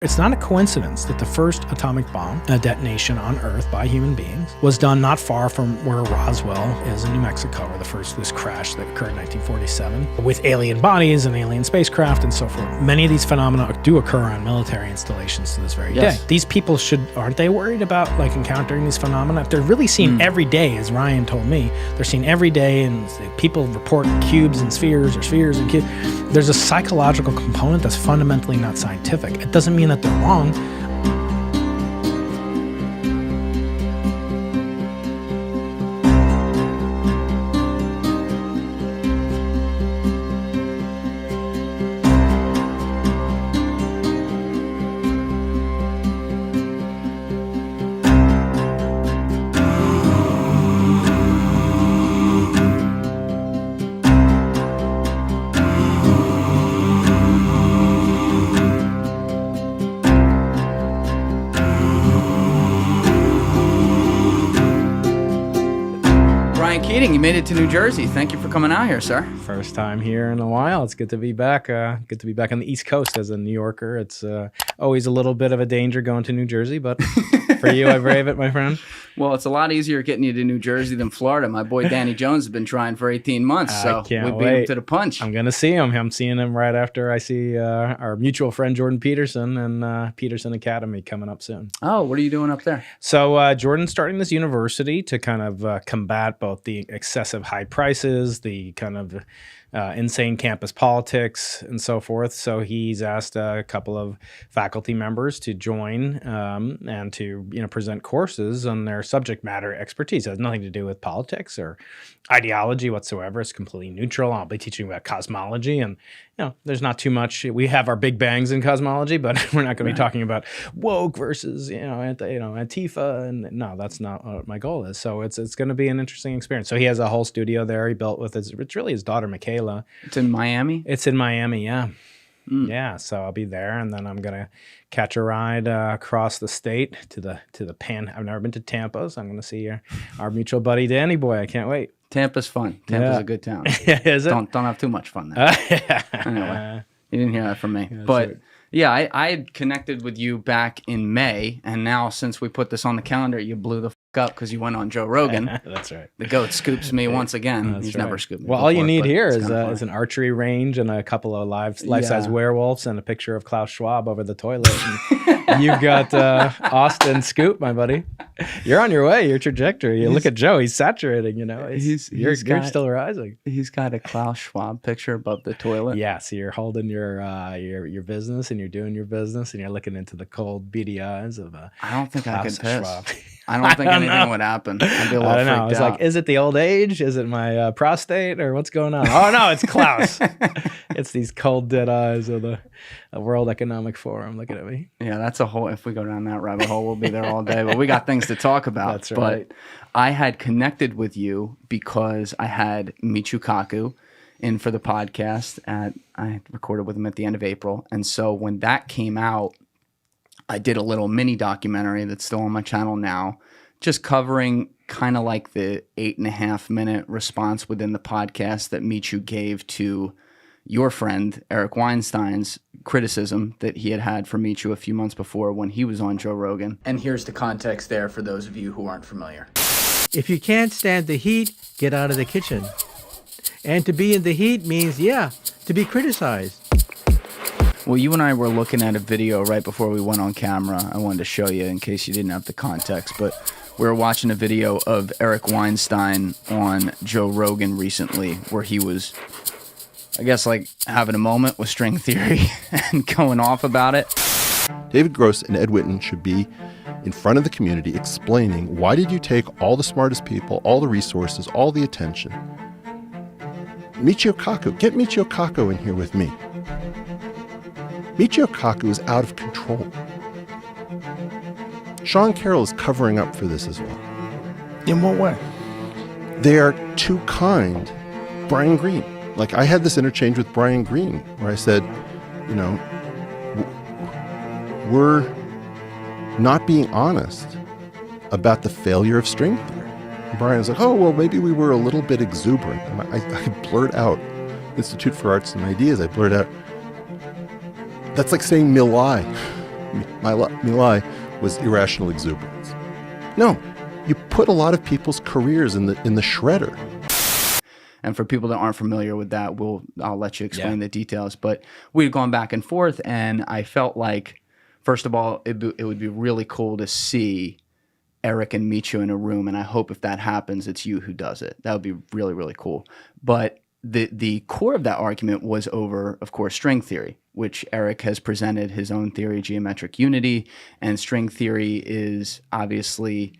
It's not a coincidence that the first atomic bomb detonation on Earth by human beings was done not far from where Roswell is in New Mexico, where this crash that occurred in 1947 with alien bodies and alien spacecraft and so forth. Many of these phenomena do occur on military installations to this very day. These people aren't they worried about like encountering these phenomena? If they're really seen every day, as Ryan told me, they're seen every day, and people report cubes and spheres or spheres and cubes. There's a psychological component that's fundamentally not scientific. It doesn't mean that they're wrong. Keating, you made it to New Jersey. Thank you for coming out here, sir. First time here in a while. It's good to be back. Good to be back on the East Coast as a New Yorker. It's always a little bit of a danger going to New Jersey, but for you, I brave it, my friend. Well, it's a lot easier getting you to New Jersey than Florida. My boy Danny Jones has been trying for 18 months, so we beat him to the punch. I'm going to see him. I'm seeing him right after I see our mutual friend Jordan Peterson and Peterson Academy coming up soon. Oh, what are you doing up there? So Jordan's starting this university to kind of combat both the excessive high prices, the kind of insane campus politics and so forth. So he's asked a couple of faculty members to join and to present courses on their subject matter expertise. It has nothing to do with politics or ideology whatsoever. It's completely neutral. I'll be teaching about cosmology, and there's not too much. We have our big bangs in cosmology, but we're not going to be talking about woke versus Antifa, and no, that's not what my goal is. So it's going to be an interesting experience. So he has a whole studio there he built with it's really his daughter Michaela. It's in Miami? It's in Miami, yeah. Yeah, so I'll be there, and then I'm gonna catch a ride across the state to the Pan. I've never been to Tampa, so I'm gonna see our mutual buddy Danny boy. I can't wait. Tampa's fun. Tampa's a good town. Is it? Don't have too much fun there. Anyway, you didn't hear that from me, but. Right. Yeah, I had connected with you back in May, and now since we put this on the calendar, you blew the up because you went on Joe Rogan. That's right. The goat scoops me once again. He's never scooped me. Well, all you need here is an archery range and a couple of life-size werewolves and a picture of Klaus Schwab over the toilet. And you've got Austin Scoop, my buddy. You're on your way. Your trajectory. You look at Joe. He's saturating. You're still rising. He's got a Klaus Schwab picture above the toilet. Yeah. So you're holding your business, and you're doing your business, and you're looking into the cold, beady eyes of I don't think Klaus I could piss. Schwab. I don't think anything would happen. I'd be a little freaked out. It's like, is it the old age? Is it my prostate, or what's going on? Oh no, it's Klaus. It's these cold, dead eyes of the World Economic Forum looking at me. Yeah, that's a whole. If we go down that rabbit hole, we'll be there all day. But we got things to talk about. That's right. But I had connected with you because I had Michio Kaku in for the podcast. I recorded with him at the end of April, and so when that came out, I did a little mini documentary that's still on my channel now, just covering kind of like the 8.5-minute response within the podcast that Michio gave to your friend Eric Weinstein's criticism that he had for Michio a few months before when he was on Joe Rogan. And here's the context there for those of you who aren't familiar. If you can't stand the heat, get out of the kitchen. And to be in the heat means, to be criticized. Well, you and I were looking at a video right before we went on camera. I wanted to show you in case you didn't have the context, but we were watching a video of Eric Weinstein on Joe Rogan recently where he was, I guess, like having a moment with string theory and going off about it. David Gross and Ed Witten should be in front of the community explaining, why did you take all the smartest people, all the resources, all the attention? Michio Kaku, get Michio Kaku in here with me. Michio Kaku is out of control. Sean Carroll is covering up for this as well. In what way? They are too kind. Brian Greene. Like, I had this interchange with Brian Greene where I said, we're not being honest about the failure of string theory. And Brian was like, oh, well, maybe we were a little bit exuberant. And I blurt out, Institute for Arts and Ideas, I blurt out, that's like saying Milai. My was irrational exuberance. No, you put a lot of people's careers in the shredder. And for people that aren't familiar with that, I'll let you explain the details. But we'd gone back and forth, and I felt like, first of all, it would be really cool to see Eric and Michio in a room, and I hope if that happens, it's you who does it. That would be really, really cool. But the core of that argument was over, of course, string theory, which Eric has presented his own theory, geometric unity, and string theory is obviously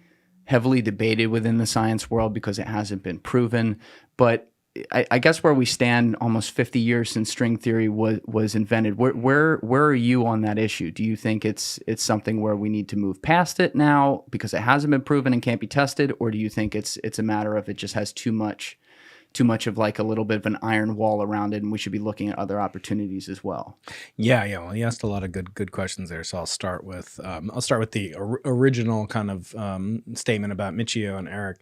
heavily debated within the science world because it hasn't been proven. But I guess where we stand almost 50 years since string theory was invented, where are you on that issue? Do you think it's something where we need to move past it now because it hasn't been proven and can't be tested, or do you think it's a matter of it just has too much of like a little bit of an iron wall around it, and we should be looking at other opportunities as well? Yeah. Well, you asked a lot of good questions there. So I'll start with the original kind of statement about Michio and Eric.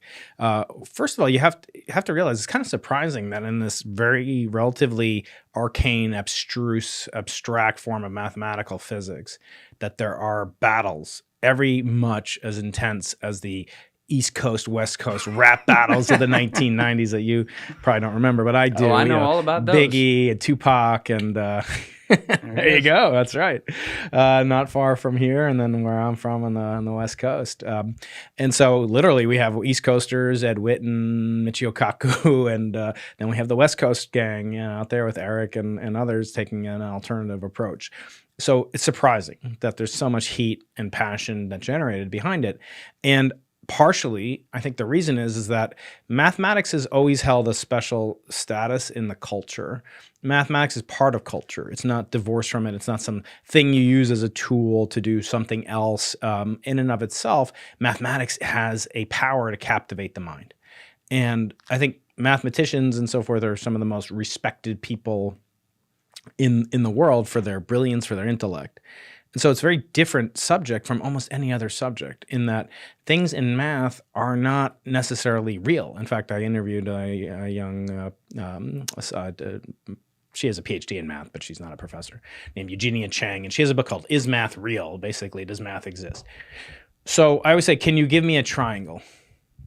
First of all, you have to realize it's kind of surprising that in this very relatively arcane, abstruse, abstract form of mathematical physics, that there are battles every much as intense as the East Coast, West Coast rap battles of the 1990s that you probably don't remember, but I do. Oh, I know all about those. Biggie and Tupac and there you go. That's right. Not far from here, and then where I'm from on the West Coast. And so literally we have East Coasters, Ed Witten, Michio Kaku, and then we have the West Coast gang out there with Eric and others taking an alternative approach. So it's surprising that there's so much heat and passion that's generated behind it. And partially, I think the reason is that mathematics has always held a special status in the culture. Mathematics is part of culture. It's not divorced from it. It's not some thing you use as a tool to do something else. In and of itself, mathematics has a power to captivate the mind. And I think mathematicians and so forth are some of the most respected people in the world for their brilliance, for their intellect. And so it's a very different subject from almost any other subject in that things in math are not necessarily real. In fact, I interviewed a young, she has a PhD in math, but she's not a professor, named Eugenia Chang, and she has a book called Is Math Real? Basically, does math exist? So I always say, can you give me a triangle?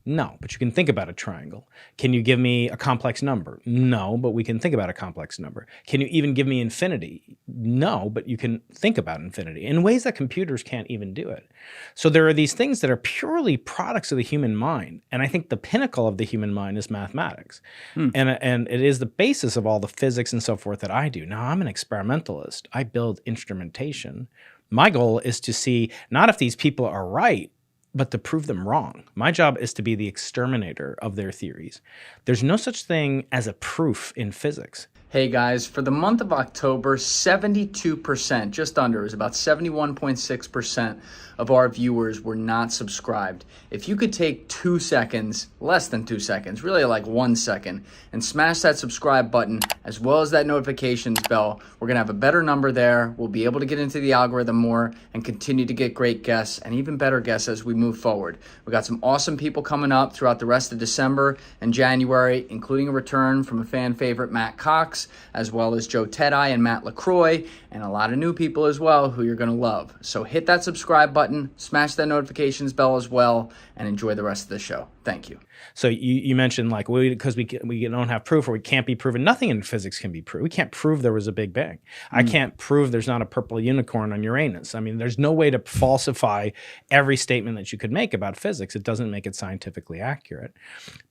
No, but you can think about a triangle. Can you give me a complex number? No, but we can think about a complex number. Can you even give me infinity? No, but you can think about infinity in ways that computers can't even do it. So there are these things that are purely products of the human mind. And I think the pinnacle of the human mind is mathematics. And it is the basis of all the physics and so forth that I do. Now, I'm an experimentalist. I build instrumentation. My goal is to see not if these people are right, but to prove them wrong. My job is to be the exterminator of their theories. There's no such thing as a proof in physics. Hey guys, for the month of October, 72%, just under, it was about 71.6% of our viewers were not subscribed. If you could take 2 seconds, less than 2 seconds, really like 1 second, and smash that subscribe button as well as that notifications bell, we're going to have a better number there. We'll be able to get into the algorithm more and continue to get great guests and even better guests as we move forward. We got some awesome people coming up throughout the rest of December and January, including a return from a fan favorite, Matt Cox, as well as Joe Tedeye and Matt LaCroix, and a lot of new people as well who you're going to love. So hit that subscribe button, smash that notifications bell as well, and enjoy the rest of the show. Thank you. So you mentioned like because we don't have proof or we can't be proven. Nothing in physics can be proven. We can't prove there was a Big Bang. I can't prove there's not a purple unicorn on Uranus. I mean, there's no way to falsify every statement that you could make about physics. It doesn't make it scientifically accurate.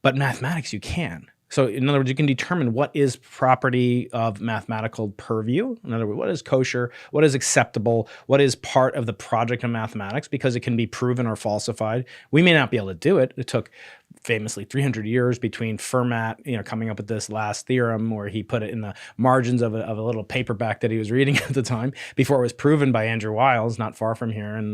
But mathematics, you can. So in other words, you can determine what is property of mathematical purview. In other words, what is kosher, what is acceptable, what is part of the project of mathematics, because it can be proven or falsified. We may not be able to do it. It took famously 300 years between Fermat, coming up with this last theorem where he put it in the margins of a little paperback that he was reading at the time before it was proven by Andrew Wiles, not far from here in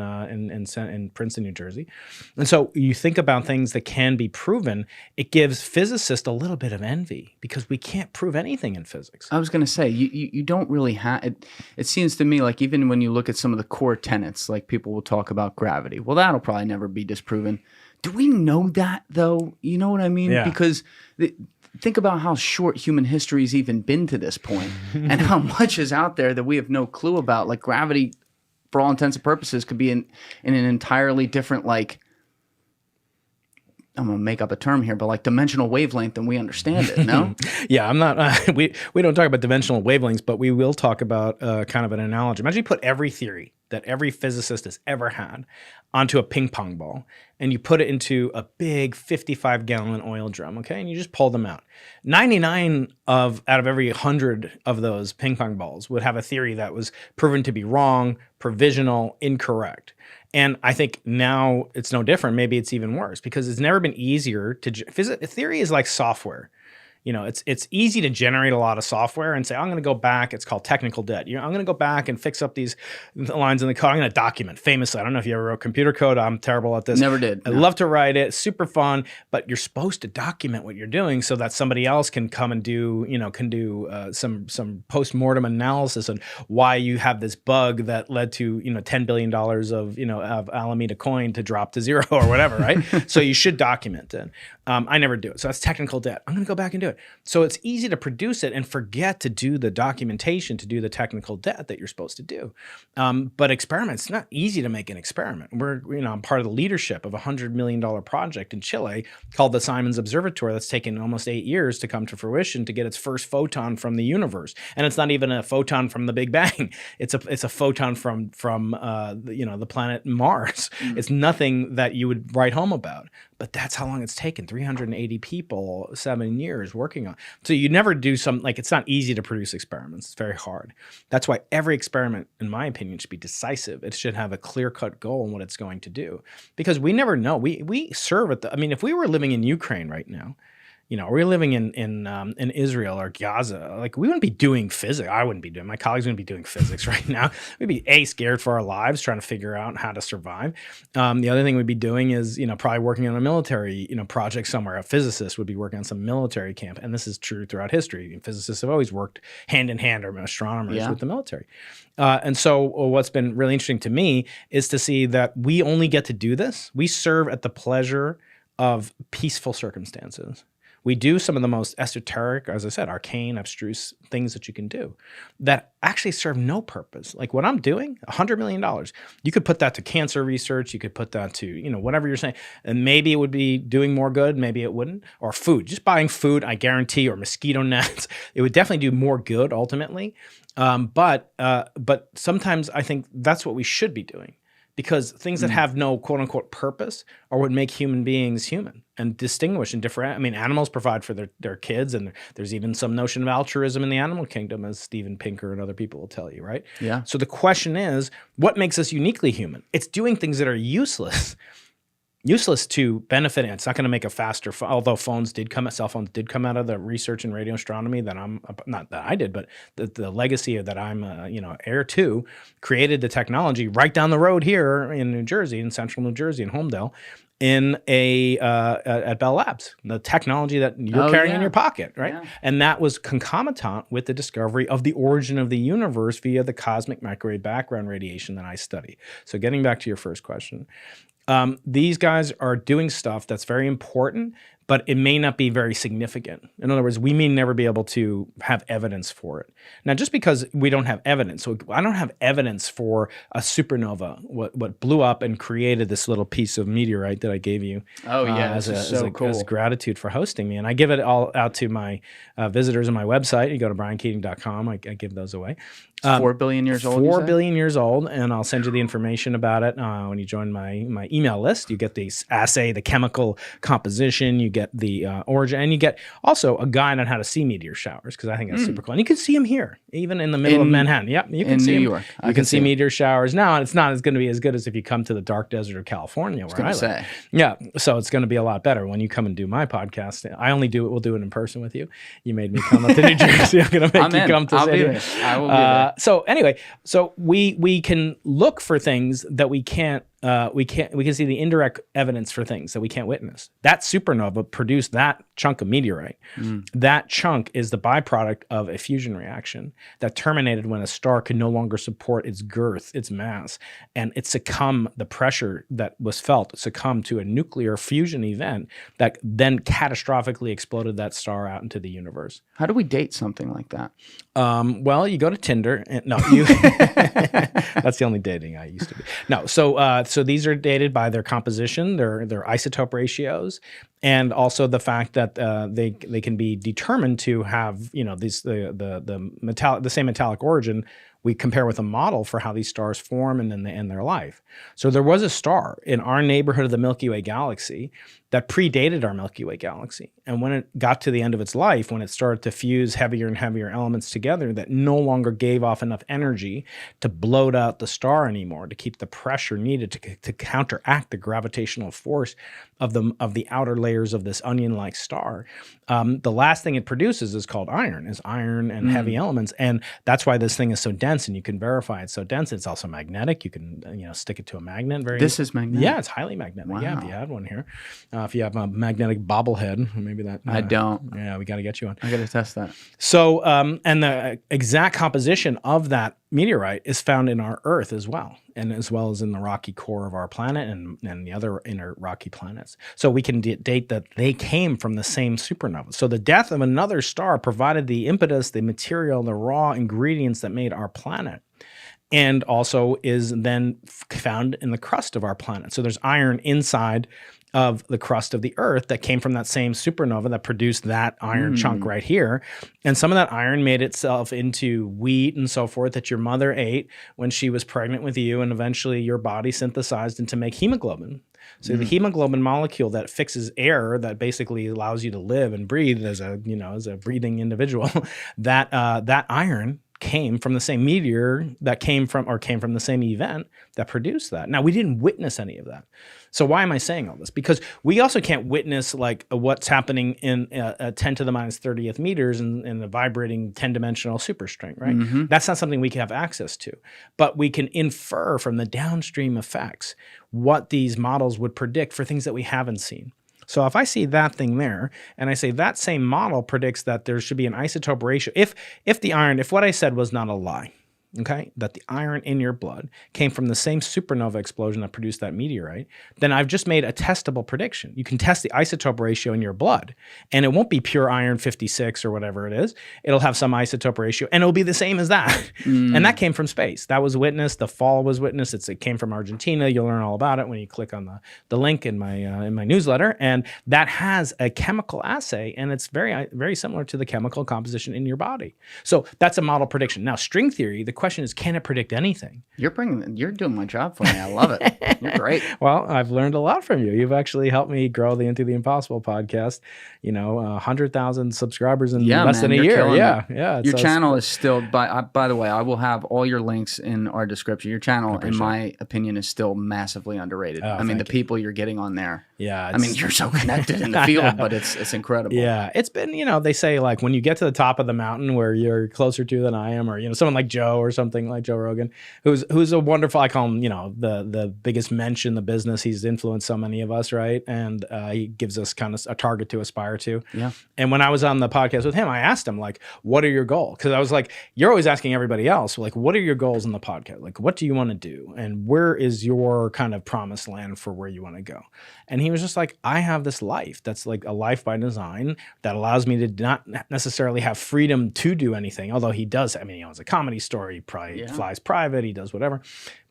Princeton, New Jersey. And so you think about things that can be proven, it gives physicists a little bit of envy because we can't prove anything in physics. I was going to say, you don't really have it. It seems to me like even when you look at some of the core tenets, like people will talk about gravity. Well, that'll probably never be disproven. Do we know that, though? You know what I mean? Yeah. Because think about how short human history's even been to this point and how much is out there that we have no clue about. Like gravity for all intents and purposes, could be in an entirely different, like, I'm going to make up a term here, but like dimensional wavelength than we understand it, no? Yeah, I'm not, we don't talk about dimensional wavelengths, but we will talk about kind of an analogy. Imagine you put every theory that every physicist has ever had onto a ping pong ball, and you put it into a big 55-gallon oil drum, okay? And you just pull them out. 99 out of every 100 of those ping pong balls would have a theory that was proven to be wrong, provisional, incorrect. And I think now it's no different. Maybe it's even worse because it's never been easier to theory is like software. You know, it's easy to generate a lot of software and say, I'm going to go back. It's called technical debt. I'm going to go back and fix up these lines in the code. I'm going to document. Famously, I don't know if you ever wrote computer code. I'm terrible at this. Never did. I love to write it. Super fun. But you're supposed to document what you're doing so that somebody else can come and do, some post-mortem analysis on why you have this bug that led to, $10 billion of Alameda coin to drop to zero or whatever, right? So you should document it. I never do it. So that's technical debt. I'm going to go back and do it. So it's easy to produce it and forget to do the documentation, to do the technical debt that you're supposed to do. But experiments, it's not easy to make an experiment. I'm part of the leadership of a $100 million project in Chile called the Simons Observatory that's taken almost 8 years to come to fruition to get its first photon from the universe. And it's not even a photon from the Big Bang. It's a photon from the planet Mars. It's nothing that you would write home about. But that's how long it's taken, 380 people, 7 years working on. So you never do it's not easy to produce experiments. It's very hard. That's why every experiment, in my opinion, should be decisive. It should have a clear-cut goal on what it's going to do. Because we never know. We serve if we were living in Ukraine right now, we're living in Israel or Gaza, like we wouldn't be doing physics. I wouldn't be doing, my colleagues wouldn't be doing physics right now. We'd be scared for our lives, trying to figure out how to survive. The other thing we'd be doing is, probably working on a military, project somewhere. A physicist would be working on some military camp. And this is true throughout history. Physicists have always worked hand in hand, or astronomers with the military. And so what's been really interesting to me is to see that we only get to do this. We serve at the pleasure of peaceful circumstances. We do some of the most esoteric, as I said, arcane, abstruse things that you can do that actually serve no purpose. Like what I'm doing, $100 million. You could put that to cancer research. You could put that to, whatever you're saying. And maybe it would be doing more good. Maybe it wouldn't. Or food, just buying food, I guarantee, or mosquito nets. It would definitely do more good ultimately. But sometimes I think that's what we should be doing. Because things that have no quote unquote purpose are what make human beings human and distinguish and different. I mean, animals provide for their kids, and there's even some notion of altruism in the animal kingdom, as Steven Pinker and other people will tell you, right? Yeah. So the question is, what makes us uniquely human? It's doing things that are useless to benefit. It's not going to make a faster, although cell phones did come out of the research in radio astronomy that not that I did, but the legacy that I'm, heir to, created the technology right down the road here in New Jersey, in central New Jersey, in Homedale, at Bell Labs, the technology that you're carrying in your pocket, right? Yeah. And that was concomitant with the discovery of the origin of the universe via the cosmic microwave background radiation that I study. So getting back to your first question, these guys are doing stuff that's very important, but it may not be very significant. In other words, we may never be able to have evidence for it. Now, just because we don't have evidence, so I don't have evidence for a supernova, what blew up and created this little piece of meteorite that I gave you. Oh yeah, cool. As gratitude for hosting me. And I give it all out to my visitors on my website. You go to briankeating.com. I give those away. 4 billion years old. 4 billion years old, and I'll send you the information about it when you join my email list. You get the assay, the chemical composition, you get the origin, and you get also a guide on how to see meteor showers, because I think that's super cool. And you can see them here, even in the middle of Manhattan. Yep, you can see in New them. York. You can see meteor showers now, and it's not going to be as good as if you come to the dark desert of California, where I live. Yeah, so it's going to be a lot better when you come and do my podcast. We'll do it in person with you. You made me come up to New Jersey. I'm going to make you come to I'll be there. I will be there. So anyway, we can look for things that we can't we can see the indirect evidence for things that we can't witness. That supernova produced that chunk of meteorite. That chunk is the byproduct of a fusion reaction that terminated when a star could no longer support its girth, its mass, and the pressure that was felt succumbed to a nuclear fusion event that then catastrophically exploded that star out into the universe. How do we date something like that? Well, you go to Tinder. That's the only dating I used to be. No, so these are dated by their composition, their isotope ratios, and also the fact that they can be determined to have the same metallic origin. We compare with a model for how these stars form and then they end their life. So there was a star in our neighborhood of the Milky Way galaxy that predated our Milky Way galaxy. And when it got to the end of its life, when it started to fuse heavier and heavier elements together that no longer gave off enough energy to bloat out the star anymore, to keep the pressure needed to counteract the gravitational force of the outer layers of this onion-like star, the last thing it produces is called iron and heavy elements. And that's why this thing is so dense, and you can verify it's so dense. It's also magnetic. You can stick it to a magnet. This is magnetic? Yeah, it's highly magnetic. Wow. Yeah, if you had one here. If you have a magnetic bobblehead, maybe that. I don't. Yeah, we got to get you one. I got to test that. So, and the exact composition of that meteorite is found in our Earth as well, and as well as in the rocky core of our planet and the other inner rocky planets. So we can date that they came from the same supernova. So the death of another star provided the impetus, the material, the raw ingredients that made our planet, and also is then found in the crust of our planet. So there's iron inside of the crust of the Earth that came from that same supernova that produced that iron chunk right here. And some of that iron made itself into wheat and so forth that your mother ate when she was pregnant with you, and eventually your body synthesized into make hemoglobin. So the hemoglobin molecule that fixes air, that basically allows you to live and breathe as a breathing individual, that iron came from the same meteor that came from the same event that produced that. Now, we didn't witness any of that. So why am I saying all this? Because we also can't witness like what's happening in 10 to the minus 30th meters in the vibrating 10-dimensional superstring, right? That's not something we can have access to. But we can infer from the downstream effects what these models would predict for things that we haven't seen. So if I see that thing there, and I say that same model predicts that there should be an isotope ratio, if what I said was not a lie, okay, that the iron in your blood came from the same supernova explosion that produced that meteorite, then I've just made a testable prediction. You can test the isotope ratio in your blood, and it won't be pure iron 56 or whatever it is. It'll have some isotope ratio, and it'll be the same as that. And that came from space. That was witnessed. The fall was witnessed. It came from Argentina. You'll learn all about it when you click on the link in my newsletter. And that has a chemical assay, and it's very, very similar to the chemical composition in your body. So that's a model prediction. Now, string theory, the question is, can it predict anything? You're doing my job for me. I love it. You're great. Well, I've learned a lot from you. You've actually helped me grow the Into the Impossible podcast. 100,000 subscribers in less than a year. Yeah. Your channel is still, by the way, I will have all your links in our description. Your channel, in my opinion, is still massively underrated. I mean, the people you're getting on there. Yeah. I mean, you're so connected in the field, but it's incredible. Yeah. It's been, they say like when you get to the top of the mountain where you're closer to than I am, or, someone like Joe or something like Joe Rogan, who's a wonderful, I call him, the biggest mensch in the business. He's influenced so many of us, right? And he gives us kind of a target to aspire to. Yeah. And when I was on the podcast with him, I asked him, like, what are your goals? Because I was like, you're always asking everybody else, like, what are your goals in the podcast? Like, what do you want to do? And where is your kind of promised land for where you want to go? And he was just like, I have this life that's like a life by design that allows me to not necessarily have freedom to do anything. Although he does, it's a comedy story. He probably flies private. He does whatever.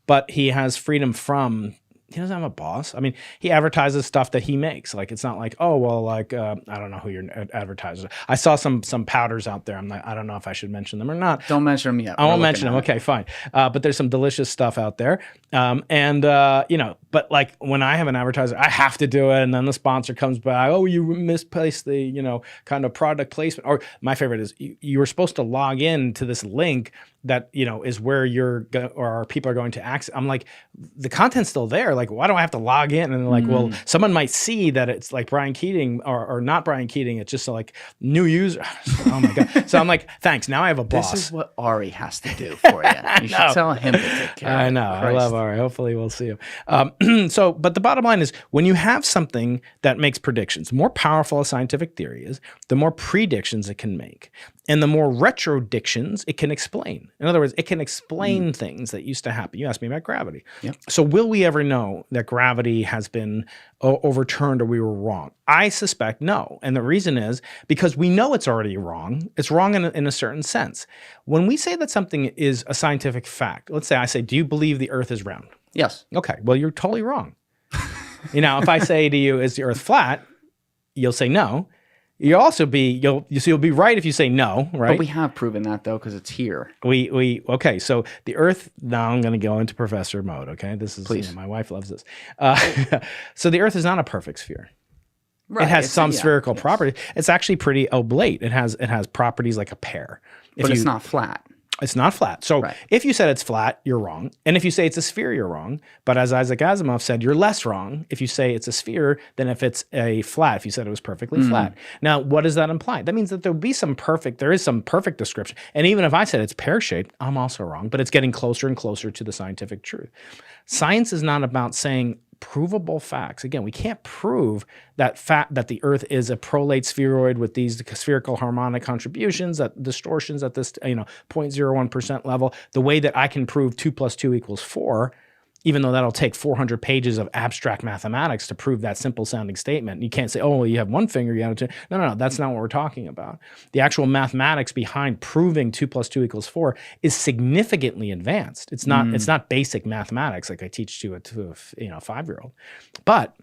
But he has freedom from... He doesn't have a boss. I mean, he advertises stuff that he makes. Like, it's not like, I don't know who your advertisers are. I saw some powders out there. I don't know if I should mention them or not. Don't mention them yet. I won't mention them. Okay, fine. But there's some delicious stuff out there. But like when I have an advertiser, I have to do it. And then the sponsor comes back. Oh, you misplaced the, kind of product placement. Or my favorite is you were supposed to log in to this link that, is where our people are going to access. I'm like, the content's still there. Like, why do I have to log in? And they're like, well, someone might see that it's like Brian Keating or not Brian Keating. It's just like new user. Oh my God. So I'm like, thanks. Now I have a boss. This is what Ari has to do for you. You should tell him to take care of it. I know. Christ. I love Ari. Hopefully we'll see him. But the bottom line is when you have something that makes predictions, the more powerful a scientific theory is, the more predictions it can make. And the more retrodictions it can explain. In other words, it can explain things that used to happen. You asked me about gravity. Yep. So will we ever know that gravity has been overturned or we were wrong? I suspect no. And the reason is because we know it's already wrong. It's wrong in a certain sense. When we say that something is a scientific fact, let's say I say, do you believe the earth is round? Yes. Okay, well, you're totally wrong. If I say to you, is the earth flat? You'll say no. You'll be right if you say no, right? But we have proven that though, because it's here. Okay. So the Earth. Now I'm going to go into professor mode. Okay, this is Please. My wife loves this. So the Earth is not a perfect sphere. Right. It has some spherical properties. It's actually pretty oblate. It has properties like a pear. But it's not flat. It's not flat. So Right. if you said it's flat, you're wrong. And if you say it's a sphere, you're wrong. But as Isaac Asimov said, you're less wrong if you say it's a sphere than if it's a flat, if you said it was perfectly flat. Now, what does that imply? That means that there is some perfect description. And even if I said it's pear-shaped, I'm also wrong. But it's getting closer and closer to the scientific truth. Science is not about saying provable facts. Again, we can't prove that the Earth is a prolate spheroid with these spherical harmonic contributions, that distortions at this 0.01% level, the way that I can prove 2 + 2 = 4, even though that'll take 400 pages of abstract mathematics to prove that simple sounding statement. You can't say, oh, well, you have one finger, you have two. No, that's not what we're talking about. The actual mathematics behind proving 2 + 2 = 4 is significantly advanced. It's not basic mathematics like I teach to a 5-year-old. But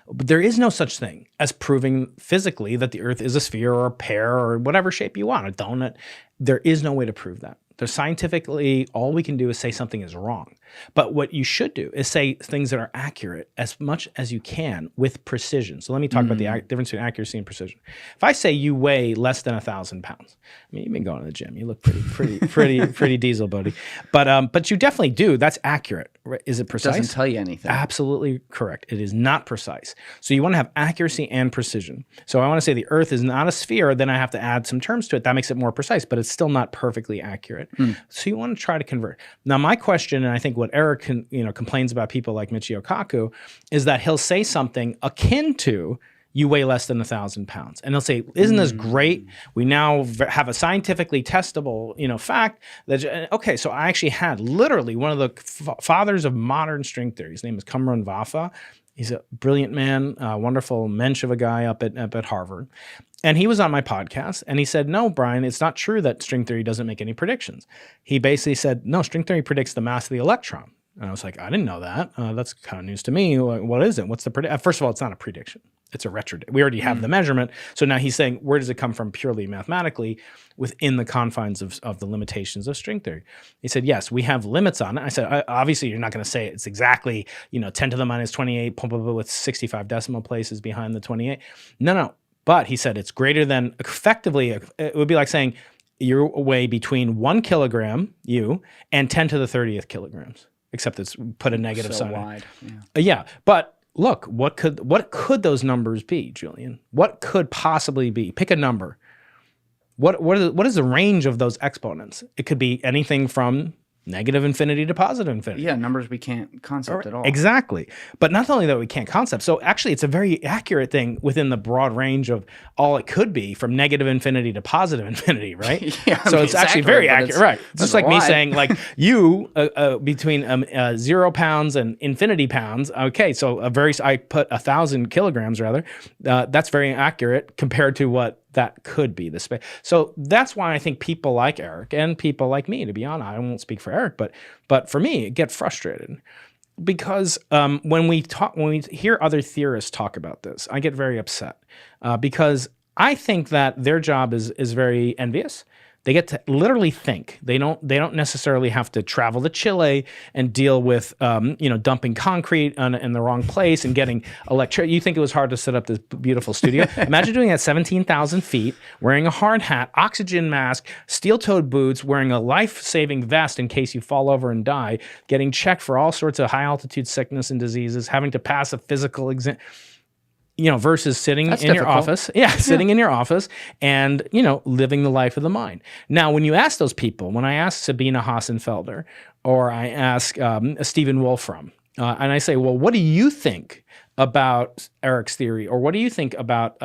there is no such thing as proving physically that the Earth is a sphere or a pear or whatever shape you want, a donut. There is no way to prove that. Scientifically, all we can do is say something is wrong. But what you should do is say things that are accurate as much as you can with precision. So let me talk about the difference between accuracy and precision. If I say you weigh less than 1,000 pounds, I mean, you've been going to the gym. You look pretty diesel, buddy. But you definitely do. That's accurate. Right? Is it precise? It doesn't tell you anything. Absolutely correct. It is not precise. So you want to have accuracy and precision. So I want to say the Earth is not a sphere, then I have to add some terms to it. That makes it more precise, but it's still not perfectly accurate. So you want to try to convert. Now, my question, and I think what Eric complains about people like Michio Kaku, is that he'll say something akin to, you weigh less than 1,000 pounds. And he'll say, isn't this great? We now have a scientifically testable, fact that, okay, so I actually had literally one of the fathers of modern string theory. His name is Qumran Vafa. He's a brilliant man, wonderful mensch of a guy up at Harvard. And he was on my podcast and he said, no, Brian, it's not true that string theory doesn't make any predictions. He basically said, no, string theory predicts the mass of the electron. And I was like, I didn't know that. That's kind of news to me. What is it? What's the prediction? First of all, it's not a prediction. It's a we already have the measurement. So now he's saying, where does it come from purely mathematically within the confines of the limitations of string theory? He said, yes, we have limits on it. I said, obviously, you're not going to say it's exactly 10 to the minus 28 with 65 decimal places behind the 28. No. But he said it's greater than effectively. It would be like saying you weigh between 1 kilogram, and 10 to the 30th kilograms. Except it's put a negative sign. So wide. Yeah. But look, what could those numbers be, Julian? What could possibly be? Pick a number. What is the range of those exponents? It could be anything from negative infinity to positive infinity. Yeah, numbers we can't concept at all. Exactly. But not only that we can't concept. So actually, it's a very accurate thing within the broad range of all it could be from negative infinity to positive infinity, right? Yeah, so it's actually very accurate. Right. It's just like me saying, like, you between 0 pounds and infinity pounds. Okay, so I put 1,000 kilograms rather. That's very accurate compared to what that could be the space. So that's why I think people like Eric and people like me, to be honest, I won't speak for Eric, but for me, get frustrated because when we hear other theorists talk about this, I get very upset because I think that their job is very envious. They get to literally think. They don't necessarily have to travel to Chile and deal with dumping concrete in the wrong place and getting electricity. You think it was hard to set up this beautiful studio? Imagine doing that 17,000 feet, wearing a hard hat, oxygen mask, steel-toed boots, wearing a life-saving vest in case you fall over and die, getting checked for all sorts of high-altitude sickness and diseases, having to pass a physical exam. Versus sitting in your office. Yeah, sitting in your office and, living the life of the mind. Now, when you ask those people, when I ask Sabina Hassenfelder or I ask Stephen Wolfram, and I say, well, what do you think about Eric's theory, or what do you think about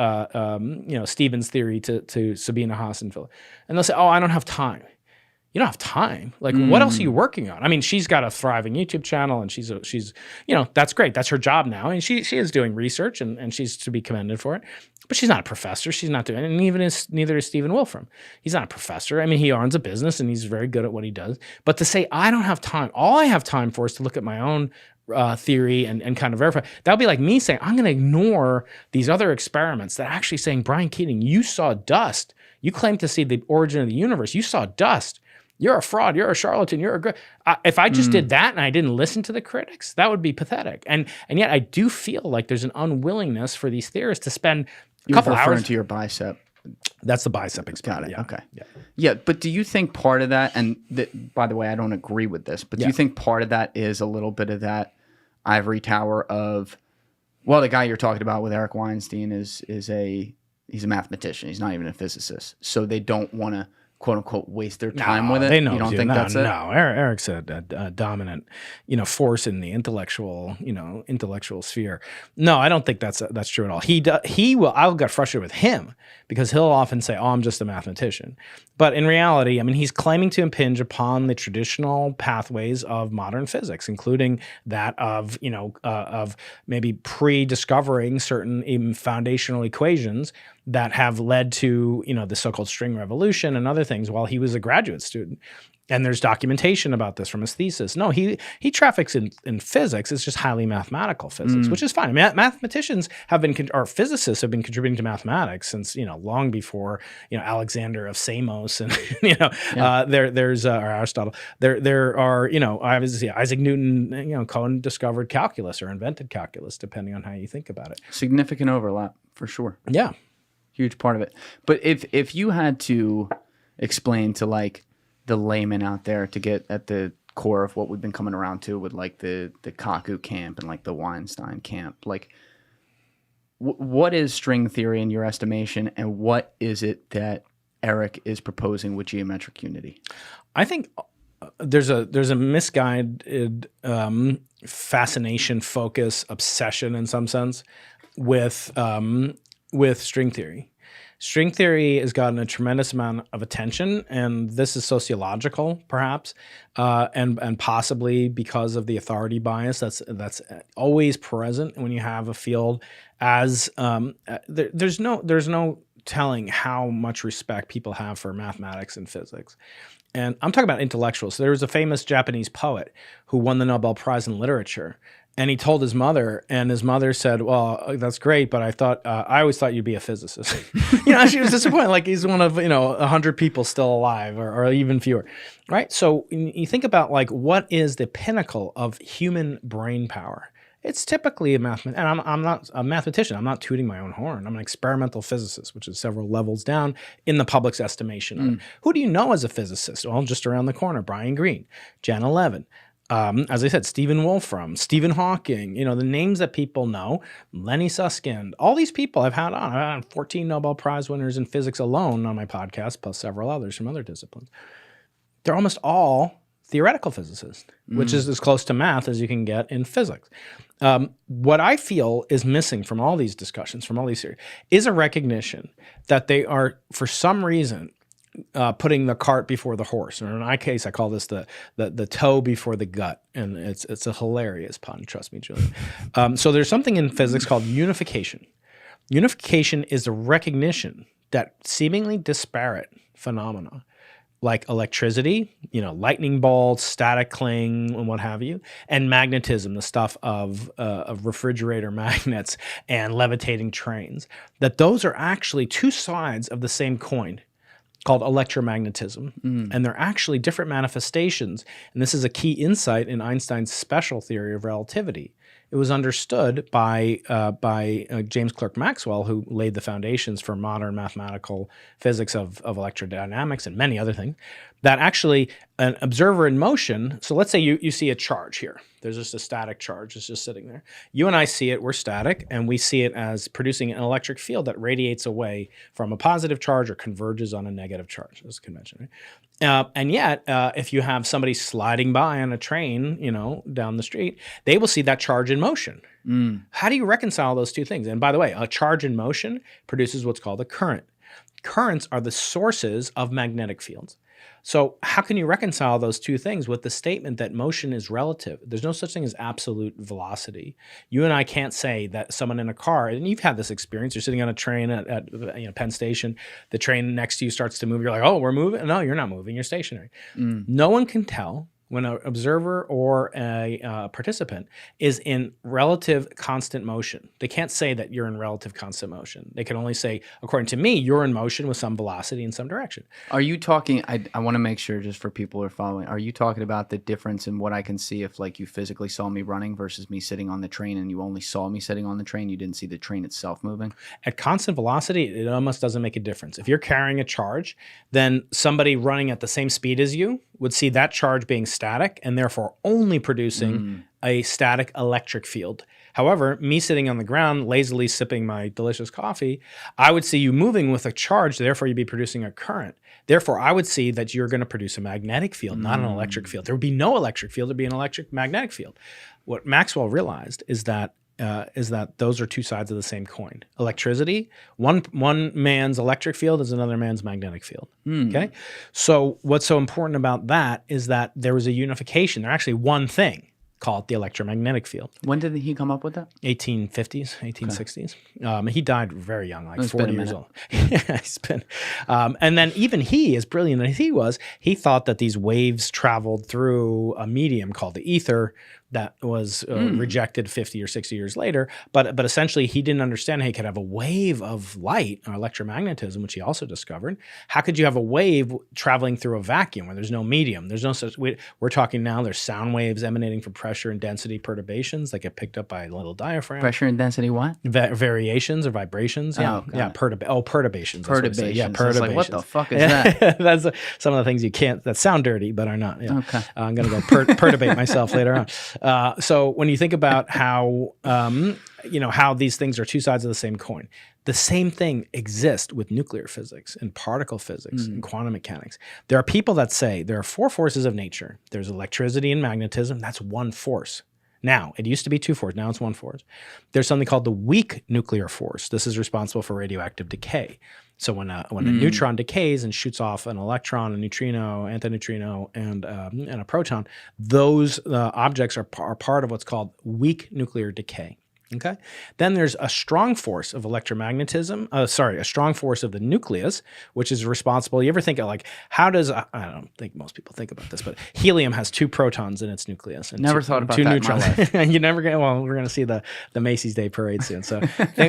Stephen's theory to Sabina Haas and Philip? And they'll say, oh, I don't have time. You don't have time. Like, what else are you working on? I mean, she's got a thriving YouTube channel, and she's that's great. That's her job now, and she is doing research, and she's to be commended for it. But she's not a professor. She's not doing, and neither is Stephen Wolfram. He's not a professor. I mean, he owns a business, and he's very good at what he does. But to say I don't have time, all I have time for is to look at my own theory and kind of verify. That would be like me saying I'm going to ignore these other experiments that are actually saying, Brian Keating, you saw dust. You claim to see the origin of the universe. You saw dust. You're a fraud. You're a charlatan. You're a good. If I just did that and I didn't listen to the critics, that would be pathetic. And yet I do feel like there's an unwillingness for these theorists to spend a couple referring hours to your bicep. That's the bicep experiment. Got it. Yeah. Okay. Yeah, but do you think part of that, and by the way, I don't agree with this, but do you think part of that is a little bit of that ivory tower of, well, the guy you're talking about with Eric Weinstein he's a mathematician. He's not even a physicist. So they don't want to, quote unquote, waste their time with it. They know. You don't think that's it? No, Eric's a dominant, force in the intellectual sphere. No, I don't think that's true at all. He will. I'll get frustrated with him because he'll often say, "Oh, I'm just a mathematician," but in reality, I mean, he's claiming to impinge upon the traditional pathways of modern physics, including that of maybe pre-discovering certain even foundational equations that have led to, the so-called string revolution and other things while he was a graduate student. And there's documentation about this from his thesis. No, he traffics in physics. It's just highly mathematical physics, which is fine. I mean, mathematicians have been, or physicists have been contributing to mathematics since, long before, Alexander of Samos and, there's or Aristotle. There are, obviously Isaac Newton, co-discovered calculus or invented calculus, depending on how you think about it. Significant overlap, for sure. Yeah. Huge part of it. But if you had to explain to like the layman out there to get at the core of what we've been coming around to with like the Kaku camp and like the Weinstein camp, like what is string theory in your estimation, and what is it that Eric is proposing with geometric unity? I think there's a misguided fascination, focus, obsession in some sense with string theory. String theory has gotten a tremendous amount of attention, and this is sociological, perhaps, and possibly because of the authority bias that's always present when you have a field. As there's no telling how much respect people have for mathematics and physics. And I'm talking about intellectuals. So there was a famous Japanese poet who won the Nobel Prize in Literature. And he told his mother, and his mother said, well, that's great, but I always thought you'd be a physicist. She was disappointed. Like, he's one of, 100 people still alive or even fewer, right? So you think about, like, what is the pinnacle of human brain power? It's typically and I'm not a mathematician. I'm not tooting my own horn. I'm an experimental physicist, which is several levels down in the public's estimation. Who do you know as a physicist? Well, just around the corner, Brian Greene, Jan Levin. As I said, Stephen Wolfram, Stephen Hawking, the names that people know, Lenny Susskind, all these people I've had on. I've had 14 Nobel Prize winners in physics alone on my podcast, plus several others from other disciplines. They're almost all theoretical physicists, which is as close to math as you can get in physics. What I feel is missing from all these discussions, from all these theories, is a recognition that they are, for some reason, putting the cart before the horse. Or in my case, I call this the toe before the gut, and it's a hilarious pun. Trust me, Julian. So there's something in physics called unification. Unification is a recognition that seemingly disparate phenomena, like electricity, lightning bolts, static cling, and what have you, and magnetism, the stuff of refrigerator magnets and levitating trains, that those are actually two sides of the same coin, called electromagnetism. And they're actually different manifestations. And this is a key insight in Einstein's special theory of relativity. It was understood by James Clerk Maxwell, who laid the foundations for modern mathematical physics of electrodynamics and many other things, that actually an observer in motion, so let's say you see a charge here. There's just a static charge. It's just sitting there. You and I see it. We're static, and we see it as producing an electric field that radiates away from a positive charge or converges on a negative charge. That's convention, right? And yet, if you have somebody sliding by on a train, down the street, they will see that charge in motion. How do you reconcile those two things? And by the way, a charge in motion produces what's called a current. Currents are the sources of magnetic fields. So how can you reconcile those two things with the statement that motion is relative? There's no such thing as absolute velocity. You and I can't say that someone in a car, and you've had this experience, you're sitting on a train at Penn Station, the train next to you starts to move, you're like, oh, we're moving? No, you're not moving, you're stationary. No one can tell when an observer or a participant is in relative constant motion. They can't say that you're in relative constant motion. They can only say, according to me, you're in motion with some velocity in some direction. Are you talking, I want to make sure just for people who are following, are you talking about the difference in what I can see if like you physically saw me running versus me sitting on the train and you only saw me sitting on the train, you didn't see the train itself moving? At constant velocity, it almost doesn't make a difference. If you're carrying a charge, then somebody running at the same speed as you would see that charge being static and therefore only producing a static electric field. However, me sitting on the ground, lazily sipping my delicious coffee, I would see you moving with a charge, therefore you'd be producing a current. Therefore, I would see that you're going to produce a magnetic field, not an electric field. There would be no electric field, there'd be an electric magnetic field. What Maxwell realized is that those are two sides of the same coin. Electricity, one man's electric field is another man's magnetic field. Okay? So what's so important about that is that there was a unification. They're actually one thing called the electromagnetic field. When did he come up with that? 1850s, 1860s. Okay. He died very young, like 40 years old. And then even he, as brilliant as he was, he thought that these waves traveled through a medium called the ether that was rejected 50 or 60 years later. But essentially, he didn't understand how you could have a wave of light or electromagnetism, which he also discovered. How could you have a wave traveling through a vacuum where there's no medium? There's no such. We're talking now. There's sound waves emanating from pressure and density perturbations that get picked up by a little diaphragm. Pressure and density what? Variations or vibrations. Perturbations. Perturbations. Yeah, perturbations. Like, what the fuck is that? That's some of the things you can't. That sound dirty, but are not. Yeah. Okay. I'm gonna go perturbate myself later on. So when you think about how these things are two sides of the same coin, the same thing exists with nuclear physics and particle physics and quantum mechanics. There are people that say there are four forces of nature. There's electricity and magnetism. That's one force. Now, it used to be two forces. Now it's one force. There's something called the weak nuclear force. This is responsible for radioactive decay. So when a neutron decays and shoots off an electron, a neutrino, antineutrino, and a proton, those objects are part of what's called weak nuclear decay. Okay. Then there's a strong force of electromagnetism. A strong force of the nucleus, which is responsible. You ever think of like, how does I don't think most people think about this, but helium has two protons in its nucleus. And never thought about that neutrons. In my life. You never get. Well, we're going to see the Macy's Day Parade soon. So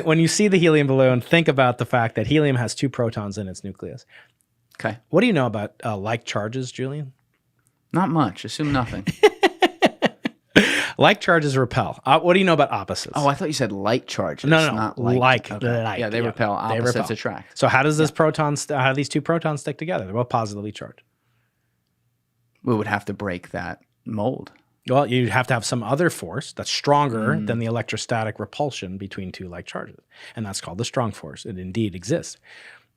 when you see the helium balloon, think about the fact that helium has two protons in its nucleus. Okay. What do you know about like charges, Julian? Not much. Assume nothing. Like charges repel. What do you know about opposites? Oh, I thought you said light charges. No, not like. Yeah, they repel. Opposites attract. So how does this how do these two protons stick together? They're both positively charged. We would have to break that mold. Well, you'd have to have some other force that's stronger than the electrostatic repulsion between two like charges. And that's called the strong force. It indeed exists.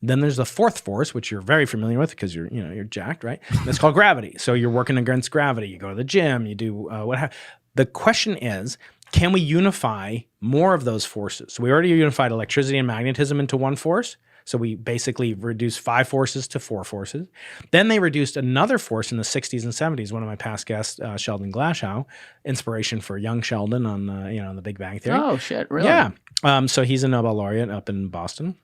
Then there's the fourth force, which you're very familiar with because you're jacked, right? That's called gravity. So you're working against gravity. You go to the gym, you do The question is, can we unify more of those forces? So we already unified electricity and magnetism into one force. So we basically reduced 5 forces to 4 forces. Then they reduced another force in the 60s and 70s. One of my past guests, Sheldon Glashow, inspiration for young Sheldon on the Big Bang Theory. Oh, shit, really? Yeah. So he's a Nobel laureate up in Boston.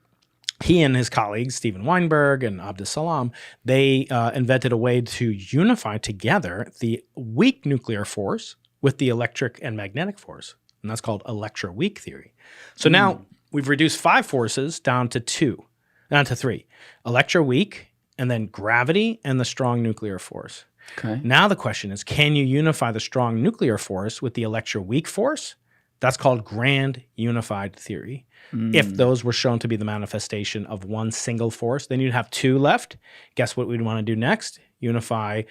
He and his colleagues, Steven Weinberg and Abdus Salam, they invented a way to unify together the weak nuclear force with the electric and magnetic force. And that's called electroweak theory. So now we've reduced 5 forces down to 3. Electroweak, and then gravity and the strong nuclear force. Okay. Now the question is, can you unify the strong nuclear force with the electroweak force? That's called grand unified theory. If those were shown to be the manifestation of one single force, then you'd have 2 left. Guess what we'd want to do next? Unify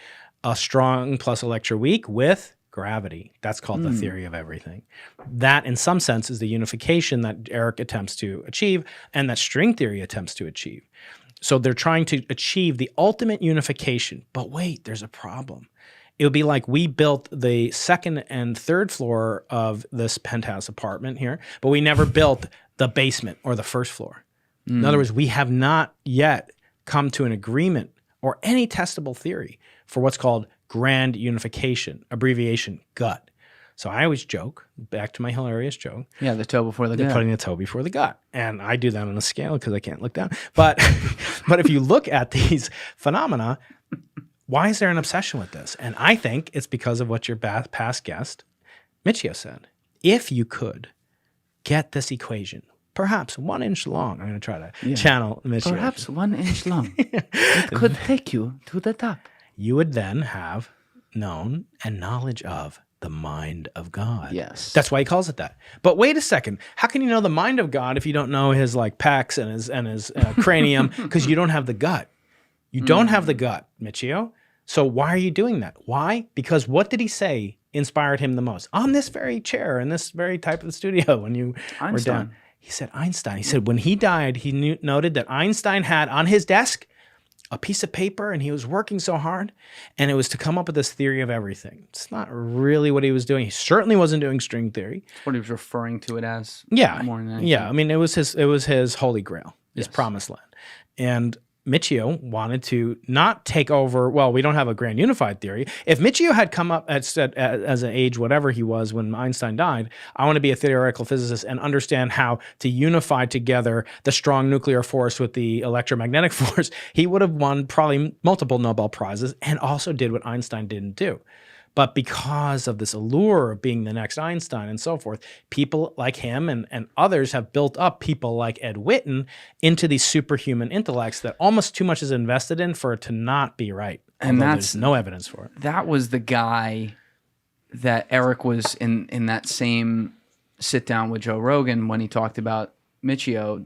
a strong plus electroweak with gravity. That's called the theory of everything. That, in some sense, is the unification that Eric attempts to achieve and that string theory attempts to achieve. So they're trying to achieve the ultimate unification. But wait, there's a problem. It would be like we built the second and third floor of this penthouse apartment here, but we never built the basement or the first floor. In other words, we have not yet come to an agreement or any testable theory for what's called grand unification, abbreviation GUT. So I always joke, back to my hilarious joke. Yeah, the toe before the They're gut. putting the toe before the gut. And I do that on a scale because I can't look down. But but if you look at these phenomena, why is there an obsession with this? And I think it's because of what your past guest, Michio, said. If you could get this equation, perhaps 1 inch long, I'm going to try to channel Michio. Perhaps 1 inch long. It could take you to the top. You would then have known and knowledge of the mind of God. Yes. That's why he calls it that. But wait a second. How can you know the mind of God if you don't know his like pecs and his cranium? Because you don't have the gut. You don't have the gut, Michio. So why are you doing that? Why? Because what did he say inspired him the most? On this very chair, in this very type of studio when you were down. He said Einstein. He said when he died, he noted that Einstein had on his desk a piece of paper and he was working so hard, and it was to come up with this theory of everything. It's not really what he was doing. He certainly wasn't doing string theory. That's what he was referring to it as. Yeah. More than anything. Yeah. I mean, it was his holy grail, his promised land. And Michio wanted to not take over. Well, we don't have a grand unified theory. If Michio had come up as an age, whatever he was when Einstein died, I want to be a theoretical physicist and understand how to unify together the strong nuclear force with the electromagnetic force, he would have won probably multiple Nobel Prizes and also did what Einstein didn't do. But because of this allure of being the next Einstein and so forth, people like him and others have built up people like Ed Witten into these superhuman intellects that almost too much is invested in for it to not be right. And there's no evidence for it. That was the guy that Eric was in that same sit down with Joe Rogan when he talked about Michio.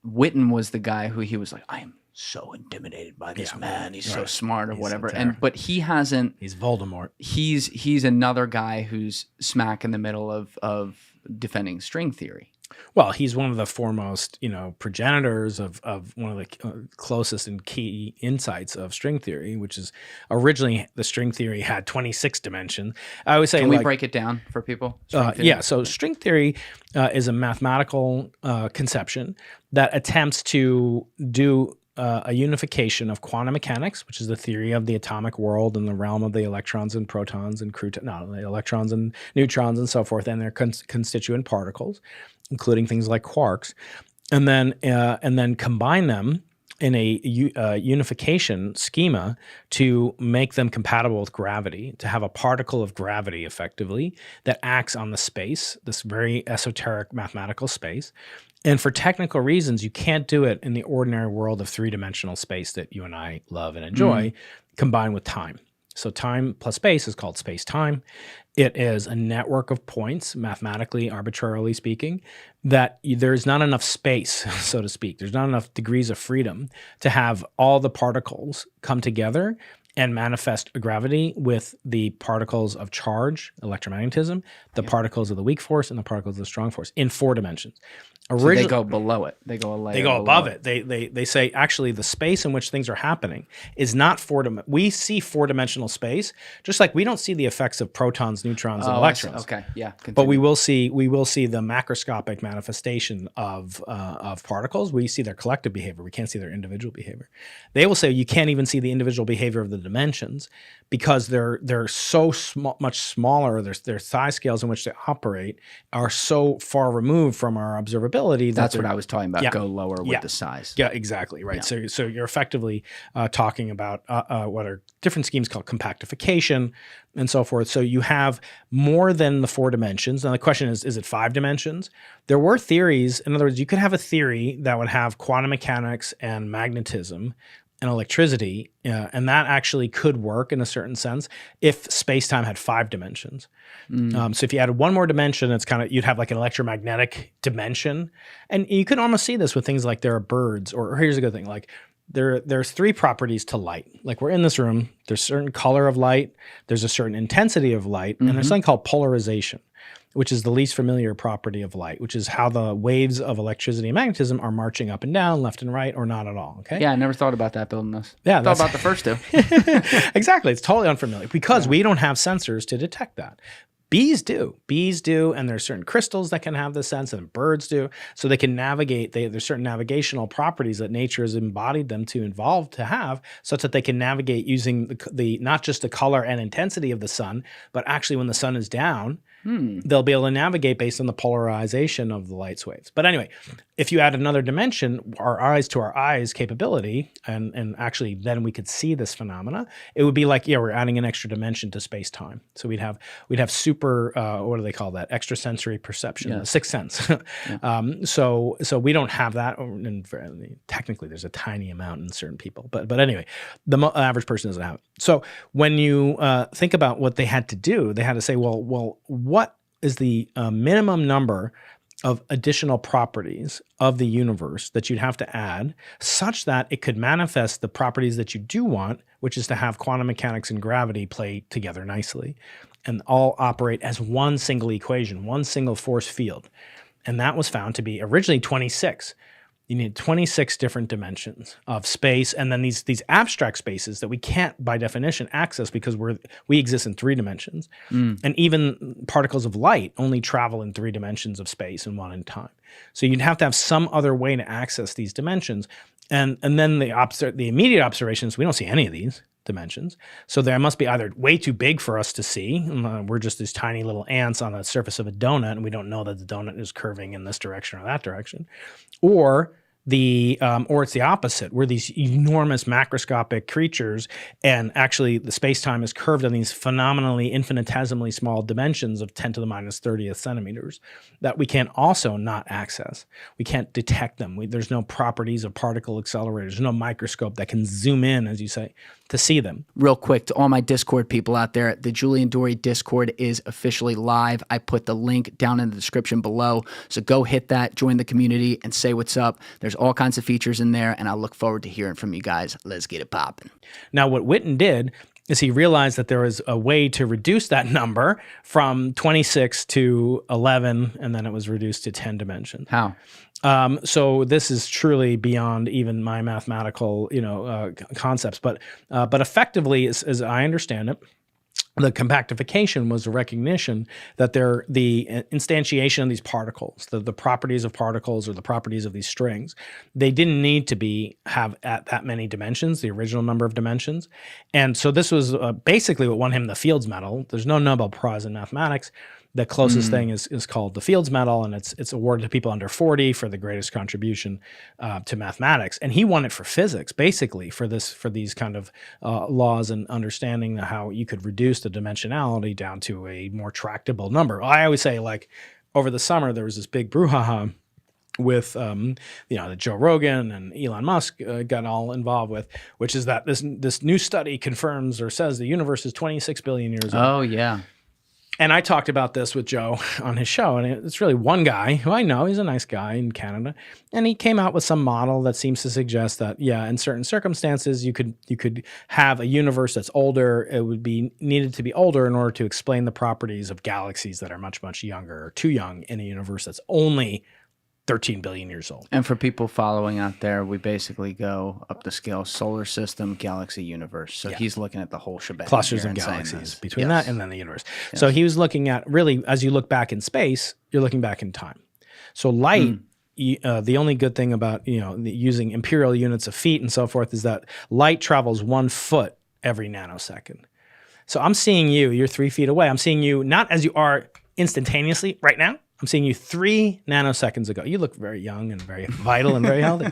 Witten was the guy who he was like, I am so intimidated by this man. He's so smart or whatever. But he hasn't. He's Voldemort. He's another guy who's smack in the middle of defending string theory. Well, he's one of the foremost, progenitors of one of the closest and key insights of string theory, which is originally the string theory had 26 dimensions. I always say, can we break it down for people? So string theory is a mathematical conception that attempts to do a unification of quantum mechanics, which is the theory of the atomic world in the realm of the electrons and protons and the electrons and neutrons and so forth, and their constituent particles, including things like quarks, and then combine them in a unification schema to make them compatible with gravity, to have a particle of gravity effectively that acts on the space, this very esoteric mathematical space. And for technical reasons, you can't do it in the ordinary world of three-dimensional space that you and I love and enjoy, combined with time. So time plus space is called space-time. It is a network of points, mathematically, arbitrarily speaking, that there's not enough space, so to speak. There's not enough degrees of freedom to have all the particles come together and manifest gravity with the particles of charge, electromagnetism, the particles of the weak force, and the particles of the strong force in 4 dimensions. So they go below it. They go a layer. They go above it. They say actually the space in which things are happening is not we see 4-dimensional space, just like we don't see the effects of protons, neutrons, and electrons. Okay, yeah. Continue. But we will see the macroscopic manifestation of particles. We see their collective behavior. We can't see their individual behavior. They will say you can't even see the individual behavior of the dimensions because they're so much smaller. Their size scales in which they operate are so far removed from our observability. That's what I was talking about. Go lower with the size. Yeah, exactly. Right. Yeah. So you're effectively talking about what are different schemes called compactification and so forth. So you have more than the 4 dimensions. Now the question is it 5 dimensions? There were theories. In other words, you could have a theory that would have quantum mechanics and magnetism and electricity, and that actually could work in a certain sense if space-time had 5 dimensions. So if you added one more dimension, it's you'd have like an electromagnetic dimension, and you can almost see this with things like there are birds, or here's a good thing, like there's three properties to light. Like we're in this room, there's a certain color of light, there's a certain intensity of light, and there's something called polarization, which is the least familiar property of light, which is how the waves of electricity and magnetism are marching up and down, left and right, or not at all. Okay. Yeah, I never thought about that building this. Yeah, thought about the first two. Exactly. It's totally unfamiliar because we don't have sensors to detect that. Bees do, and there's certain crystals that can have this sense, and birds do. So they can navigate. There's certain navigational properties that nature has embodied them to evolve to have, such that they can navigate using the not just the color and intensity of the sun, but actually when the sun is down, they'll be able to navigate based on the polarization of the light waves. But anyway, if you add another dimension, our eyes to our eyes capability, and actually then we could see this phenomena, it would be like, we're adding an extra dimension to space-time. So we'd have super, what do they call that? Extrasensory perception, sixth sense. So we don't have that. And technically, there's a tiny amount in certain people. But anyway, the average person doesn't have it. So when you think about what they had to do, they had to say, well, what is the minimum number of additional properties of the universe that you'd have to add such that it could manifest the properties that you do want, which is to have quantum mechanics and gravity play together nicely and all operate as one single equation, one single force field. And that was found to be originally 26. You need 26 different dimensions of space, and then these abstract spaces that we can't, by definition, access because we exist in 3 dimensions. And even particles of light only travel in 3 dimensions of space and 1 in time. So you'd have to have some other way to access these dimensions. And then the immediate observations, we don't see any of these dimensions. So there must be either way too big for us to see. We're just these tiny little ants on the surface of a donut, and we don't know that the donut is curving in this direction or that direction. Or it's the opposite. We're these enormous macroscopic creatures, and actually the space-time is curved in these phenomenally infinitesimally small dimensions of 10 to the minus 30th centimeters that we can also not access. We can't detect them. There's no properties of particle accelerators. There's no microscope that can zoom in, as you say, to see them. Real quick, to all my Discord people out there, the Julian Dorey Discord is officially live. I put the link down in the description below. So go hit that, join the community, and say what's up. There's all kinds of features in there, and I look forward to hearing from you guys. Let's get it popping. Now, what Witten did is he realized that there was a way to reduce that number from 26 to 11, and then it was reduced to 10 dimensions. How? So this is truly beyond even my mathematical, concepts. But effectively, as I understand it, the compactification was a recognition that the instantiation of these particles, the properties of particles or the properties of these strings, they didn't need to have at that many dimensions, the original number of dimensions. And so this was basically what won him the Fields Medal. There's no Nobel Prize in mathematics. The closest thing is called the Fields Medal, and it's awarded to people under 40 for the greatest contribution to mathematics. And he won it for physics, basically, for these kind of laws and understanding how you could reduce the dimensionality down to a more tractable number. I always say, like, over the summer, there was this big brouhaha with the Joe Rogan and Elon Musk got all involved with, which is that this new study confirms or says the universe is 26 billion years old. Oh, yeah. And I talked about this with Joe on his show, and it's really one guy who I know, he's a nice guy in Canada, and he came out with some model that seems to suggest that, in certain circumstances, you could have a universe that's older. It would be needed to be older in order to explain the properties of galaxies that are much, much younger or too young in a universe that's only 13 billion years old. And for people following out there, we basically go up the scale: solar system, galaxy, universe. So he's looking at the whole shebang. Clusters of galaxies between that and then the universe. Yes. So he was looking at, really, as you look back in space, you're looking back in time. So light, the only good thing about using imperial units of feet and so forth is that light travels 1 foot every nanosecond. So I'm seeing you're 3 feet away. I'm seeing you not as you are instantaneously right now. I'm seeing you 3 nanoseconds ago. You look very young and very vital and very healthy,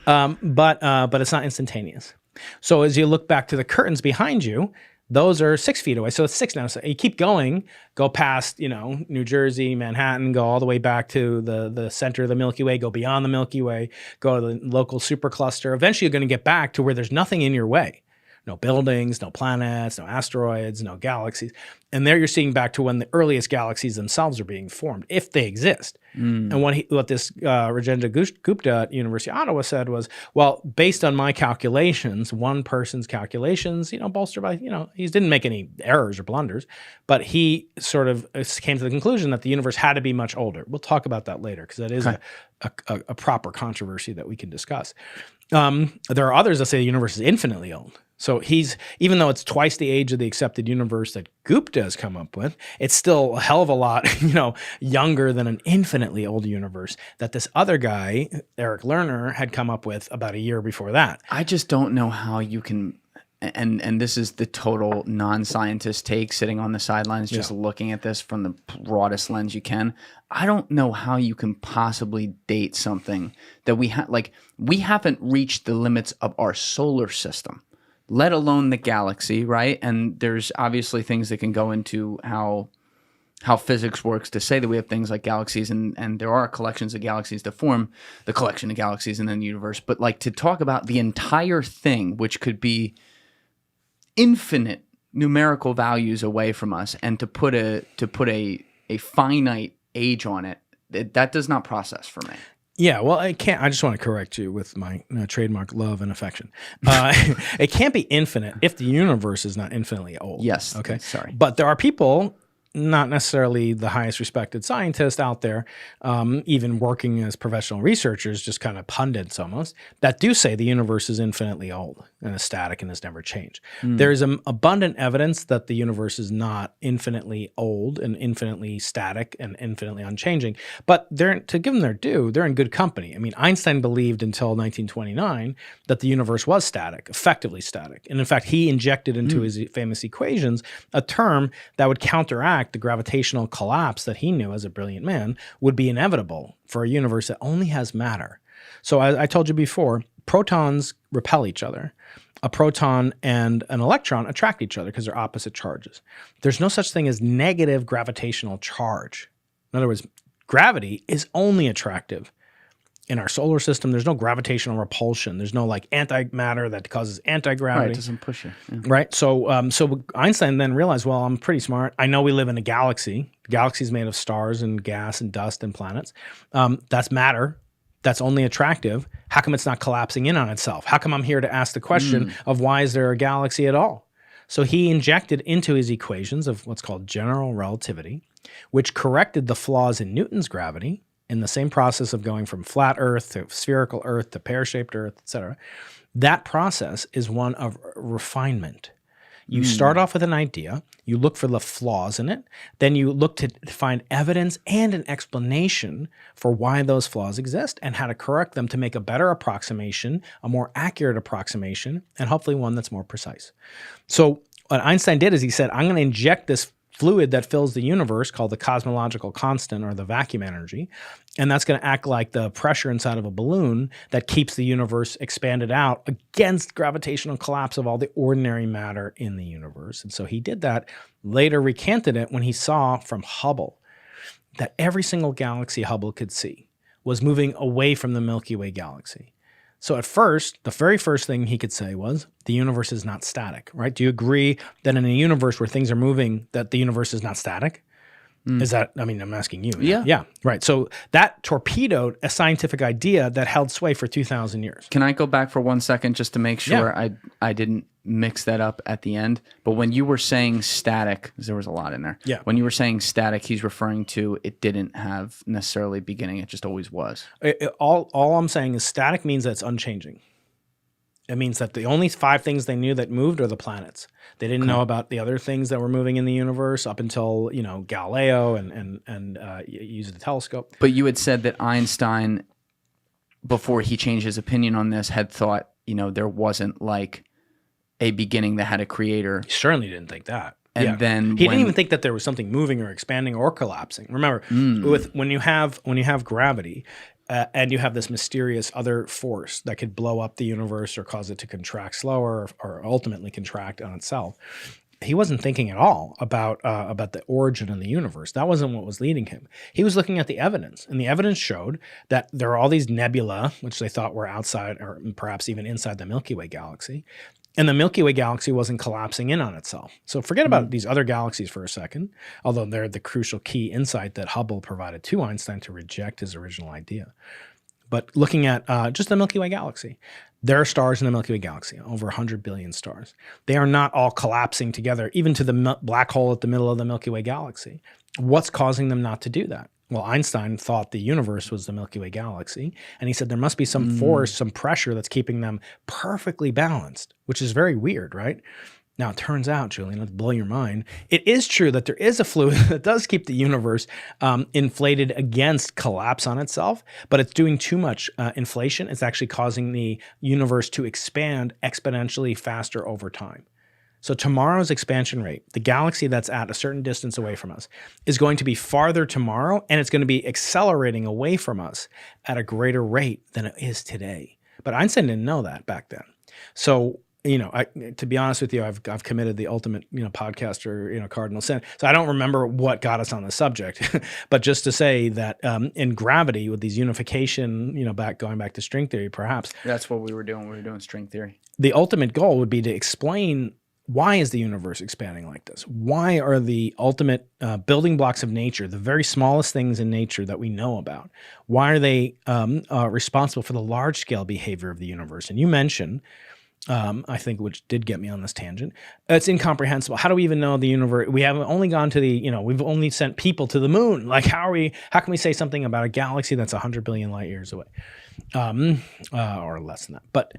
but it's not instantaneous. So as you look back to the curtains behind you, those are 6 feet away. So it's 6 nanoseconds. You keep going, go past New Jersey, Manhattan, go all the way back to the center of the Milky Way, go beyond the Milky Way, go to the local supercluster. Eventually, you're going to get back to where there's nothing in your way. no buildings, no planets, no asteroids, no galaxies. And there you're seeing back to when the earliest galaxies themselves are being formed, if they exist. And what this Rajendra Gupta at University of Ottawa said was, well, based on my calculations, one person's calculations, bolstered by, he didn't make any errors or blunders, but he sort of came to the conclusion that the universe had to be much older. We'll talk about that later because that is a proper controversy that we can discuss. There are others that say the universe is infinitely old. So even though it's twice the age of the accepted universe that Gupta has come up with, it's still a hell of a lot, younger than an infinitely old universe that this other guy, Eric Lerner, had come up with about a year before that. I just don't know how you can, and this is the total non-scientist take, sitting on the sidelines, just looking at this from the broadest lens you can. I don't know how you can possibly date something that we haven't reached the limits of our solar system, let alone the galaxy, right? And there's obviously things that can go into how physics works to say that we have things like galaxies, and there are collections of galaxies that form the collection of galaxies in the universe. But to talk about the entire thing, which could be infinite numerical values away from us, and to put a finite age on it, that does not process for me. Yeah, well, I just want to correct you with my trademark love and affection. It can't be infinite if the universe is not infinitely old. Yes. Okay. Sorry. But there are people, not necessarily the highest respected scientists out there, even working as professional researchers, just kind of pundits almost, that do say the universe is infinitely old and is static and has never changed. There is abundant evidence that the universe is not infinitely old and infinitely static and infinitely unchanging. But to give them their due, they're in good company. I mean, Einstein believed until 1929 that the universe was static, effectively static. And in fact, he injected into his famous equations a term that would counteract the gravitational collapse that he knew as a brilliant man would be inevitable for a universe that only has matter. So I told you before, protons repel each other. A proton and an electron attract each other because they're opposite charges. There's no such thing as negative gravitational charge. In other words, gravity is only attractive. In our solar system, there's no gravitational repulsion. There's no antimatter that causes anti-gravity. Right, it doesn't push you. Yeah. Right. So Einstein then realized, well, I'm pretty smart. I know we live in a galaxy. The galaxy is made of stars and gas and dust and planets. That's matter. That's only attractive. How come it's not collapsing in on itself? How come I'm here to ask the question of why is there a galaxy at all? So he injected into his equations of what's called general relativity, which corrected the flaws in Newton's gravity, in the same process of going from flat Earth to spherical Earth to pear-shaped Earth, etc. That process is one of refinement. You start off with an idea, you look for the flaws in it, then you look to find evidence and an explanation for why those flaws exist and how to correct them to make a better approximation, a more accurate approximation, and hopefully one that's more precise. So what Einstein did is he said, I'm going to inject this fluid that fills the universe called the cosmological constant, or the vacuum energy, and that's going to act like the pressure inside of a balloon that keeps the universe expanded out against gravitational collapse of all the ordinary matter in the universe. And so he did that, later recanted it when he saw from Hubble that every single galaxy Hubble could see was moving away from the Milky Way galaxy. So at first, the very first thing he could say was, the universe is not static, right? Do you agree that in a universe where things are moving, that the universe is not static? Is that, I'm asking you. Yeah. Yeah, right. So that torpedoed a scientific idea that held sway for 2,000 years. Can I go back for 1 second just to make sure I didn't mix that up at the end? But when you were saying static, because there was a lot in there. Yeah. When you were saying static, he's referring to it didn't have necessarily beginning. It just always was. All I'm saying is static means that it's unchanging. It means that the only 5 things they knew that moved are the planets. They didn't know about the other things that were moving in the universe up until, Galileo and used the telescope. But you had said that Einstein, before he changed his opinion on this, had thought, there wasn't like a beginning that had a creator. He certainly didn't think that. And then he didn't even think that there was something moving or expanding or collapsing. Remember, when you have gravity, and you have this mysterious other force that could blow up the universe or cause it to contract slower or ultimately contract on itself. He wasn't thinking at all about the origin of the universe. That wasn't what was leading him. He was looking at the evidence, and the evidence showed that there are all these nebula, which they thought were outside or perhaps even inside the Milky Way galaxy. And the Milky Way galaxy wasn't collapsing in on itself. So forget about these other galaxies for a second, although they're the crucial key insight that Hubble provided to Einstein to reject his original idea. But looking at just the Milky Way galaxy, there are stars in the Milky Way galaxy, over 100 billion stars. They are not all collapsing together, even to the black hole at the middle of the Milky Way galaxy. What's causing them not to do that? Well, Einstein thought the universe was the Milky Way galaxy, and he said there must be some force, some pressure that's keeping them perfectly balanced, which is very weird, right? Now, it turns out, Julian, let's blow your mind, it is true that there is a fluid that does keep the universe inflated against collapse on itself, but it's doing too much inflation. It's actually causing the universe to expand exponentially faster over time. So tomorrow's expansion rate, the galaxy that's at a certain distance away from us, is going to be farther tomorrow, and it's going to be accelerating away from us at a greater rate than it is today. But Einstein didn't know that back then. So, to be honest with you, I've committed the ultimate, podcaster, cardinal sin. So I don't remember what got us on the subject, but just to say that in gravity with these unification, going back to string theory, perhaps. That's what we were doing. We were doing string theory. The ultimate goal would be to explain, why is the universe expanding like this? Why are the ultimate building blocks of nature, the very smallest things in nature that we know about, why are they responsible for the large-scale behavior of the universe? And you mentioned, I think, which did get me on this tangent, it's incomprehensible. How do we even know the universe? We haven't only gone to we've only sent people to the moon. Like, how can we say something about a galaxy that's 100 billion light years away? Or less than that. But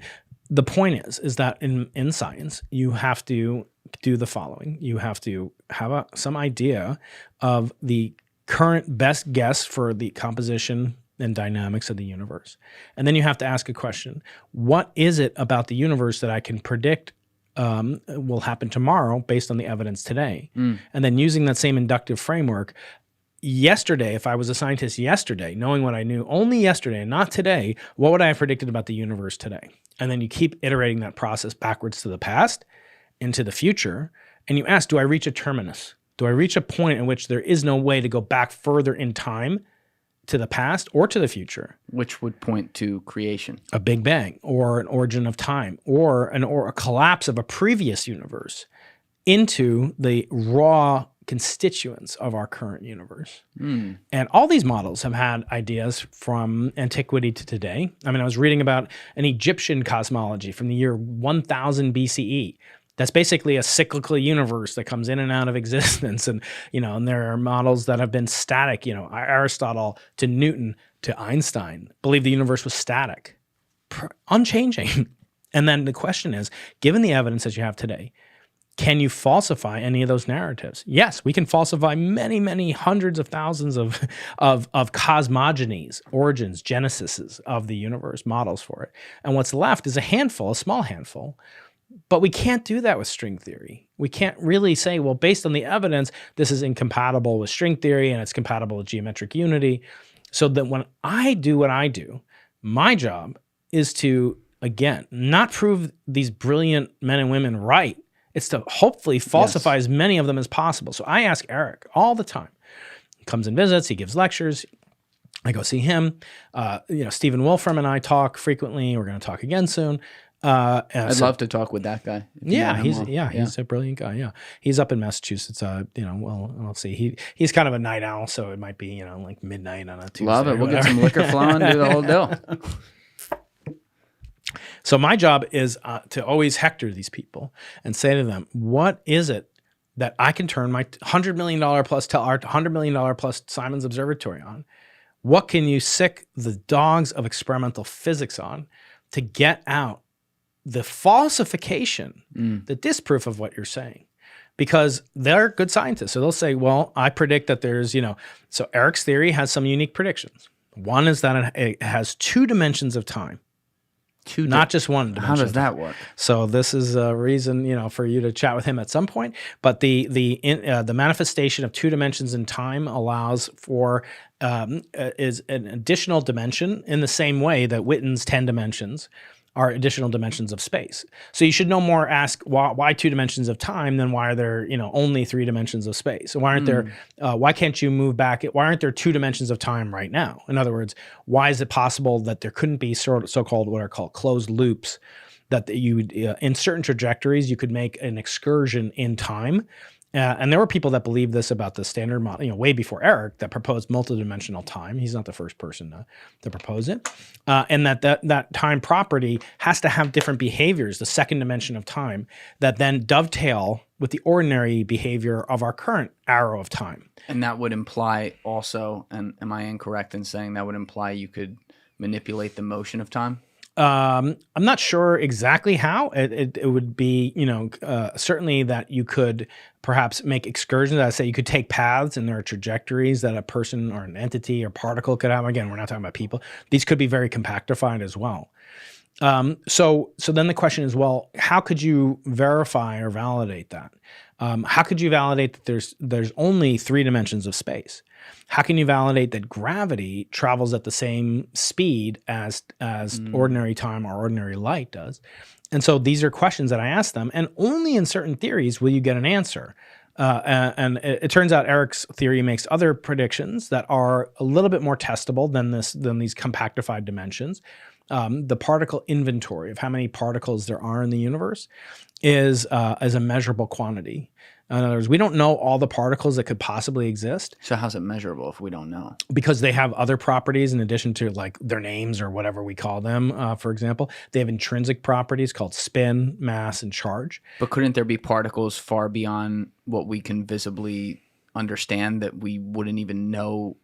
the point is that in science, you have to do the following. You have to have some idea of the current best guess for the composition and dynamics of the universe. And then you have to ask a question. What is it about the universe that I can predict will happen tomorrow based on the evidence today? And then using that same inductive framework, yesterday, if I was a scientist yesterday, knowing what I knew only yesterday and not today, what would I have predicted about the universe today? And then you keep iterating that process backwards to the past, into the future, and you ask, do I reach a terminus? Do I reach a point in which there is no way to go back further in time to the past or to the future? Which would point to creation. A Big Bang, or an origin of time, or a collapse of a previous universe into the raw constituents of our current universe. And all these models have had ideas from antiquity to today. I mean, I was reading about an Egyptian cosmology from the year 1000 BCE. That's basically a cyclical universe that comes in and out of existence. And, and there are models that have been static, Aristotle to Newton to Einstein believed the universe was static, unchanging. And then the question is, given the evidence that you have today, can you falsify any of those narratives? Yes, we can falsify many, many hundreds of thousands of cosmogonies, origins, genesises of the universe, models for it. And what's left is a small handful. But we can't do that with string theory. We can't really say, well, based on the evidence, this is incompatible with string theory and it's compatible with geometric unity. So that when I do what I do, my job is to, again, not prove these brilliant men and women right. It's to hopefully falsify as many of them as possible. So I ask Eric all the time. He comes and visits, he gives lectures. I go see him. Stephen Wolfram and I talk frequently. We're going to talk again soon. I'd love to talk with that guy. He's a brilliant guy. Yeah, he's up in Massachusetts. We'll see. He's kind of a night owl, so it might be like midnight on a Tuesday. Love it. We'll get some liquor flowing, do the whole deal. So my job is to always hector these people and say to them, what is it that I can turn my $100 million plus $100 million plus Simons Observatory on? What can you sick the dogs of experimental physics on to get out the falsification, the disproof of what you're saying? Because they're good scientists. So they'll say, well, I predict that there's, so Eric's theory has some unique predictions. One is that it has 2 dimensions of time. Not just one dimension. How does that work? So this is a reason, for you to chat with him at some point. But the manifestation of 2 dimensions in time allows for is an additional dimension in the same way that Witten's 10 dimensions are additional dimensions of space. So you should no more ask why 2 dimensions of time than why are there only 3 dimensions of space? And why aren't there? Why can't you move back? Why aren't there 2 dimensions of time right now? In other words, why is it possible that there couldn't be so-called what are called closed loops that you would, in certain trajectories, you could make an excursion in time. And there were people that believed this about the standard model, way before Eric, that proposed multidimensional time. He's not the first person to propose it. And that time property has to have different behaviors, the second dimension of time, that then dovetail with the ordinary behavior of our current arrow of time. And that would imply also, and am I incorrect in saying that would imply you could manipulate the motion of time? I'm not sure exactly how. It would be, certainly that you could perhaps make excursions. I say you could take paths and there are trajectories that a person or an entity or particle could have. Again, we're not talking about people. These could be very compactified as well. So then the question is, well, how could you verify or validate that? How could you validate that there's only 3 dimensions of space? How can you validate that gravity travels at the same speed as ordinary time or ordinary light does? And so these are questions that I ask them, and only in certain theories will you get an answer. And it turns out Eric's theory makes other predictions that are a little bit more testable than these compactified dimensions. The particle inventory of how many particles there are in the universe is a measurable quantity. In other words, we don't know all the particles that could possibly exist. So how's it measurable if we don't know? Because they have other properties in addition to like their names or whatever we call them, for example. They have intrinsic properties called spin, mass, and charge. But couldn't there be particles far beyond what we can visibly understand that we wouldn't even know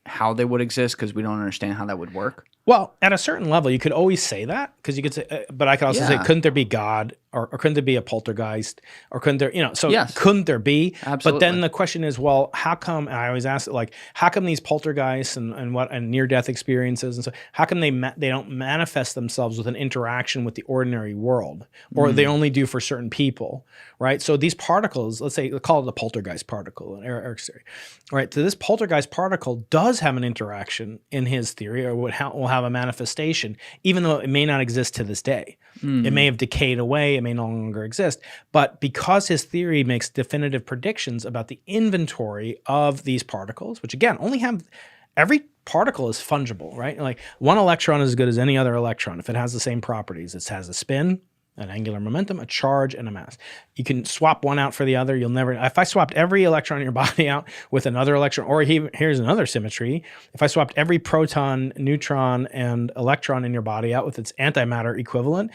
how they would exist because we don't understand how that would work? Well, at a certain level, you could always say that because you could say, but I could also say, couldn't there be God or couldn't there be a poltergeist or couldn't there, Yes. couldn't there be? Absolutely. But then the question is, well, how come, and I always ask it, like, how come these poltergeists and near-death experiences and so, how come they don't manifest themselves with an interaction with the ordinary world, or they only do for certain people, right? So these particles, let's call it a poltergeist particle in Eric's theory, right? So this poltergeist particle does have an interaction in his theory, or will have a manifestation, even though it may not exist to this day. It may have decayed away, it may no longer exist, but because his theory makes definitive predictions about the inventory of these particles, which again, every particle is fungible, right? Like one electron is as good as any other electron. If it has the same properties, it has a spin, an angular momentum, a charge, and a mass. You can swap one out for the other. You'll never, if I swapped every electron in your body out with another electron, or here's another symmetry. If I swapped every proton, neutron, and electron in your body out with its antimatter equivalent,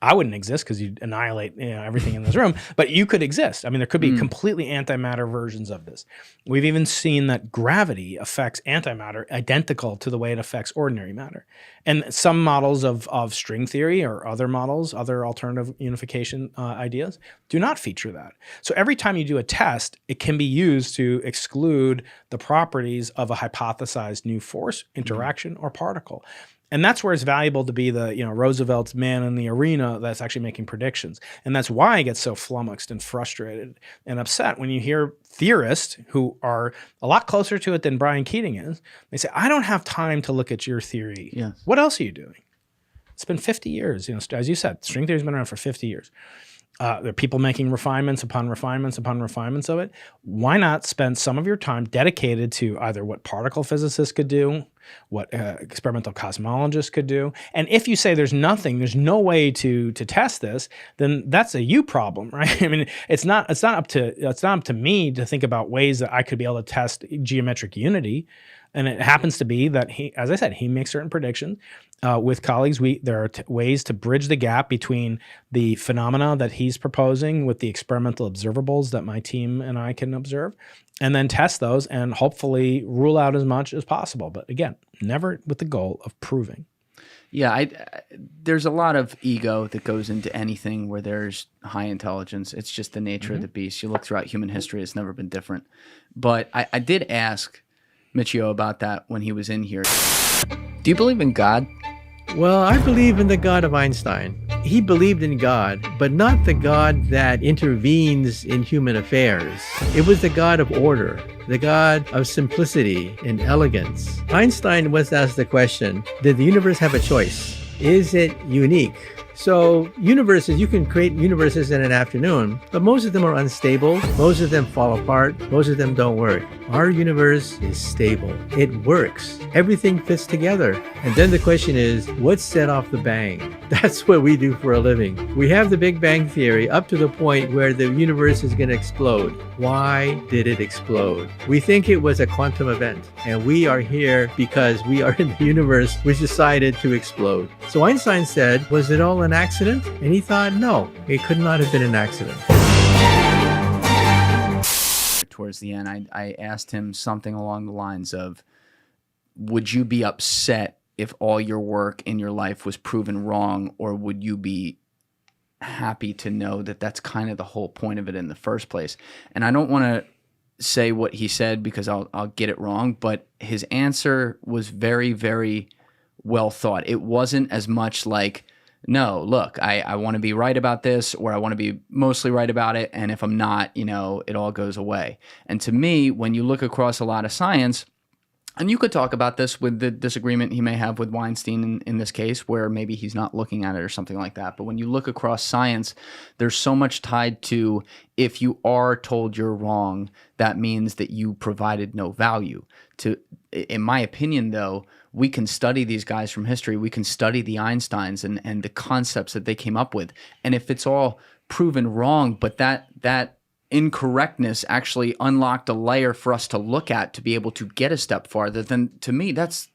I wouldn't exist because you'd annihilate everything in this room, but you could exist. I mean, there could be completely antimatter versions of this. We've even seen that gravity affects antimatter identical to the way it affects ordinary matter. And some models of string theory or other models, other alternative unification ideas, do not feature that. So every time you do a test, it can be used to exclude the properties of a hypothesized new force, interaction, or particle. And that's where it's valuable to be the, Roosevelt's man in the arena that's actually making predictions. And that's why I get so flummoxed and frustrated and upset when you hear theorists who are a lot closer to it than Brian Keating is. They say, I don't have time to look at your theory. Yes. What else are you doing? It's been 50 years. As you said, string theory's been around for 50 years. There are people making refinements upon refinements upon refinements of it. Why not spend some of your time dedicated to either what particle physicists could do, what experimental cosmologists could do? And if you say there's no way to test this, then that's a you problem, right? I mean, it's not up to me to think about ways that I could be able to test geometric unity. And it happens to be that as I said, he makes certain predictions. With colleagues, there are ways to bridge the gap between the phenomena that he's proposing with the experimental observables that my team and I can observe, and then test those and hopefully rule out as much as possible. But again, never with the goal of proving. Yeah, there's a lot of ego that goes into anything where there's high intelligence. It's just the nature of the beast. You look throughout human history, it's never been different. But I did ask Michio about that when he was in here. Do you believe in God? Well, I believe in the God of Einstein. He believed in God, but not the God that intervenes in human affairs. It was the God of order, the God of simplicity and elegance. Einstein was asked the question, did the universe have a choice? Is it unique? So universes, you can create universes in an afternoon, but most of them are unstable. Most of them fall apart. Most of them don't work. Our universe is stable. It works. Everything fits together. And then the question is, what set off the bang? That's what we do for a living. We have the Big Bang Theory up to the point where the universe is going to explode. Why did it explode? We think it was a quantum event, and we are here because we are in the universe which decided to explode. So Einstein said, was it all an accident? And he thought, no, it could not have been an accident. Towards the end, I asked him something along the lines of, would you be upset if all your work in your life was proven wrong, or would you be happy to know that that's kind of the whole point of it in the first place? And I don't want to say what he said because I'll get it wrong, but his answer was very, very well thought. It wasn't as much like, no, look, I want to be right about this, or I want to be mostly right about it, and if I'm not, it all goes away. And to me, when you look across a lot of science, and you could talk about this with the disagreement he may have with Weinstein in this case, where maybe he's not looking at it or something like that. But when you look across science, there's so much tied to, if you are told you're wrong, that means that you provided no value. In my opinion, though, we can study these guys from history. We can study the Einsteins and the concepts that they came up with. And if it's all proven wrong, but that incorrectness actually unlocked a layer for us to look at to be able to get a step farther, then to me that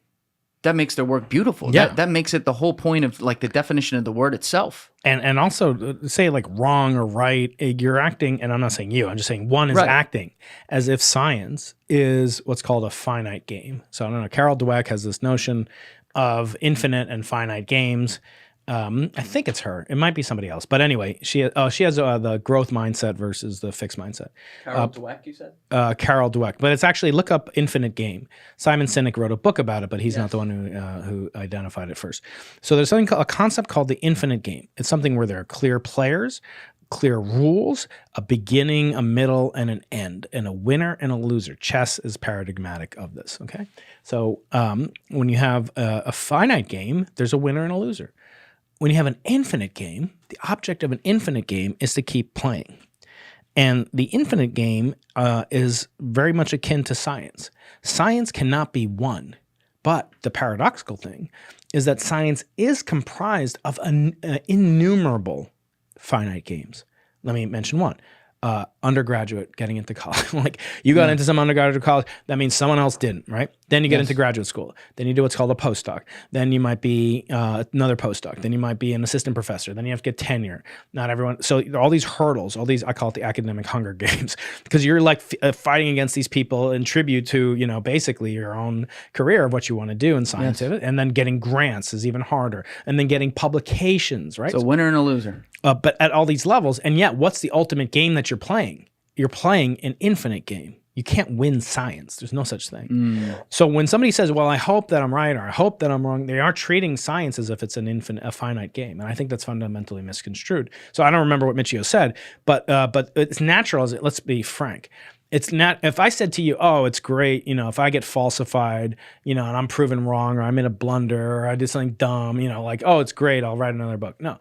makes their work beautiful. Yeah. That makes it the whole point of like the definition of the word itself. And also say like wrong or right, you're acting, and I'm not saying you, I'm just saying one is Right. acting as if science is what's called a finite game. So I don't know, Carol Dweck has this notion of infinite and finite games. I think it's her. It might be somebody else. But anyway, she has the growth mindset versus the fixed mindset. Carol Dweck, you said? Carol Dweck. But it's actually, look up Infinite Game. Simon Sinek wrote a book about it, but he's not the one who identified it first. So there's a concept called the infinite game. It's something where there are clear players, clear rules, a beginning, a middle, and an end, and a winner and a loser. Chess is paradigmatic of this, okay? So when you have a finite game, there's a winner and a loser. When you have an infinite game, the object of an infinite game is to keep playing. And the infinite game is very much akin to science. Science cannot be won, but the paradoxical thing is that science is comprised of innumerable finite games. Let me mention one. Undergraduate getting into college. Like you got into some undergraduate college, that means someone else didn't, right? Then you get into graduate school. Then you do what's called a postdoc. Then you might be another postdoc. Then you might be an assistant professor. Then you have to get tenure. Not everyone. So all these hurdles, all these, I call it the academic Hunger Games, because you're like fighting against these people in tribute to, basically your own career of what you want to do in science. Yes. And then getting grants is even harder. And then getting publications, right? So winner and a loser. But at all these levels, and yet what's the ultimate game that you're playing? You're playing an infinite game. You can't win science. There's no such thing. So when somebody says, well, I hope that I'm right or I hope that I'm wrong, they are treating science as if it's a finite game. And I think that's fundamentally misconstrued. So I don't remember what Michio said, but it's natural. Let's be frank. It's not, if I said to you, oh, it's great, if I get falsified, and I'm proven wrong or I'm in a blunder or I did something dumb, like, oh, it's great, I'll write another book. No.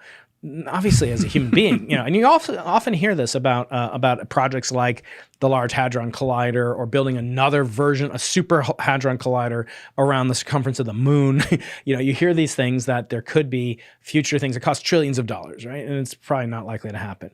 Obviously, as a human being, and you often hear this about projects like the Large Hadron Collider or building another version, a super hadron collider around the circumference of the moon. You hear these things that there could be future things that cost trillions of dollars, right? And it's probably not likely to happen.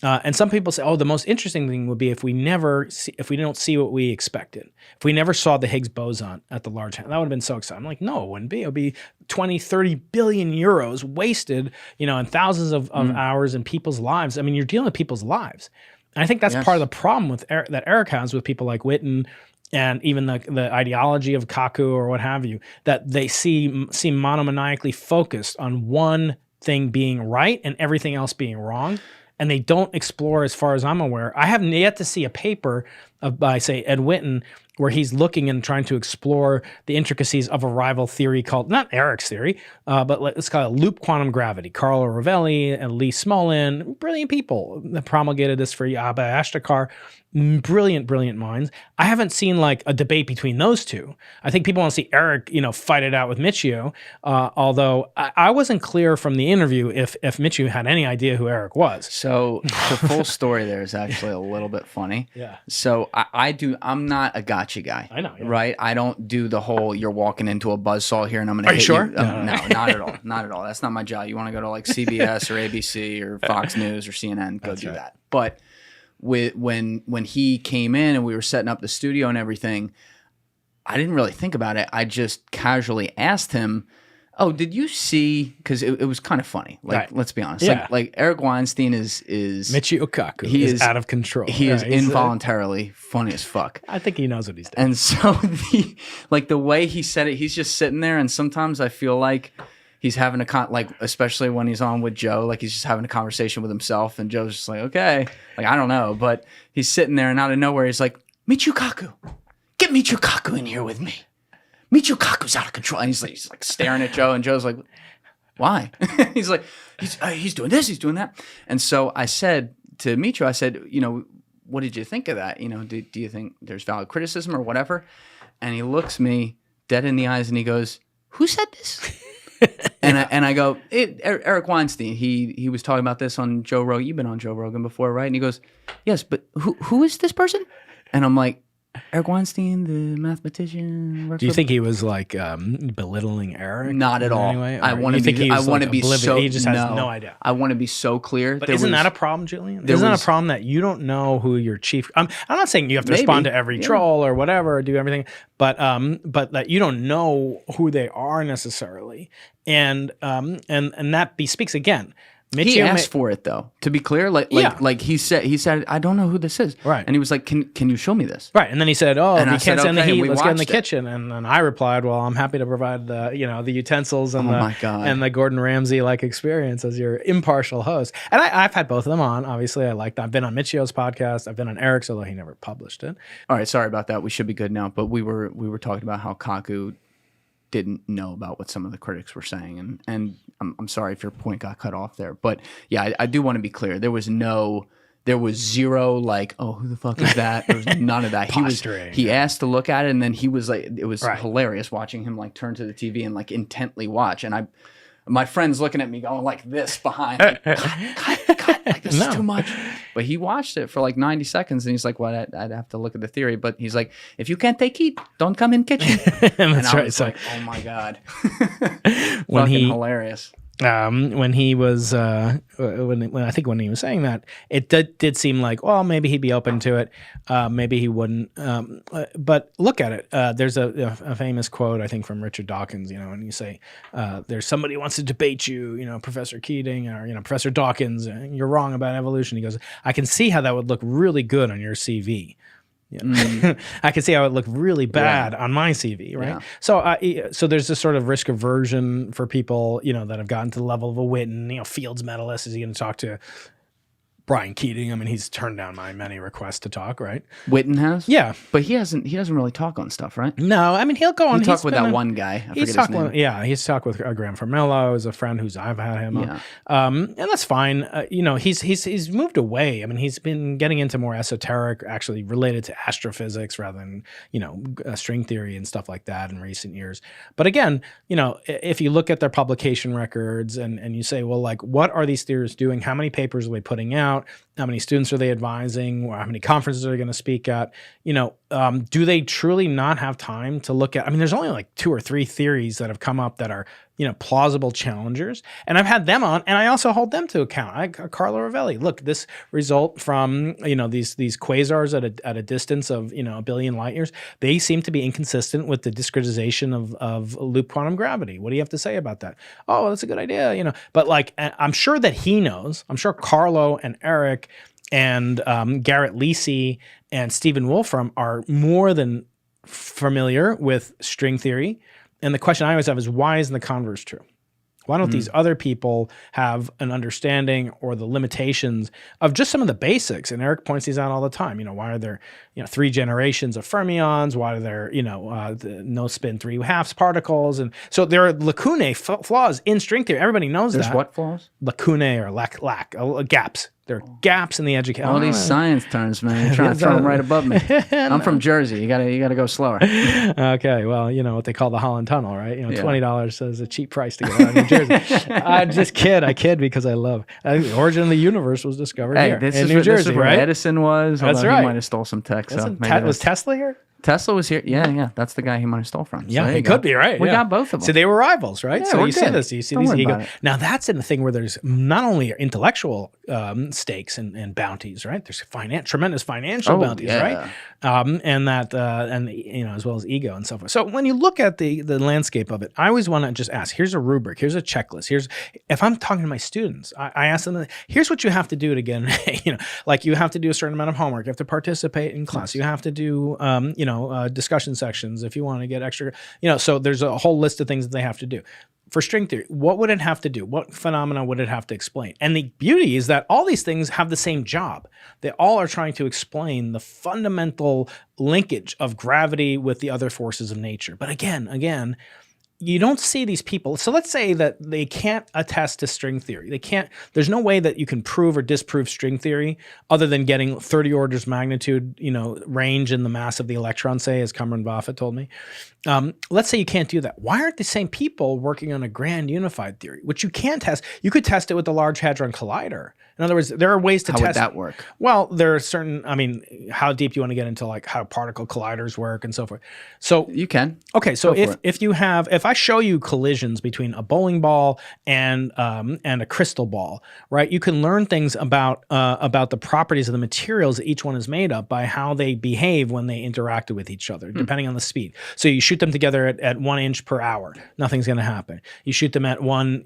And some people say, oh, the most interesting thing would be if we don't see what we expected. If we never saw the Higgs boson at the Large Hadron, that would have been so exciting. I'm like, no, it wouldn't be. It would be 20, 30 billion euros wasted, and thousands of hours in people's lives. I mean, you're dealing with people's lives. And I think that's part of the problem with that Eric has with people like Witten and even the ideology of Kaku or what have you, that they seem monomaniacally focused on one thing being right and everything else being wrong. And they don't explore, as far as I'm aware. I haven't yet to see a paper by, say, Ed Witten where he's looking and trying to explore the intricacies of a rival theory called, not Eric's theory, but let's call it loop quantum gravity. Carlo Rovelli and Lee Smolin, brilliant people that promulgated this for Abba Ashtekar. Brilliant, brilliant minds. I haven't seen like a debate between those two. I think people want to see Eric, fight it out with Michio. Although I wasn't clear from the interview if Michio had any idea who Eric was. So the full story there is actually a little bit funny. Yeah. So I'm not a gotcha guy. I know. Yeah. Right? I don't do the whole you're walking into a buzzsaw here and I'm going to hit sure? you. No, not at all. Not at all. That's not my job. You want to go to like CBS or ABC or Fox News or CNN, go do that. But when he came in and we were setting up the studio and everything, I didn't really think about it. I just casually asked him, "Oh, did you see?" Because it was kind of funny. Like, right. Let's be honest. Yeah. Like Eric Weinstein is Michio Kaku. He is out of control. He is involuntarily funny as fuck. I think he knows what he's doing. And so the way he said it, he's just sitting there, and sometimes I feel like he's having especially when he's on with Joe, like he's just having a conversation with himself, and Joe's just like, okay, like I don't know, but he's sitting there, and out of nowhere, he's like, Michio Kaku, get Michio Kaku in here with me. Michio Kaku's out of control, and he's like staring at Joe, and Joe's like, why? He's like, he's doing this, he's doing that, and so I said to Michio, I said, what did you think of that? Do you think there's valid criticism or whatever? And he looks me dead in the eyes, and he goes, who said this? And I go, Eric Weinstein. He was talking about this on Joe Rogan. You've been on Joe Rogan before, right? And he goes, yes, but who is this person? And I'm like, Eric Weinstein, the mathematician. Do you think he was like belittling Eric? Not at all. Anyway? I want to be. I want to be so. He just has no idea. I want to be so clear. But isn't that a problem, Julian? Isn't that a problem that you don't know who your chief? I'm not saying you have to respond to every troll or whatever, or do everything, but that you don't know who they are necessarily, and that bespeaks again. He asked for it though. To be clear, like he said, I don't know who this is. Right. And he was like, Can you show me this? Right. And then he said, "Oh, if you can't send the heat, let's get in the watched it. kitchen." And then I replied, "Well, I'm happy to provide the utensils and my God. and the Gordon Ramsay like experience as your impartial host." And I've had both of them on. Obviously, I've been on Michio's podcast. I've been on Eric's, although he never published it. All right, sorry about that. We should be good now. But we were talking about how Kaku didn't know about what some of the critics were saying, and I'm sorry if your point got cut off there, but yeah, I do want to be clear. There was zero like, oh, who the fuck is that? There was none of that. He asked to look at it, and then he was like, it was hilarious watching him like turn to the TV and like intently watch, and my friend's looking at me going like this behind, like, cut, like this is too much. But he watched it for like 90 seconds, and he's like, well, I'd have to look at the theory. But he's like, if you can't take heat, don't come in kitchen. And I was like, oh my God. Fucking hilarious. When he was when I think when he was saying that, it did seem like, well, maybe he'd be open to it, maybe he wouldn't. But look at it. There's a famous quote, I think, from Richard Dawkins. And you say, "There's somebody who wants to debate you, Professor Keating or Professor Dawkins. You're wrong about evolution." He goes, "I can see how that would look really good on your CV." I can see how it looked really bad on my CV, right? Yeah. So there's this sort of risk aversion for people, that have gotten to the level of a Witten, Fields medalist. Is he going to talk to Brian Keating? I mean, he's turned down my many requests to talk, right? Witten has? Yeah. But he doesn't really talk on stuff, right? No, I mean, he'll go on. He talked with that one guy. I forget his name. Yeah, he's talked with Graham Farmelo, is a friend I've had him on. And that's fine. He's moved away. I mean, he's been getting into more esoteric, actually related to astrophysics rather than, string theory and stuff like that in recent years. But again, if you look at their publication records and you say, well, like, what are these theorists doing? How many papers are they putting out? How many students are they advising? Or how many conferences are they going to speak at? Do they truly not have time to look at? I mean, there's only like 2 or 3 theories that have come up that are, plausible challengers. And I've had them on, and I also hold them to account. Carlo Rovelli, look, this result from, these quasars at a distance of, 1 billion light years, they seem to be inconsistent with the discretization of loop quantum gravity. What do you have to say about that? Oh, that's a good idea, But like, I'm sure that he knows. I'm sure Carlo and Eric and Garrett Lisi and Stephen Wolfram are more than familiar with string theory. And the question I always have is, why isn't the converse true? Why don't these other people have an understanding or the limitations of just some of the basics? And Eric points these out all the time. Why are there, 3 generations of fermions? Why are there, the no spin 3/2 particles? And so there are lacunae, flaws in string theory. Everybody knows There's that. what flaws? Lacunae or gaps. There are gaps in the education. All these science terms, man. You're trying to throw them right above me. I'm from Jersey. You gotta go slower. Okay, well, what they call the Holland Tunnel, right? $20 is a cheap price to get out of New Jersey. I kid because I love. I think the origin of the universe was discovered here in New Jersey, this is where right? Edison was. That's right. He might have stole some tech. Was Tesla here? Tesla was here. Yeah. That's the guy he might have stole from. Yeah, it could be, right? We got both of them. So they were rivals, right? Yeah, So we're you see good. this. You see Don't these worry ego. about it. Now that's in the thing where there's not only intellectual stakes and bounties, right? There's tremendous financial bounties, right? And that as well as ego and so forth. So when you look at the landscape of it, I always want to just ask. Here's a rubric. Here's a checklist. If I'm talking to my students, I ask them, here's what you have to do to get like you have to do a certain amount of homework. You have to participate in class. You have to do discussion sections if you want to get extra. So there's a whole list of things that they have to do. For string theory, what would it have to do? What phenomena would it have to explain? And the beauty is that all these things have the same job. They all are trying to explain the fundamental linkage of gravity with the other forces of nature. But again, you don't see these people. So let's say that they can't attest to string theory. There's no way that you can prove or disprove string theory other than getting 30 orders magnitude, range in the mass of the electron, say, as Cameron Buffett told me. Let's say you can't do that. Why aren't the same people working on a grand unified theory, which you can test? You could test it with the Large Hadron Collider. In other words, there are ways to test. How would that work? Well, there are certain, how deep do you want to get into like how particle colliders work and so forth? So you can. Okay, so if I show you collisions between a bowling ball and a crystal ball, right? You can learn things about the properties of the materials that each one is made of by how they behave when they interacted with each other, depending on the speed. So you shoot them together at 1 inch per hour, nothing's going to happen. You shoot them at 1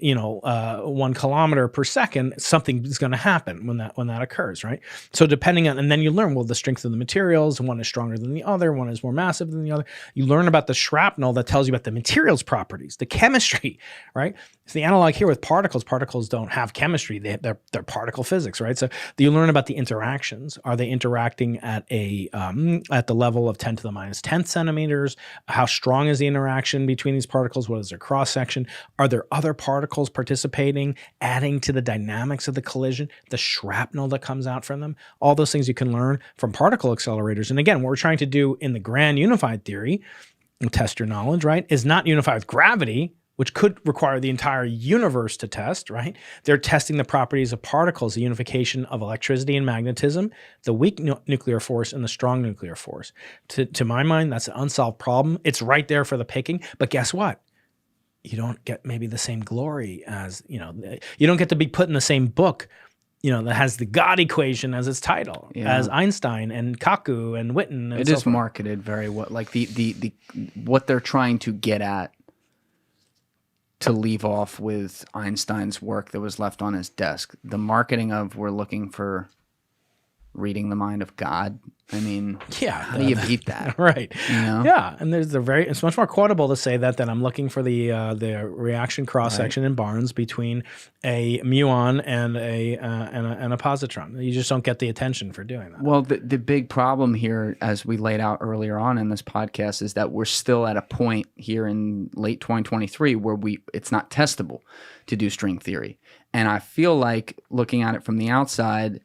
kilometer per second, something is going to happen when that occurs, right? So depending on, and then you learn, the strength of the materials, one is stronger than the other, one is more massive than the other. You learn about the shrapnel that tells you about the materials properties, the chemistry, right? It's the analog here with particles. Particles don't have chemistry; they're particle physics, right? So you learn about the interactions. Are they interacting at the level of 10 to the minus 10th centimeters? How strong is the interaction between these particles? What is their cross section? Are there other particles participating, adding to the dynamics of the collision? The shrapnel that comes out from them? All those things you can learn from particle accelerators. And again, what we're trying to do in the grand unified theory, and test your knowledge, right, is not unify with gravity, which could require the entire universe to test, right? They're testing the properties of particles, the unification of electricity and magnetism, the weak nuclear force and the strong nuclear force. To my mind, that's an unsolved problem. It's right there for the picking, but guess what? You don't get maybe the same glory as, you don't get to be put in the same book, that has the God equation as its title, as Einstein and Kaku and Witten. And it is marketed very well, like the what they're trying to get at, to leave off with Einstein's work that was left on his desk. The marketing of we're looking for reading the mind of God. How do you beat that? Right. Yeah. And it's much more quotable to say that than I'm looking for the reaction cross section in Barnes between a muon and a positron. You just don't get the attention for doing that. Well, the big problem here, as we laid out earlier on in this podcast, is that we're still at a point here in late 2023 where it's not testable to do string theory. And I feel like, looking at it from the outside,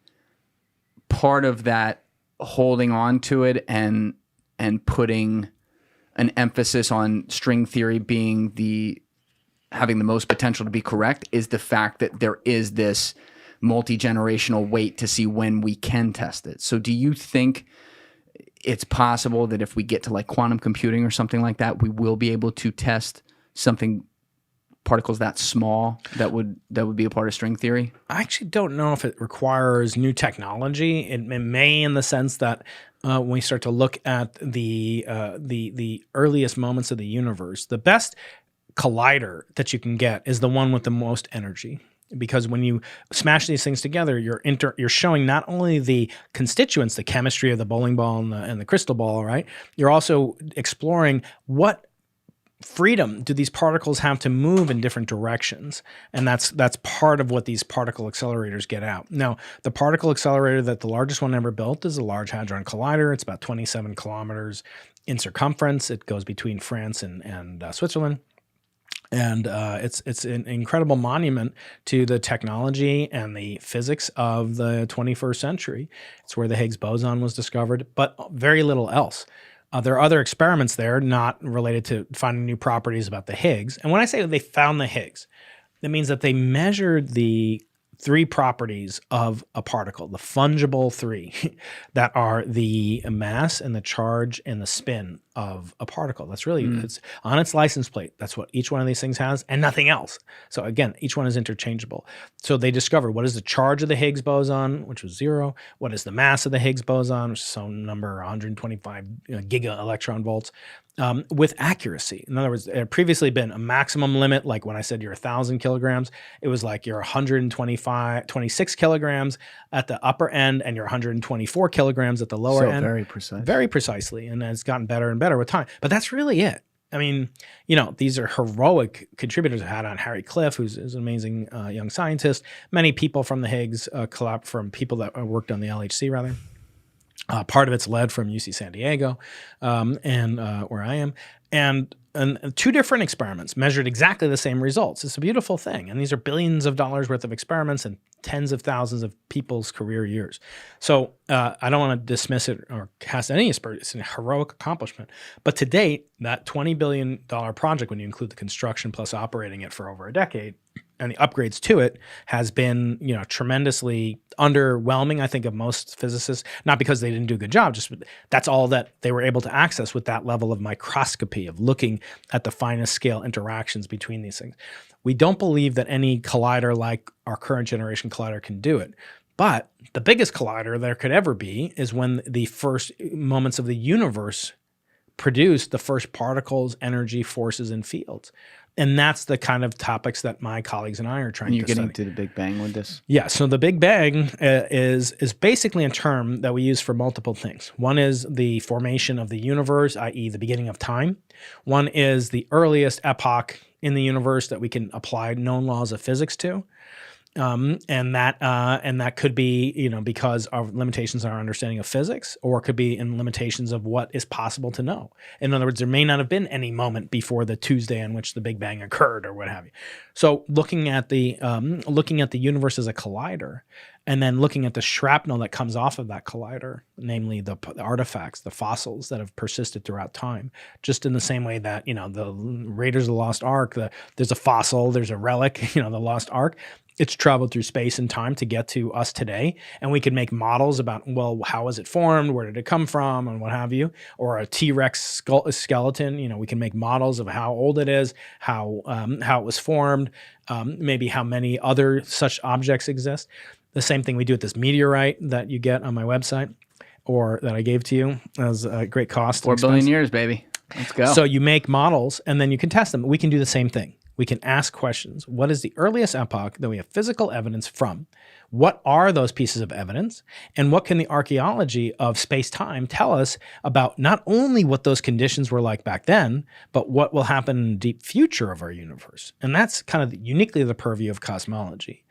part of that holding on to it and putting an emphasis on string theory having the most potential to be correct is the fact that there is this multi-generational wait to see when we can test it. So do you think it's possible that if we get to like quantum computing or something like that, we will be able to test particles that small that would be a part of string theory? I actually don't know if it requires new technology. It may, in the sense that when we start to look at the earliest moments of the universe, the best collider that you can get is the one with the most energy. Because when you smash these things together, you're showing not only the constituents, the chemistry of the bowling ball and the crystal ball, right? You're also exploring what freedom do these particles have to move in different directions? And that's part of what these particle accelerators get out. Now, the particle accelerator that the largest one ever built is a Large Hadron Collider. It's about 27 kilometers in circumference. It goes between France and Switzerland. And it's an incredible monument to the technology and the physics of the 21st century. It's where the Higgs boson was discovered, but very little else. There are other experiments there not related to finding new properties about the Higgs. And when I say they found the Higgs, that means that they measured the three properties of a particle, the fungible three, that are the mass and the charge and the spin of a particle. That's really, it's on its license plate. That's what each one of these things has and nothing else. So again, each one is interchangeable. So they discovered what is the charge of the Higgs boson, which was 0. What is the mass of the Higgs boson, which is some number 125 giga electron volts. With accuracy. In other words, there had previously been a maximum limit, like when I said you're 1,000 kilograms, it was like you're 26 kilograms at the upper end and you're 124 kilograms at the lower end. Very precise. Very precisely. And it's gotten better and better with time. But that's really it. I mean, these are heroic contributors. I had on Harry Cliff, who's an amazing young scientist. Many people from the Higgs from people that worked on the LHC, rather. Part of it's led from UC San Diego, and where I am, and two different experiments measured exactly the same results. It's a beautiful thing, and these are billions of dollars worth of experiments and tens of thousands of people's career years. So I don't want to dismiss it or cast any aspersion. It's a heroic accomplishment. But to date, that $20 billion project, when you include the construction plus operating it for over a decade, and the upgrades to it has been, tremendously underwhelming, I think, of most physicists, not because they didn't do a good job, just that's all that they were able to access with that level of microscopy, of looking at the finest scale interactions between these things. We don't believe that any collider like our current generation collider can do it. But the biggest collider there could ever be is when the first moments of the universe produced the first particles, energy, forces, and fields. And that's the kind of topics that my colleagues and I are trying to study. And you're getting to the Big Bang with this? Yeah. So the Big Bang is basically a term that we use for multiple things. One is the formation of the universe, i.e. the beginning of time. One is the earliest epoch in the universe that we can apply known laws of physics to. And that could be, because of limitations in our understanding of physics, or it could be in limitations of what is possible to know. In other words, there may not have been any moment before the Tuesday on which the Big Bang occurred, or what have you. So looking at the universe as a collider, and then looking at the shrapnel that comes off of that collider, namely the artifacts, the fossils that have persisted throughout time, just in the same way that, the Raiders of the Lost Ark, there's a fossil, there's a relic, the Lost Ark. It's traveled through space and time to get to us today. And we could make models about, well, how was it formed? Where did it come from? And what have you? Or a T-Rex skeleton, we can make models of how old it is, how it was formed, maybe how many other such objects exist. The same thing we do with this meteorite that you get on my website, or that I gave to you as a great cost. 4 billion years, baby. Let's go. So you make models and then you can test them. We can do the same thing. We can ask questions. What is the earliest epoch that we have physical evidence from? What are those pieces of evidence? And what can the archaeology of space-time tell us about not only what those conditions were like back then, but what will happen in the deep future of our universe? And that's kind of uniquely the purview of cosmology.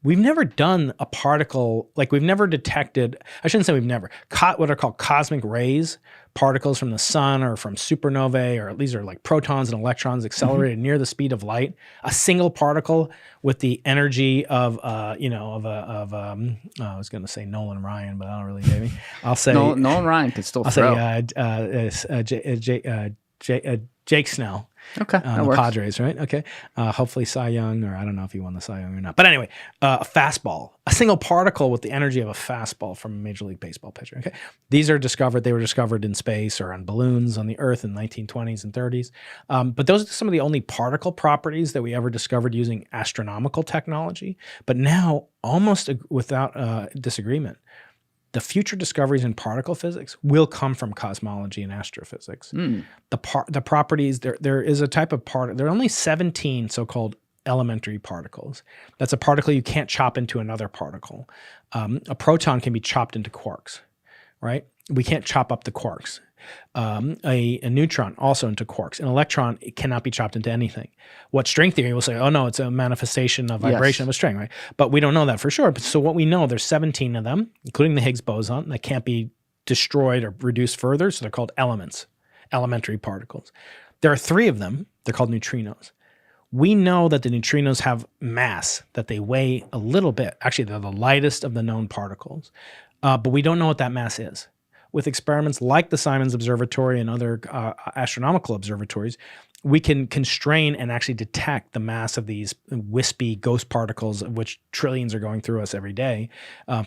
We've never done a particle, we've never detected, I shouldn't say we've never, what are called cosmic rays, particles from the sun or from supernovae, or these are like protons and electrons accelerated near the speed of light. A single particle with the energy of, I was going to say Nolan Ryan, but I don't really, maybe. I'll say. Nolan Ryan could still throw. I'll say Jake Snell. Okay, the works. Padres, right? Okay. Hopefully Cy Young, or I don't know if he won the Cy Young or not. But anyway, a fastball, a single particle with the energy of a fastball from a Major League Baseball pitcher. Okay. These are discovered. They were discovered in space or on balloons on the Earth in the 1920s and 30s. But those are some of the only particle properties that we ever discovered using astronomical technology. But now, almost without disagreement, the future discoveries in particle physics will come from cosmology and astrophysics. The properties, there is a type of particle, there are only 17 so-called elementary particles. That's a particle you can't chop into another particle. A proton can be chopped into quarks, right? We can't chop up the quarks. A neutron also into quarks. An electron, it cannot be chopped into anything. What string theory will say, oh no, it's a manifestation of vibration of a string, right? But we don't know that for sure. So what we know, there's 17 of them, including the Higgs boson, that can't be destroyed or reduced further. So they're called elements, elementary particles. There are 3 of them. They're called neutrinos. We know that the neutrinos have mass, that they weigh a little bit. Actually, they're the lightest of the known particles, but we don't know what that mass is. With experiments like the Simons Observatory and other astronomical observatories, we can constrain and actually detect the mass of these wispy ghost particles, of which trillions are going through us every day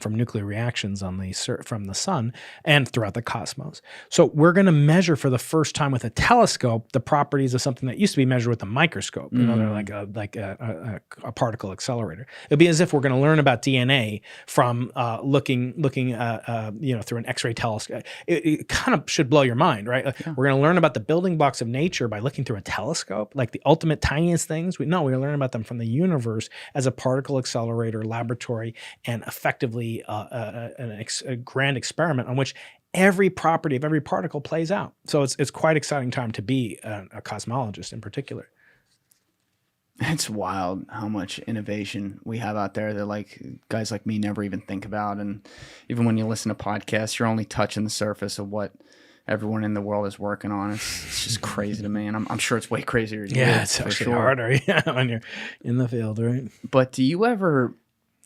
from nuclear reactions from the sun and throughout the cosmos. So we're going to measure for the first time with a telescope the properties of something that used to be measured with a microscope, like a particle accelerator. It'll be as if we're going to learn about DNA from looking through an X-ray telescope. It kind of should blow your mind, right? We're going to learn about the building blocks of nature by looking through a telescope, like the ultimate tiniest things. We learn about them from the universe as a particle accelerator laboratory, and effectively a grand experiment on which every property of every particle plays out. So it's quite exciting time to be a cosmologist in particular. It's wild how much innovation we have out there that like guys like me never even think about. And even when you listen to podcasts, you're only touching the surface of what everyone in the world is working on. It's just crazy to me. And I'm sure it's way crazier to you. Yeah, it's actually harder when you're in the field, right? But do you ever,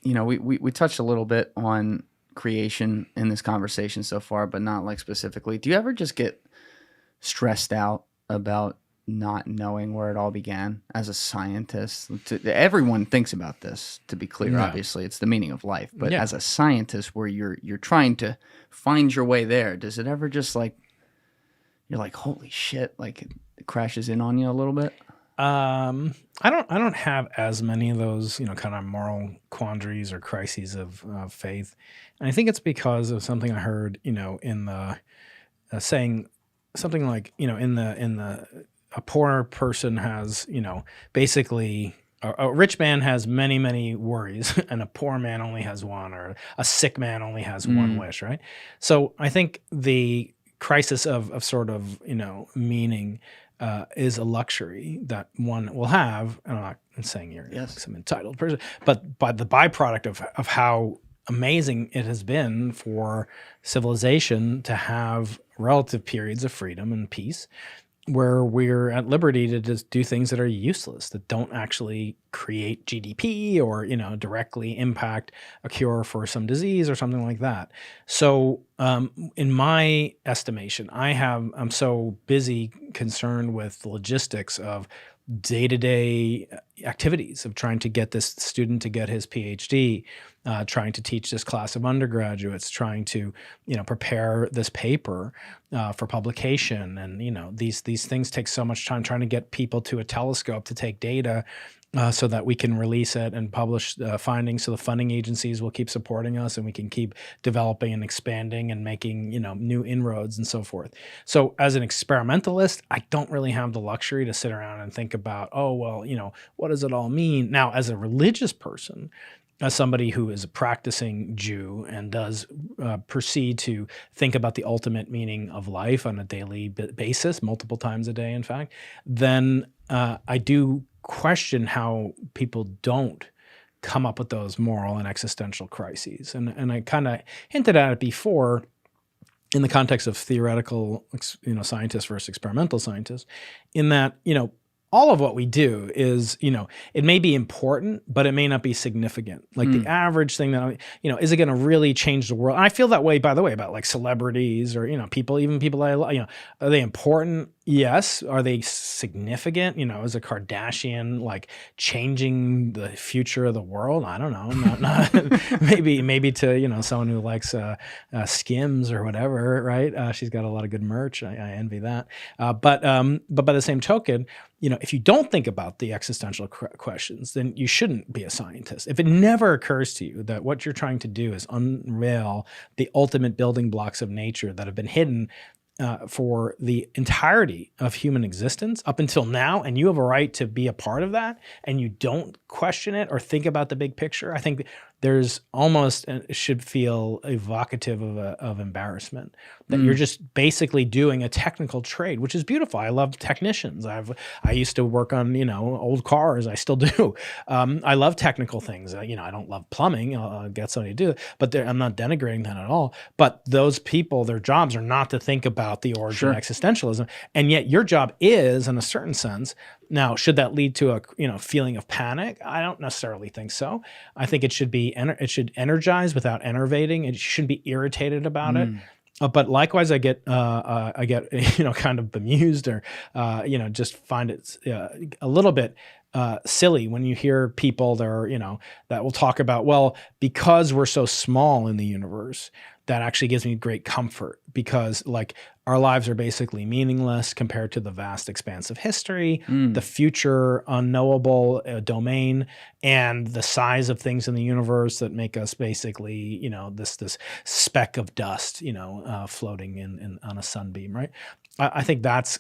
we touched a little bit on creation in this conversation so far, but not like specifically. Do you ever just get stressed out about not knowing where it all began as a scientist? Everyone thinks about this, to be clear. Obviously it's the meaning of life, but as a scientist where you're trying to find your way there, does it ever just like you're like, holy shit, like it crashes in on you a little bit? I don't have as many of those, kind of moral quandaries or crises of faith. And I think it's because of something I heard, in the saying something like, in the a poor person has, basically a rich man has many, many worries, and a poor man only has one, or a sick man only has one wish, right? So I think the crisis of sort of, meaning is a luxury that one will have. And I'm not saying you're some entitled person, but by the byproduct of how amazing it has been for civilization to have relative periods of freedom and peace, where we're at liberty to just do things that are useless, that don't actually create GDP or, directly impact a cure for some disease or something like that. So in my estimation, I'm so busy concerned with the logistics of day-to-day activities of trying to get this student to get his PhD, trying to teach this class of undergraduates, trying to, prepare this paper for publication. And, these things take so much time, trying to get people to a telescope to take data so that we can release it and publish findings, so the funding agencies will keep supporting us and we can keep developing and expanding and making, new inroads and so forth. So as an experimentalist, I don't really have the luxury to sit around and think about, oh, well, what does it all mean? Now, as a religious person, as somebody who is a practicing Jew and does proceed to think about the ultimate meaning of life on a daily basis, multiple times a day, in fact, then I do question how people don't come up with those moral and existential crises. And I kind of hinted at it before in the context of theoretical, scientists versus experimental scientists, in that, all of what we do is, it may be important, but it may not be significant. Like the average thing that, is it going to really change the world? And I feel that way, by the way, about like celebrities or, people I love, are they important? Yes. Are they significant? Is a Kardashian like changing the future of the world? I don't know. Not maybe to, someone who likes Skims or whatever, right? She's got a lot of good merch. I envy that. But by the same token, if you don't think about the existential questions, then you shouldn't be a scientist. If it never occurs to you that what you're trying to do is unveil the ultimate building blocks of nature that have been hidden for the entirety of human existence up until now, and you have a right to be a part of that, and you don't question it or think about the big picture, I think there's almost it should feel evocative of embarrassment that you're just basically doing a technical trade, which is beautiful. I love technicians. I used to work on old cars. I still do. I love technical things. I don't love plumbing. I'll get somebody to do it, but I'm not denigrating that at all. But those people, their jobs are not to think about the origin of existentialism, and yet your job is, in a certain sense. Now, should that lead to a feeling of panic? I don't necessarily think so. I think it should be it should energize without enervating. It shouldn't be irritated about it. But likewise, I get kind of bemused or just find it a little bit silly when you hear people that will talk about, well, because we're so small in the universe, that actually gives me great comfort because our lives are basically meaningless compared to the vast expanse of history, the future unknowable domain, and the size of things in the universe that make us basically, this speck of dust, floating on a sunbeam, right? I think that's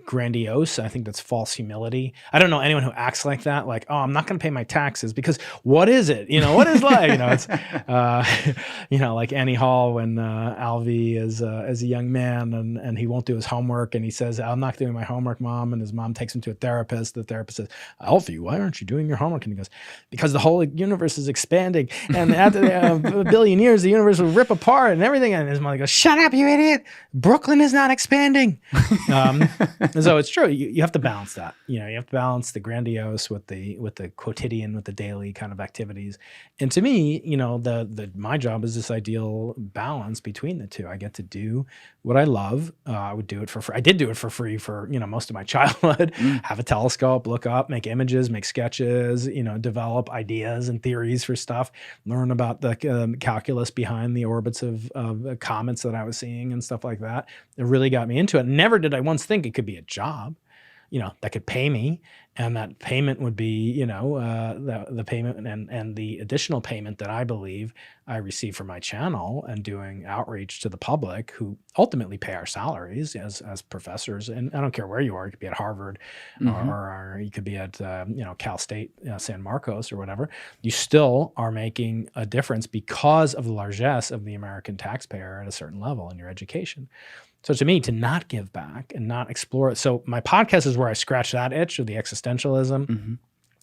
grandiose. I think that's false humility. I don't know anyone who acts like that. Like, oh, I'm not going to pay my taxes because what is it? What is life? It's like Annie Hall when Alvy is as a young man and he won't do his homework and he says, "I'm not doing my homework, Mom." And his mom takes him to a therapist. The therapist says, "Alvy, why aren't you doing your homework?" And he goes, "Because the whole universe is expanding, and after a billion years, the universe will rip apart and everything." And his mother goes, "Shut up, you idiot! Brooklyn is not expanding." So it's true. You have to balance that. You have to balance the grandiose with the quotidian, with the daily kind of activities. And to me, my job is this ideal balance between the two. I get to do what I love. I would do it for free. I did do it for free for most of my childhood. Have a telescope, look up, make images, make sketches. Develop ideas and theories for stuff. Learn about the calculus behind the orbits of comets that I was seeing and stuff like that. It really got me into it. Never did I once think it could be a job, that could pay me, and that payment would be, the payment and the additional payment that I believe I receive for my channel and doing outreach to the public who ultimately pay our salaries as professors. And I don't care where you are. You could be at Harvard or you could be at, Cal State, San Marcos or whatever. You still are making a difference because of the largesse of the American taxpayer at a certain level in your education. So to me, to not give back and not explore it. So my podcast is where I scratch that itch of the existentialism,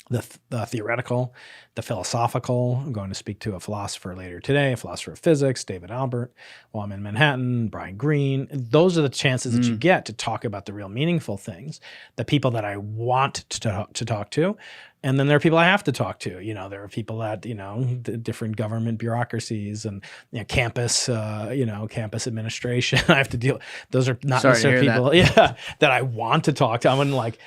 the theoretical, the philosophical. I'm going to speak to a philosopher later today, a philosopher of physics, David Albert, while I'm in Manhattan, Brian Greene. Those are the chances that you get to talk about the real meaningful things, the people that I want to talk to. And then there are people I have to talk to. There are people at, the different government bureaucracies and campus, campus administration. I have to deal. Those are not necessarily people, that I want to talk to. I wouldn't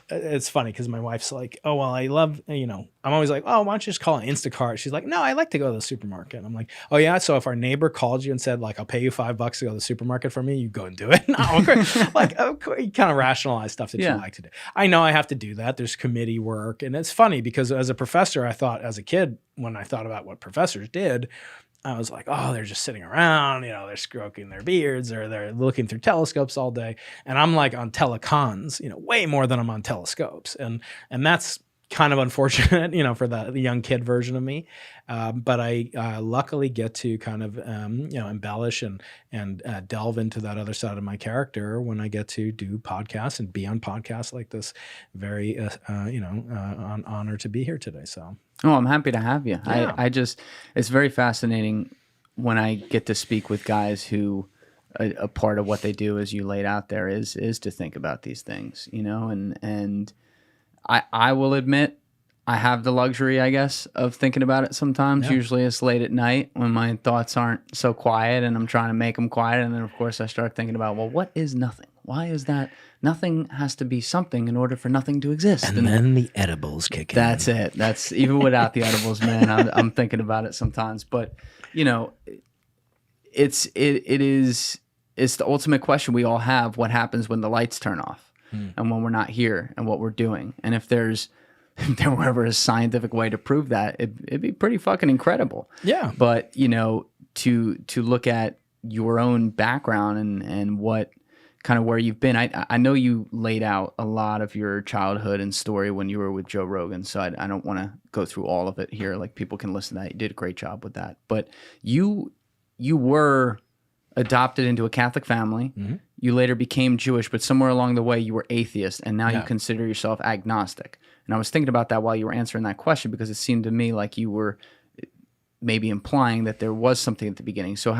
it's funny because my wife's like, "Oh, well, I love, I'm always like, oh, why don't you just call an Instacart?" She's like, "No, I like to go to the supermarket." I'm like, "Oh yeah, so if our neighbor called you and said I'll pay you $5 to go to the supermarket for me, you go and do it?" No, of course, you kind of rationalize stuff that you like to do. I know I have to do that. There's committee work, and it's funny because as a professor, I thought as a kid when I thought about what professors did, I was like, oh, they're just sitting around, they're stroking their beards or they're looking through telescopes all day, and I'm like on telecons, way more than I'm on telescopes, and that's kind of unfortunate, for the young kid version of me. But I luckily get to kind of, embellish and delve into that other side of my character when I get to do podcasts and be on podcasts like this. Very, honor to be here today. So. Oh, I'm happy to have you. Yeah. It's very fascinating when I get to speak with guys who a part of what they do, as you laid out there, is to think about these things, and I will admit I have the luxury, I guess, of thinking about it sometimes. Yeah. Usually it's late at night when my thoughts aren't so quiet and I'm trying to make them quiet. And then, of course, I start thinking about, well, what is nothing? Why is that? Nothing has to be something in order for nothing to exist. And then the edibles kick in. That's it. That's even without the edibles, man. I'm thinking about it sometimes. But, it's the ultimate question we all have. What happens when the lights turn off? And when we're not here and what we're doing. And if there were ever a scientific way to prove that, it'd be pretty fucking incredible. Yeah. But, to look at your own background and what kind of where you've been. I know you laid out a lot of your childhood and story when you were with Joe Rogan, so I don't want to go through all of it here. Like, people can listen to that. You did a great job with that. But you were adopted into a Catholic family. Mm-hmm. You later became Jewish, but somewhere along the way you were atheist, and now you consider yourself agnostic. And I was thinking about that while you were answering that question, because it seemed to me like you were maybe implying that there was something at the beginning. So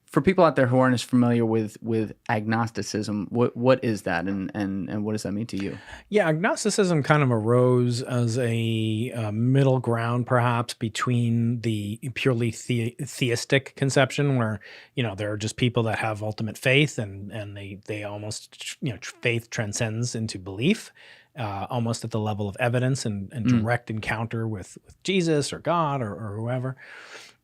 for people out there who aren't as familiar with agnosticism, what is that, and what does that mean to you? Yeah, agnosticism kind of arose as a middle ground, perhaps, between the purely theistic conception, where there are just people that have ultimate faith, and they almost faith transcends into belief, almost at the level of evidence and direct encounter with Jesus or God or whoever.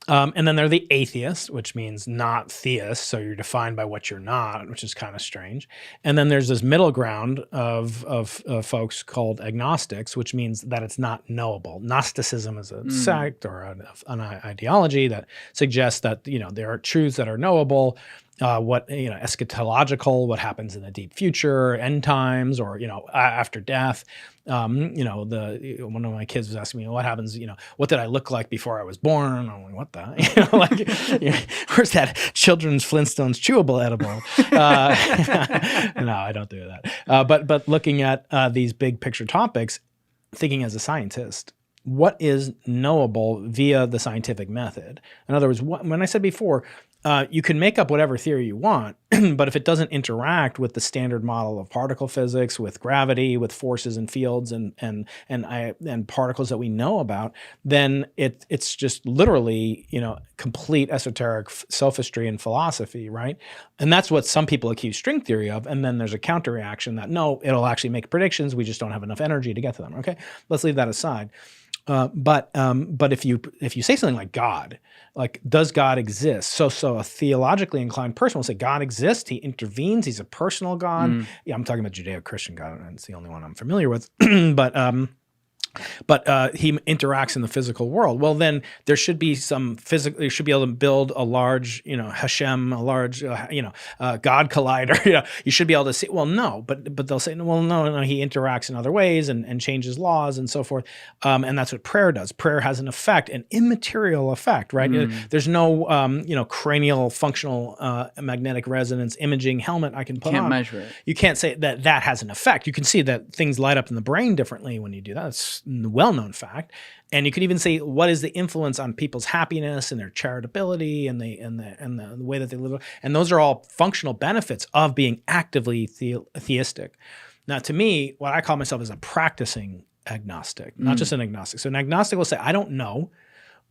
And then there are the atheists, which means not theists. So you're defined by what you're not, which is kind of strange. And then there's this middle ground of folks called agnostics, which means that it's not knowable. Gnosticism is a sect or an ideology that suggests that, there are truths that are knowable. Eschatological, what happens in the deep future, end times, or after death. One of my kids was asking me, "What happens? What did I look like before I was born?" I'm like, "What the? Where's that children's Flintstones chewable edible?" No, I don't do that. But looking at these big picture topics, thinking as a scientist, what is knowable via the scientific method? In other words, when I said before, you can make up whatever theory you want, but if it doesn't interact with the standard model of particle physics, with gravity, with forces and fields and particles that we know about, then it's just literally complete esoteric sophistry and philosophy, right? And that's what some people accuse string theory of. And then there's a counter reaction that no, it'll actually make predictions. We just don't have enough energy to get to them. Okay, let's leave that aside. But if you say something like God, like, does God exist? So a theologically inclined person will say God exists. He intervenes. He's a personal God. Yeah, I'm talking about Judeo-Christian God, and it's the only one I'm familiar with. But he interacts in the physical world. Well, then there should be some physical. You should be able to build a large, Hashem, a large, God collider. You should be able to see. Well, no, but they'll say, well, no, he interacts in other ways and changes laws and so forth. And that's what prayer does. Prayer has an effect, an immaterial effect, right? There's no, cranial functional magnetic resonance imaging helmet I can put on. Can't measure it. You can't say that has an effect. You can see that things light up in the brain differently when you do that. It's a well-known fact. And you could even say, what is the influence on people's happiness and their charitability and the way that they live? And those are all functional benefits of being actively theistic. Now, to me, what I call myself is a practicing agnostic, not just an agnostic. So an agnostic will say, I don't know,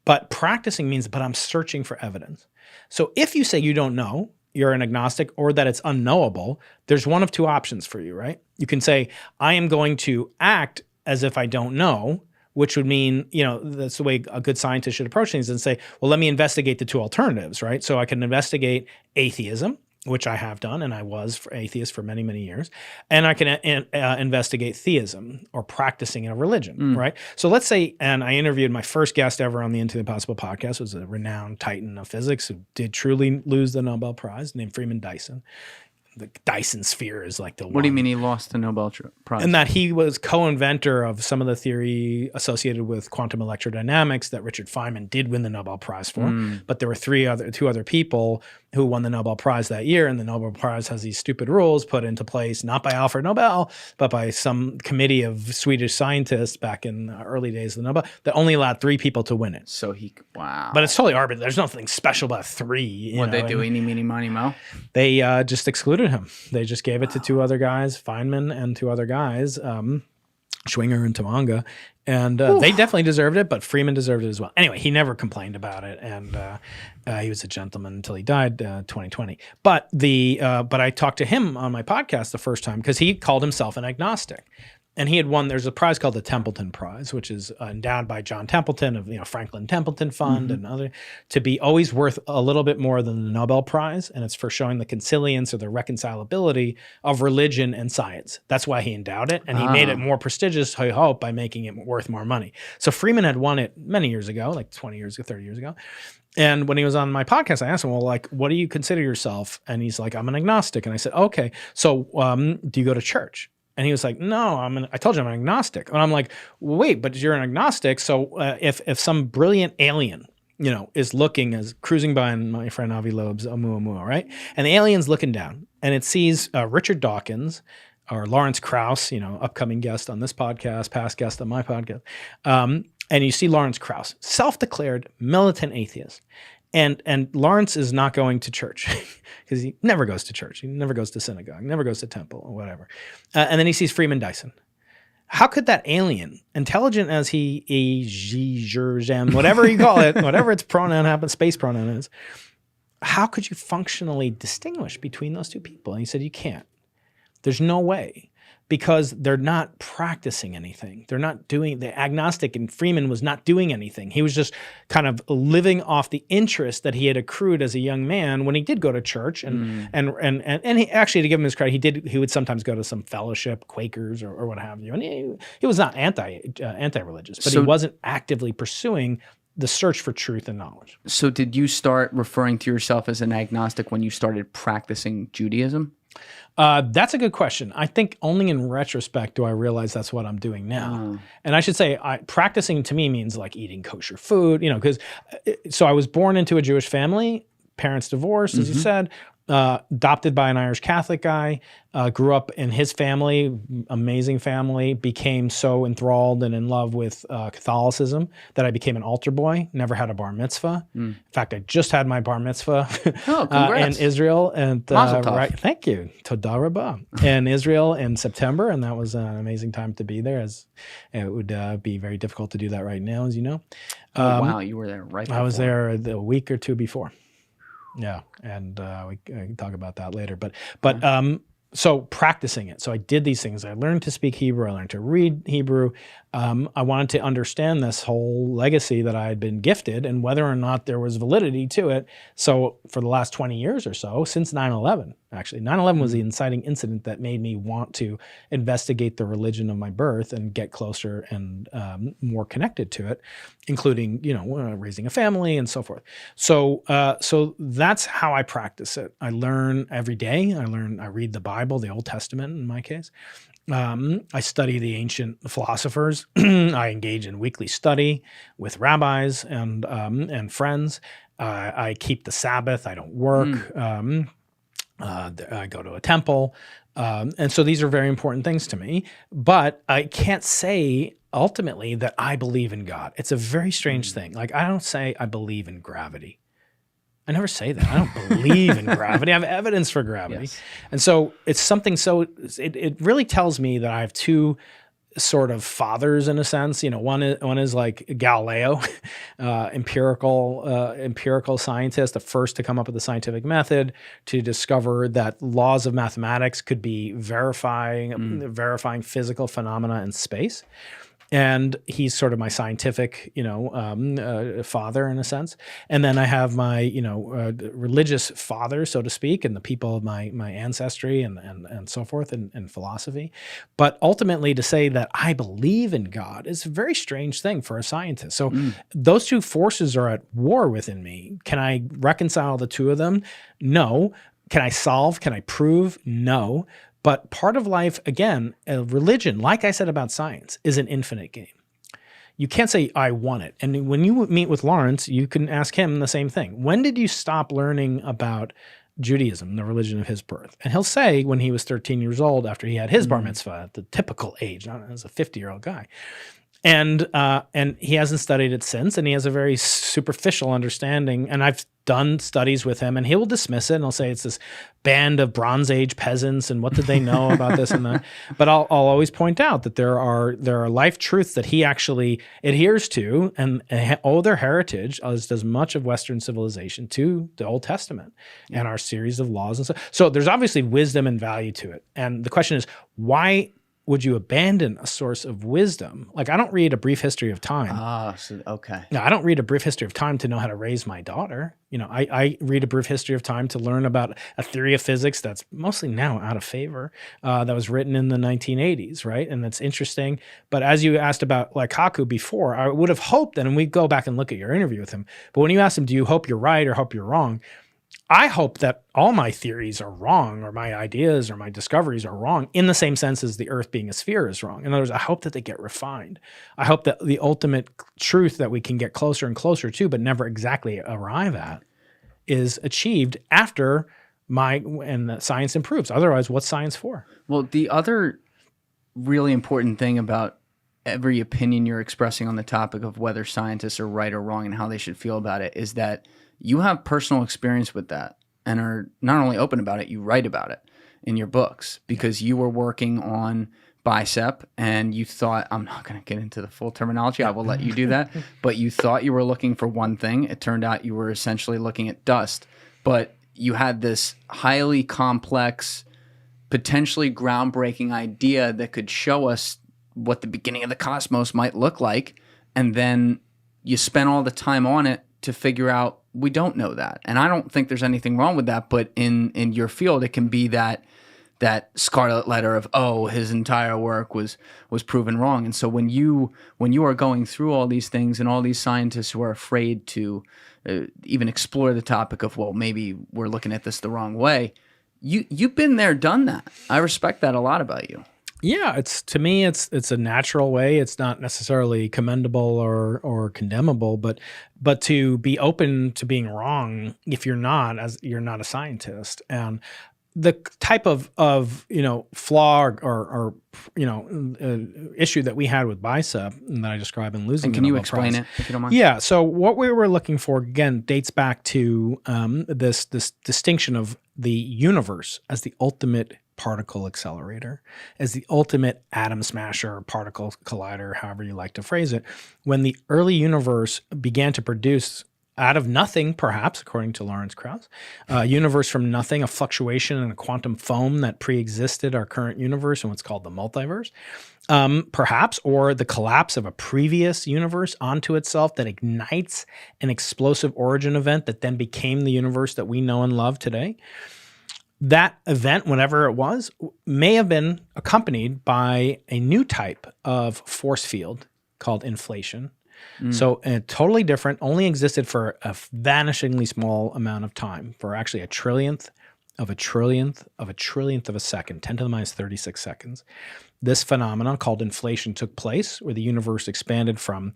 but practicing means, but I'm searching for evidence. So if you say you don't know, you're an agnostic, or that it's unknowable, there's one of two options for you, right? You can say, I am going to act as if I don't know, which would mean, that's the way a good scientist should approach things, and say, well, let me investigate the two alternatives, right? So I can investigate atheism, which I have done, and I was atheist for many, many years, and I can investigate theism, or practicing a religion, right? So let's say, and I interviewed my first guest ever on the Into the Possible podcast, was a renowned titan of physics who did truly lose the Nobel Prize, named Freeman Dyson. The Dyson sphere is like the one. What do you mean he lost the Nobel Prize? And that he was co-inventor of some of the theory associated with quantum electrodynamics that Richard Feynman did win the Nobel Prize for. But there were two other people who won the Nobel Prize that year, and the Nobel Prize has these stupid rules put into place, not by Alfred Nobel, but by some committee of Swedish scientists back in the early days of the Nobel, that only allowed 3 people to win it. So wow. But it's totally arbitrary. There's nothing special about 3. What'd they do, eeny, meeny, miny, moe? They just excluded him. They just gave it to 2 other guys, Feynman and 2 other guys, Schwinger and Tamanga. And they definitely deserved it, but Freeman deserved it as well. Anyway, he never complained about it, and he was a gentleman until he died 2020. But I talked to him on my podcast the first time because he called himself an agnostic. And he had won, there's a prize called the Templeton Prize, which is endowed by John Templeton of, Franklin Templeton Fund and other, to be always worth a little bit more than the Nobel Prize. And it's for showing the consilience or the reconcilability of religion and science. That's why he endowed it. And he made it more prestigious, I hope, by making it worth more money. So Freeman had won it many years ago, like 20 years ago, 30 years ago. And when he was on my podcast, I asked him, well, like, what do you consider yourself? And he's like, I'm an agnostic. And I said, okay, so do you go to church? And he was like, no, I told you I'm an agnostic. And I'm like, well, wait, but you're an agnostic. So if some brilliant alien, is looking, as cruising by in my friend Avi Loeb's Oumuamua, right? And the alien's looking down and it sees Richard Dawkins or Lawrence Krauss, upcoming guest on this podcast, past guest on my podcast. And you see Lawrence Krauss, self-declared militant atheist. And Lawrence is not going to church because he never goes to church. He never goes to synagogue, never goes to temple or whatever. And then he sees Freeman Dyson. How could that alien, intelligent as he is, whatever you call it, whatever its pronoun happens, space pronoun is, how could you functionally distinguish between those two people? And he said, you can't. There's no way. Because they're not practicing anything. They're not doing, the agnostic and Freeman was not doing anything. He was just kind of living off the interest that he had accrued as a young man when he did go to church. And he actually, to give him his credit, he would sometimes go to some fellowship, Quakers or what have you. And he was not anti-religious, but he wasn't actively pursuing the search for truth and knowledge. So did you start referring to yourself as an agnostic when you started practicing Judaism? That's a good question. I think only in retrospect do I realize that's what I'm doing now. And I should say, practicing to me means like eating kosher food, because so I was born into a Jewish family, parents divorced, as you said, adopted by an Irish Catholic guy, grew up in his family, amazing family, became so enthralled and in love with Catholicism that I became an altar boy, never had a bar mitzvah. In fact, I just had my bar mitzvah in Israel. And thank you. Toda Rabbah. In Israel in September, and that was an amazing time to be there, as it would be very difficult to do that right now, as you know. Wow, you were there right before. I was there the week or two before. Yeah, and we can talk about that later. But so practicing it. So I did these things. I learned to speak Hebrew. I learned to read Hebrew. I wanted to understand this whole legacy that I had been gifted and whether or not there was validity to it. So for the last 20 years or so, since 9/11, actually, 9/11 was the inciting incident that made me want to investigate the religion of my birth and get closer and more connected to it, including, raising a family and so forth. So that's how I practice it. I learn every day. I read the Bible, the Old Testament in my case. I study the ancient philosophers. I engage in weekly study with rabbis and friends. I keep the Sabbath. I don't work. I go to a temple. And so these are very important things to me. But I can't say ultimately that I believe in God. It's a very strange thing. Like, I don't say I believe in gravity. I never say that. I don't believe in gravity. I have evidence for gravity. Yes. And so it's something it really tells me that I have two sort of fathers in a sense. One is like Galileo, empirical scientist, the first to come up with the scientific method to discover that laws of mathematics could be verifying physical phenomena in space. And he's sort of my scientific, father in a sense. And then I have my, religious father, so to speak, and the people of my ancestry and so forth in philosophy. But ultimately to say that I believe in God is a very strange thing for a scientist. So those two forces are at war within me. Can I reconcile the two of them? No. Can I prove? No. But part of life, again, religion, like I said about science, is an infinite game. You can't say, I want it. And when you meet with Lawrence, you can ask him the same thing. When did you stop learning about Judaism, the religion of his birth? And he'll say when he was 13 years old after he had his bar mitzvah at the typical age, not as a 50-year-old guy. And he hasn't studied it since, and he has a very superficial understanding. And I've done studies with him, and he will dismiss it, and he'll say it's this band of Bronze Age peasants, and what did they know about this and that? But I'll always point out that there are life truths that he actually adheres to, and owe their heritage, as does much of Western civilization, to the Old Testament and our series of laws and stuff. So there's obviously wisdom and value to it. And the question is, why would you abandon a source of wisdom? Like, I don't read A Brief History of Time. Okay. No, I don't read A Brief History of Time to know how to raise my daughter. I read A Brief History of Time to learn about a theory of physics that's mostly now out of favor, that was written in the 1980s, right? And that's interesting. But as you asked about like Kaku before, I would have hoped that, and we go back and look at your interview with him, but when you asked him, do you hope you're right or hope you're wrong? I hope that all my theories are wrong, or my ideas or my discoveries are wrong, in the same sense as the Earth being a sphere is wrong. In other words, I hope that they get refined. I hope that the ultimate truth that we can get closer and closer to, but never exactly arrive at, is achieved after the science improves. Otherwise, what's science for? Well, the other really important thing about every opinion you're expressing on the topic of whether scientists are right or wrong and how they should feel about it is that you have personal experience with that and are not only open about it, you write about it in your books because you were working on BICEP and you thought, I'm not going to get into the full terminology, I will let you do that, but you thought you were looking for one thing. It turned out you were essentially looking at dust, but you had this highly complex, potentially groundbreaking idea that could show us what the beginning of the cosmos might look like, and then you spent all the time on it to figure out we don't know that. And I don't think there's anything wrong with that, but in your field, it can be that scarlet letter of, oh, his entire work was proven wrong. And so when you are going through all these things and all these scientists who are afraid to even explore the topic of, well, maybe we're looking at this the wrong way, you've been there, done that. I respect that a lot about you. Yeah, to me, it's a natural way. It's not necessarily commendable or condemnable, but to be open to being wrong if you're not a scientist. And the type of flaw or issue that we had with BICEP and that I describe in Losing. And can you explain it if you don't mind? Yeah. So what we were looking for again dates back to this distinction of the universe as the ultimate particle accelerator, as the ultimate atom smasher or particle collider, however you like to phrase it. When the early universe began to produce out of nothing, perhaps, according to Lawrence Krauss, a universe from nothing, a fluctuation in a quantum foam that pre-existed our current universe and what's called the multiverse, perhaps, or the collapse of a previous universe onto itself that ignites an explosive origin event that then became the universe that we know and love today. That event, whenever it was, may have been accompanied by a new type of force field called inflation. So totally different, only existed for a vanishingly small amount of time, for actually a trillionth of a trillionth of a trillionth of a second, 10 to the minus 36 seconds. This phenomenon called inflation took place where the universe expanded from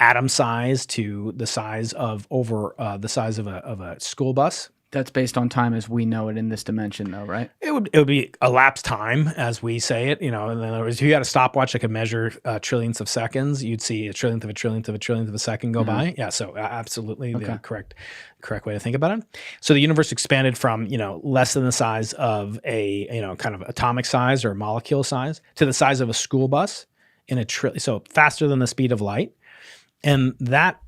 atom size to the size of the size of a school bus. That's based on time as we know it in this dimension, though, right? It would be elapsed time, as we say it. In other words, if you had a stopwatch that could measure trillionths of seconds, you'd see a trillionth of a trillionth of a trillionth of a second go by. Yeah, so absolutely the correct way to think about it. So the universe expanded from less than the size of a kind of atomic size or molecule size to the size of a school bus in a so faster than the speed of light, and that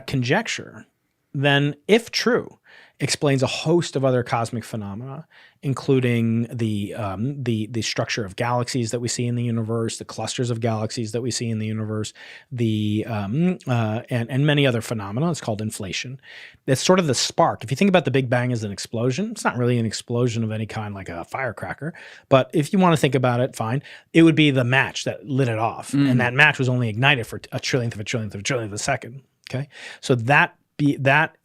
conjecture then, if true, explains a host of other cosmic phenomena, including the structure of galaxies that we see in the universe, the clusters of galaxies that we see in the universe, and many other phenomena. It's called inflation. It's sort of the spark. If you think about the Big Bang as an explosion, it's not really an explosion of any kind like a firecracker, but if you want to think about it, fine. It would be the match that lit it off, and that match was only ignited for a trillionth of a trillionth of a trillionth of a second. Okay, so that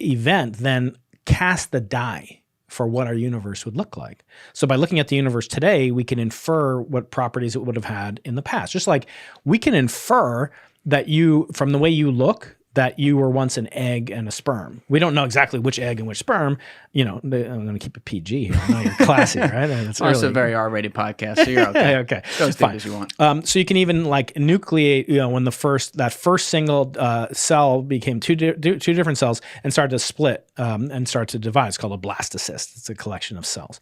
event then cast the die for what our universe would look like. So by looking at the universe today, we can infer what properties it would have had in the past. Just like we can infer that from the way you look, that you were once an egg and a sperm. We don't know exactly which egg and which sperm. I'm going to keep it PG here. I know you're classy, right? It's a very R-rated podcast, so you're okay. Okay, go as deep as you want. So you can even nucleate. When that first single cell became two different cells and started to split and start to divide. It's called a blastocyst. It's a collection of cells.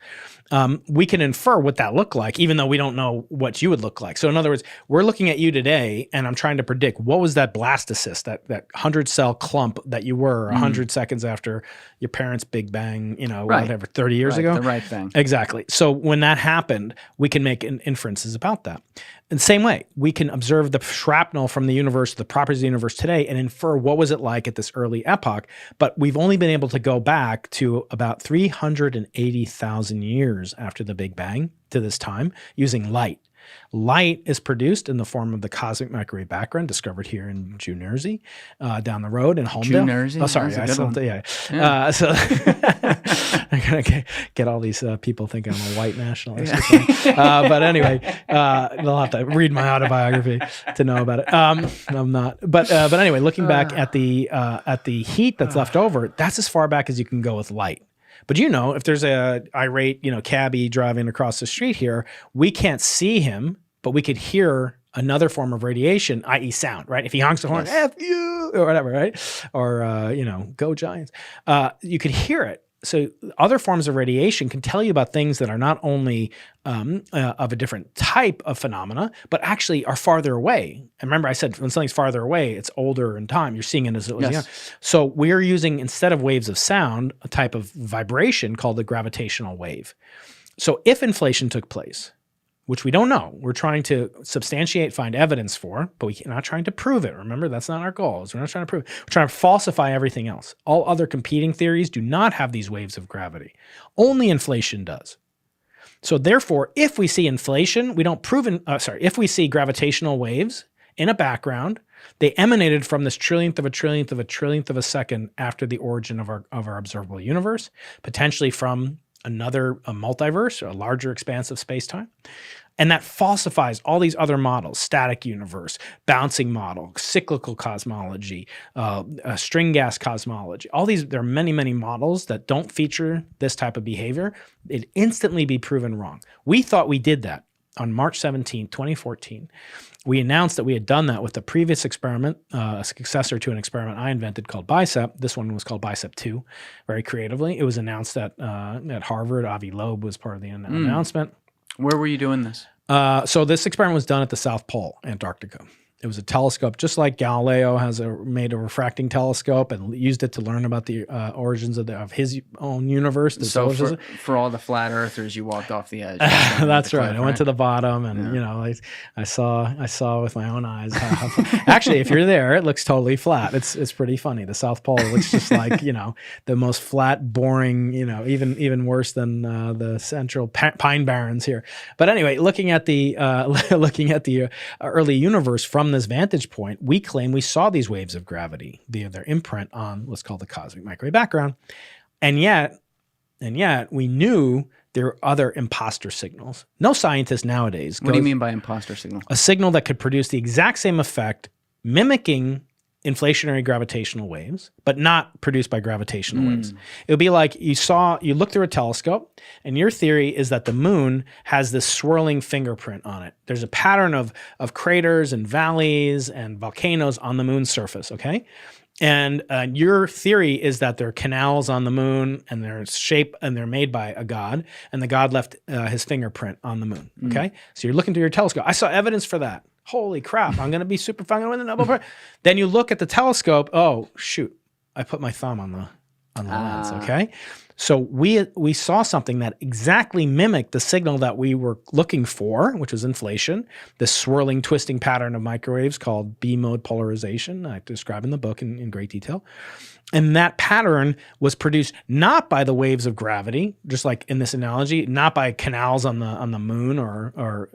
We can infer what that looked like, even though we don't know what you would look like. So in other words, we're looking at you today, and I'm trying to predict what was that blastocyst that 100 cell clump that you were 100 seconds after your parents' Big Bang, whatever, 30 years ago. The right thing. Exactly. So when that happened, we can make inferences about that. In the same way, we can observe the shrapnel from the universe, the properties of the universe today, and infer what was it like at this early epoch. But we've only been able to go back to about 380,000 years after the Big Bang to this time using light. Light is produced in the form of the cosmic microwave background discovered here in New Jersey, down the road in Holmdel. New Jersey? Oh, sorry. That's a good one. Yeah. So I'm going to get all these people thinking I'm a white nationalist. But anyway, they'll have to read my autobiography to know about it. I'm not. But anyway, looking back at the heat that's left over, that's as far back as you can go with light. But if there's a irate, cabbie driving across the street here, we can't see him, but we could hear another form of radiation, i.e. sound, right? If he honks the horn, F you, or whatever, right? Or, go Giants. You could hear it. So other forms of radiation can tell you about things that are not only of a different type of phenomena, but actually are farther away. And remember I said when something's farther away, it's older in time. You're seeing it as it was young. So we're using, instead of waves of sound, a type of vibration called the gravitational wave. So if inflation took place, which we don't know, we're trying to substantiate, find evidence for, but we're not trying to prove it. Remember, that's not our goal. We're not trying to prove it. We're trying to falsify everything else. All other competing theories do not have these waves of gravity. Only inflation does. So therefore, if we see inflation, we don't prove, if we see gravitational waves in a background, they emanated from this trillionth of a trillionth of a trillionth of a second after the origin of our observable universe, potentially from a multiverse, or a larger expanse of space-time. And that falsifies all these other models: static universe, bouncing model, cyclical cosmology, string gas cosmology. All these, there are many, many models that don't feature this type of behavior. It'd instantly be proven wrong. We thought we did that on March 17, 2014. We announced that we had done that with the previous experiment, a successor to an experiment I invented called BICEP. This one was called BICEP 2, very creatively. It was announced at Harvard. Avi Loeb was part of the announcement. Where were you doing this? So this experiment was done at the South Pole, Antarctica. It was a telescope, just like Galileo made a refracting telescope and used it to learn about the origins of his own universe. So for all the flat earthers, you walked off the edge. That's right. I went to the bottom, and I saw with my own eyes how actually, if you're there, it looks totally flat. It's pretty funny. The South Pole looks just like the most flat, boring. Even worse than the central pine barrens here. But anyway, looking at the early universe from this vantage point, we claim we saw these waves of gravity via their imprint on what's called the cosmic microwave background. And yet we knew there were other imposter signals. No scientist nowadays What do you mean by imposter signal? A signal that could produce the exact same effect, mimicking inflationary gravitational waves, but not produced by gravitational waves. It would be like you look through a telescope, and your theory is that the moon has this swirling fingerprint on it. There's a pattern of craters and valleys and volcanoes on the moon's surface, okay? And your theory is that there are canals on the moon, and they're made by a god, and the god left his fingerprint on the moon, okay? So you're looking through your telescope. I saw evidence for that. Holy crap, I'm going to be super fun. I'm going to win the Nobel Prize. Then you look at the telescope. Oh, shoot. I put my thumb on the lens, okay? So we saw something that exactly mimicked the signal that we were looking for, which was inflation, this swirling, twisting pattern of microwaves called B-mode polarization. I describe in the book in great detail. And that pattern was produced not by the waves of gravity, just like in this analogy, not by canals on the moon or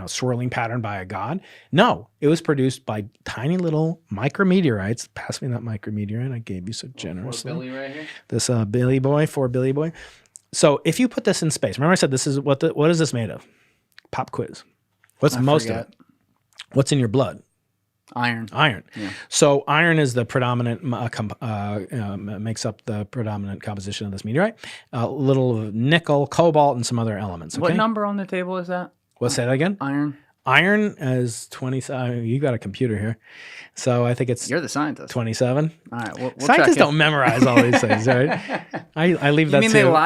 swirling pattern by a god. No, it was produced by tiny little micrometeorites. Pass me that micrometeorite I gave you so generously. Billy right here. This Billy boy. So if you put this in space, remember I said this is what is this made of? Pop quiz. What's most of it? What's in your blood? Iron. Yeah. So iron is the predominant, makes up the predominant composition of this meteorite. A little nickel, cobalt, and some other elements. Okay? What number on the table is that? What's that again? Iron. Iron is 20. You got a computer here, so I think it's. You're the scientist. 27. All right, we'll scientists don't memorize all these things, right? I leave that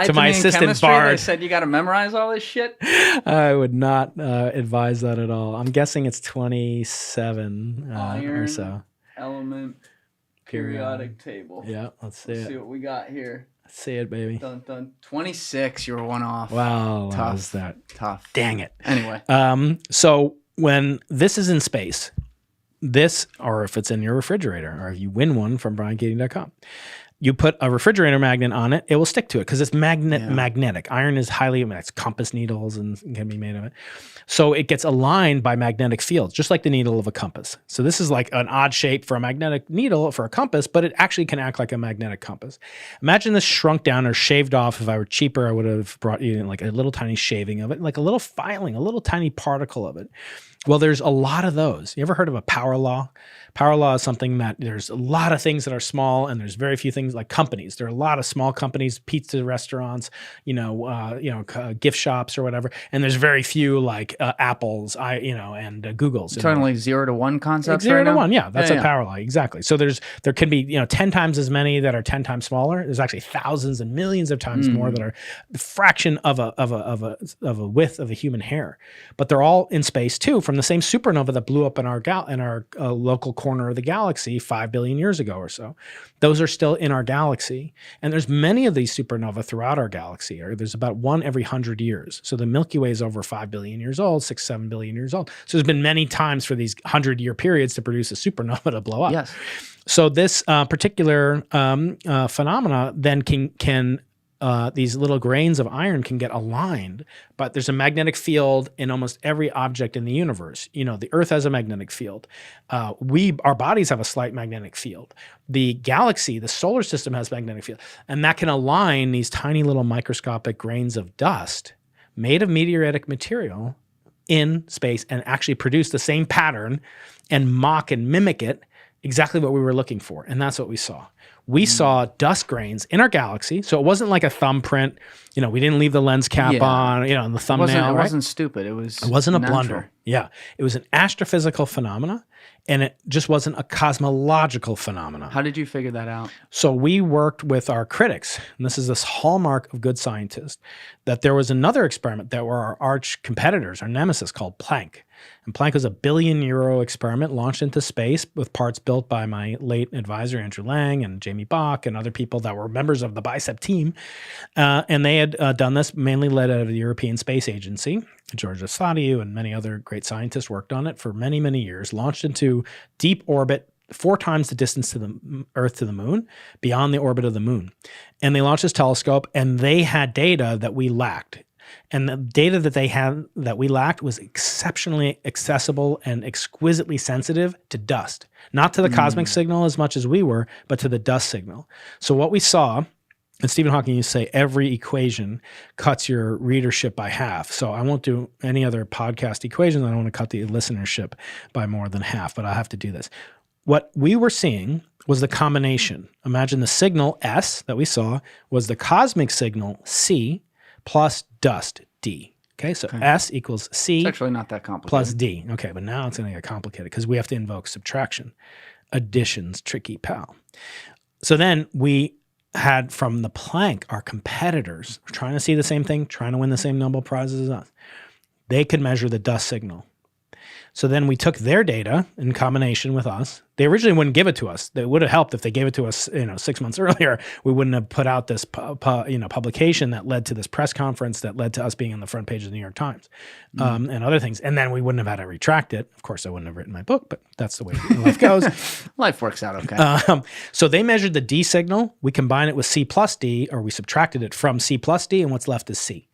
to my assistant Bard. They said you got to memorize all this shit. I would not advise that at all. I'm guessing it's 27 or so. element periodic table. Yeah, let's see Let's it. see what we got here. Let's see it, baby. Dun, dun. 26. You were one off. Wow, Tough. was that? Tough. Dang it. Anyway. So when this is in space, or if it's in your refrigerator, or if you win one from BrianKeating.com, you put a refrigerator magnet on it, it will stick to it because it's magnetic. Iron is it's compass needles and can be made of it. So it gets aligned by magnetic fields, just like the needle of a compass. So this is like an odd shape for a magnetic needle for a compass, but it actually can act like a magnetic compass. Imagine this shrunk down or shaved off. If I were cheaper, I would have brought you like a little tiny shaving of it, like a little filing, a little tiny particle of it. Well, there's a lot of those. You ever heard of a power law? Power law is something that there's a lot of things that are small, and there's very few things like companies. There are a lot of small companies, pizza restaurants, gift shops or whatever, and there's very few like Apples, and Googles. You're talking like 0 to 1 concepts. Zero right to now? one, yeah, that's a power law, exactly. So there can be 10 times as many that are 10 times smaller. There's actually thousands and millions of times more that are a fraction of a width of a human hair, but they're all in space too, from the same supernova that blew up in our local corner of the galaxy 5 billion years ago or so. Those are still in our galaxy, and there's many of these supernova throughout our galaxy. There's about one every 100 years. So the Milky Way is over 5 billion years old, 7 billion years old. So there's been many times for these 100-year periods to produce a supernova to blow up. Yes. So this particular phenomena then can these little grains of iron can get aligned, but there's a magnetic field in almost every object in the universe. The Earth has a magnetic field. Our bodies have a slight magnetic field. The galaxy, the solar system has magnetic field, and that can align these tiny little microscopic grains of dust made of meteoritic material in space and actually produce the same pattern and mock and mimic it, exactly what we were looking for. And that's what we saw. We saw dust grains in our galaxy. So it wasn't like a thumbprint. We didn't leave the lens cap on, in the thumbnail. It wasn't stupid. It wasn't a blunder. Yeah. It was an astrophysical phenomena, and it just wasn't a cosmological phenomena. How did you figure that out? So we worked with our critics, and this is this hallmark of good scientists, that there was another experiment that were our arch competitors, our nemesis, called Planck. And Planck was a €1 billion experiment launched into space with parts built by my late advisor, Andrew Lang, and Jamie Bach, and other people that were members of the BICEP team. And they had done this, mainly led out of the European Space Agency. George Asadiu and many other great scientists worked on it for many, many years, launched into deep orbit, 4 times the distance to the Earth to the moon, beyond the orbit of the moon. And they launched this telescope, and they had data that we lacked. And the data that they had that we lacked was exceptionally accessible and exquisitely sensitive to dust, not to the cosmic signal as much as we were, but to the dust signal. So what we saw, and Stephen Hawking used to say, every equation cuts your readership by half. So I won't do any other podcast equations. I don't want to cut the listenership by more than half, but I have to do this. What we were seeing was the combination. Imagine the signal S that we saw was the cosmic signal C plus dust D. Okay, so S equals C. It's actually not that complicated. Plus D. Okay, but now it's going to get complicated because we have to invoke subtraction. Addition's tricky, pal. So then we had from the Planck, our competitors, trying to see the same thing, trying to win the same Nobel Prizes as us. They could measure the dust signal. So then we took their data in combination with us. They originally wouldn't give it to us. It would have helped if they gave it to us, 6 months earlier. We wouldn't have put out this, publication that led to this press conference that led to us being on the front page of the New York Times, and other things. And then we wouldn't have had to retract it. Of course, I wouldn't have written my book, but that's the way life goes. Life works out okay. So they measured the D signal. We combine it with C plus D, or we subtracted it from C plus D, and what's left is C.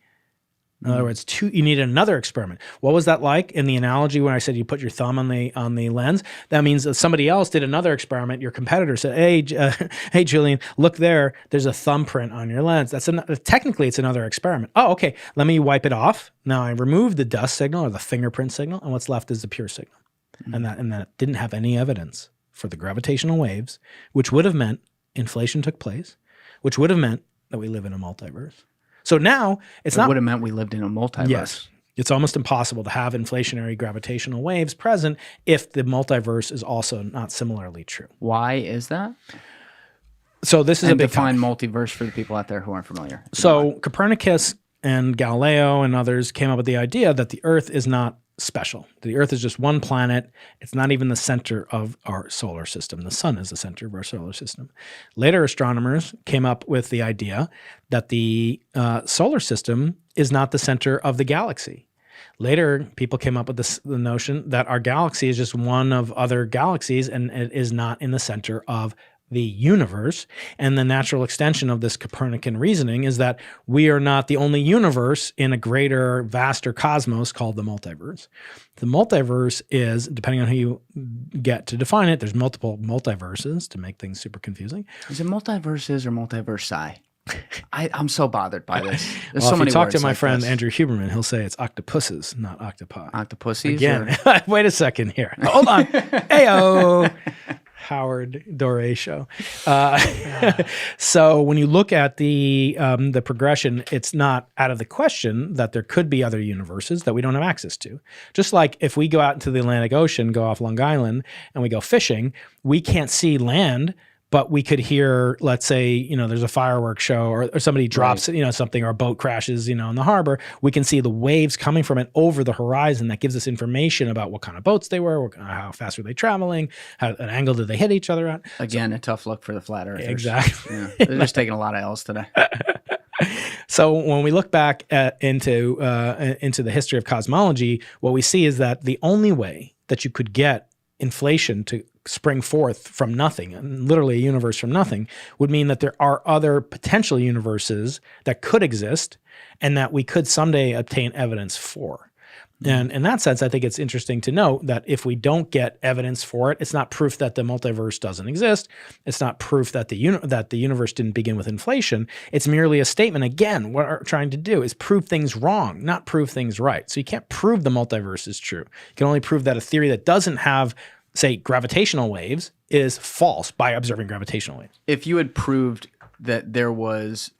In other words, you need another experiment. What was that like in the analogy when I said you put your thumb on the lens? That means that somebody else did another experiment. Your competitor said, "Hey, Julian, look there. There's a thumbprint on your lens." Technically, it's another experiment. Oh, okay. Let me wipe it off. Now I removed the dust signal or the fingerprint signal, and what's left is the pure signal. And that didn't have any evidence for the gravitational waves, which would have meant inflation took place, which would have meant that we live in a multiverse. So now it would have meant we lived in a multiverse. Yes. It's almost impossible to have inflationary gravitational waves present if the multiverse is also not similarly true. Why is that? So this is a big define multiverse for the people out there who aren't familiar. So Copernicus and Galileo and others came up with the idea that the Earth is not special. The Earth is just one planet. It's not even the center of our solar system. The sun is the center of our solar system. Later astronomers came up with the idea that the solar system is not the center of the galaxy. Later, people came up with the notion that our galaxy is just one of other galaxies and it is not in the center of the universe. And the natural extension of this Copernican reasoning is that we are not the only universe in a greater, vaster cosmos called the multiverse. The multiverse is, depending on who you get to define it, there's multiple multiverses to make things super confusing. Is it multiverses or multiversi? I'm so bothered by this. There's Well, so if many you talk words to my like friend this. Andrew Huberman, he'll say it's octopuses, not octopi. Octopussies? Again, Or- wait a second here. Hold on. Heyo. Howard Dorey show. So when you look at the progression, it's not out of the question that there could be other universes that we don't have access to. Just like if we go out into the Atlantic Ocean, go off Long Island, and we go fishing, we can't see land, but we could hear, let's say, there's a fireworks show or somebody drops, something, or a boat crashes, in the harbor. We can see the waves coming from it over the horizon. That gives us information about what kind of boats they were, how fast were they traveling, an angle did they hit each other at. Again, a tough look for the flat earthers. Exactly. Yeah. They're just taking a lot of L's today. So when we look back into the history of cosmology, what we see is that the only way that you could get inflation to spring forth from nothing, and literally a universe from nothing, would mean that there are other potential universes that could exist and that we could someday obtain evidence for. And in that sense, I think it's interesting to note that if we don't get evidence for it, it's not proof that the multiverse doesn't exist. It's not proof that the universe didn't begin with inflation. It's merely a statement. Again, what we're trying to do is prove things wrong, not prove things right. So you can't prove the multiverse is true. You can only prove that a theory that doesn't have, say, gravitational waves is false by observing gravitational waves. If you had proved that there was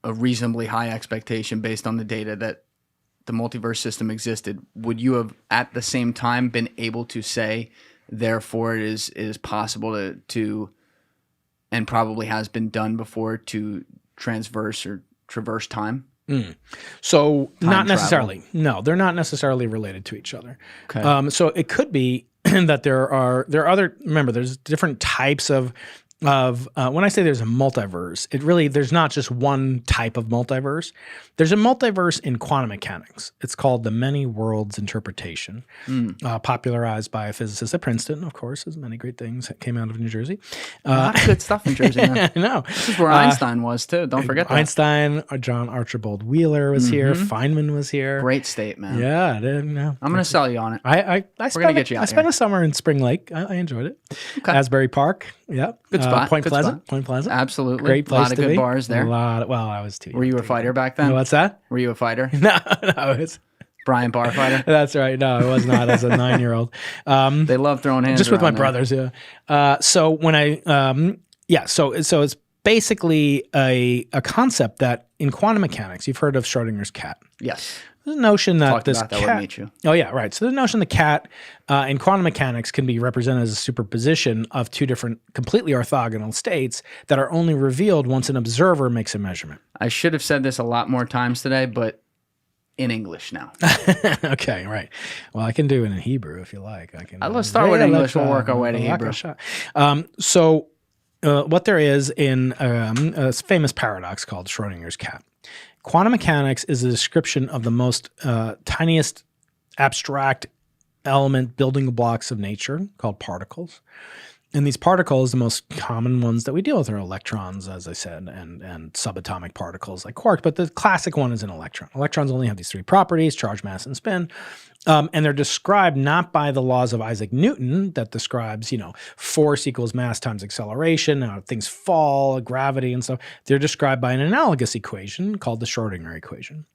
a reasonably high expectation based on the data that the multiverse system existed, would you have at the same time been able to say, therefore it is possible to and probably has been done before, to traverse time? So Time not necessarily. travel. No, they're not necessarily related to each other. Okay. So it could be that there are other. Remember, there's different types of. When I say there's a multiverse, there's not just one type of multiverse. There's a multiverse in quantum mechanics. It's called the many worlds interpretation, popularized by a physicist at Princeton, of course, as many great things that came out of New Jersey. A lot of good stuff in Jersey. Man. I know. This is where Einstein was too. Don't forget that. Einstein, John Archibald Wheeler was here. Feynman was here. Great state, man. Yeah, I didn't know. I'm going to sell you on it. I gonna get you out I spent here. a summer in Spring Lake. I enjoyed it. Okay. Asbury Park. Yep. Good spot. Point Good Pleasant. spot. Point Pleasant. Absolutely. Great place A lot of to good be. bars there. Well, I was too young. Were you a to fighter go. back then? What's that? Were you a fighter? No, it's Brian Bar fighter? that's right. No, I was not as a 9-year-old. They love throwing hands Just with my around there. brothers. Yeah. So when so it's basically a concept that in quantum mechanics, you've heard of Schrodinger's cat. Yes. There's a notion that Talked this about that cat. with Michio. Oh yeah, right. So the notion the cat in quantum mechanics can be represented as a superposition of two different completely orthogonal states that are only revealed once an observer makes a measurement. I should have said this a lot more times today, but in English now. Okay, right. Well, I can do it in Hebrew if you like. I can. Let's start with English. We'll work our way to Hebrew. So what there is in a famous paradox called Schrodinger's cat. Quantum mechanics is a description of the most tiniest abstract element building blocks of nature called particles. And these particles, the most common ones that we deal with are electrons, as I said, and subatomic particles like quarks. But the classic one is an electron. Electrons only have these three properties: charge, mass, and spin. And they're described not by the laws of Isaac Newton that describes, force equals mass times acceleration, how things fall, gravity and stuff. They're described by an analogous equation called the Schrodinger equation.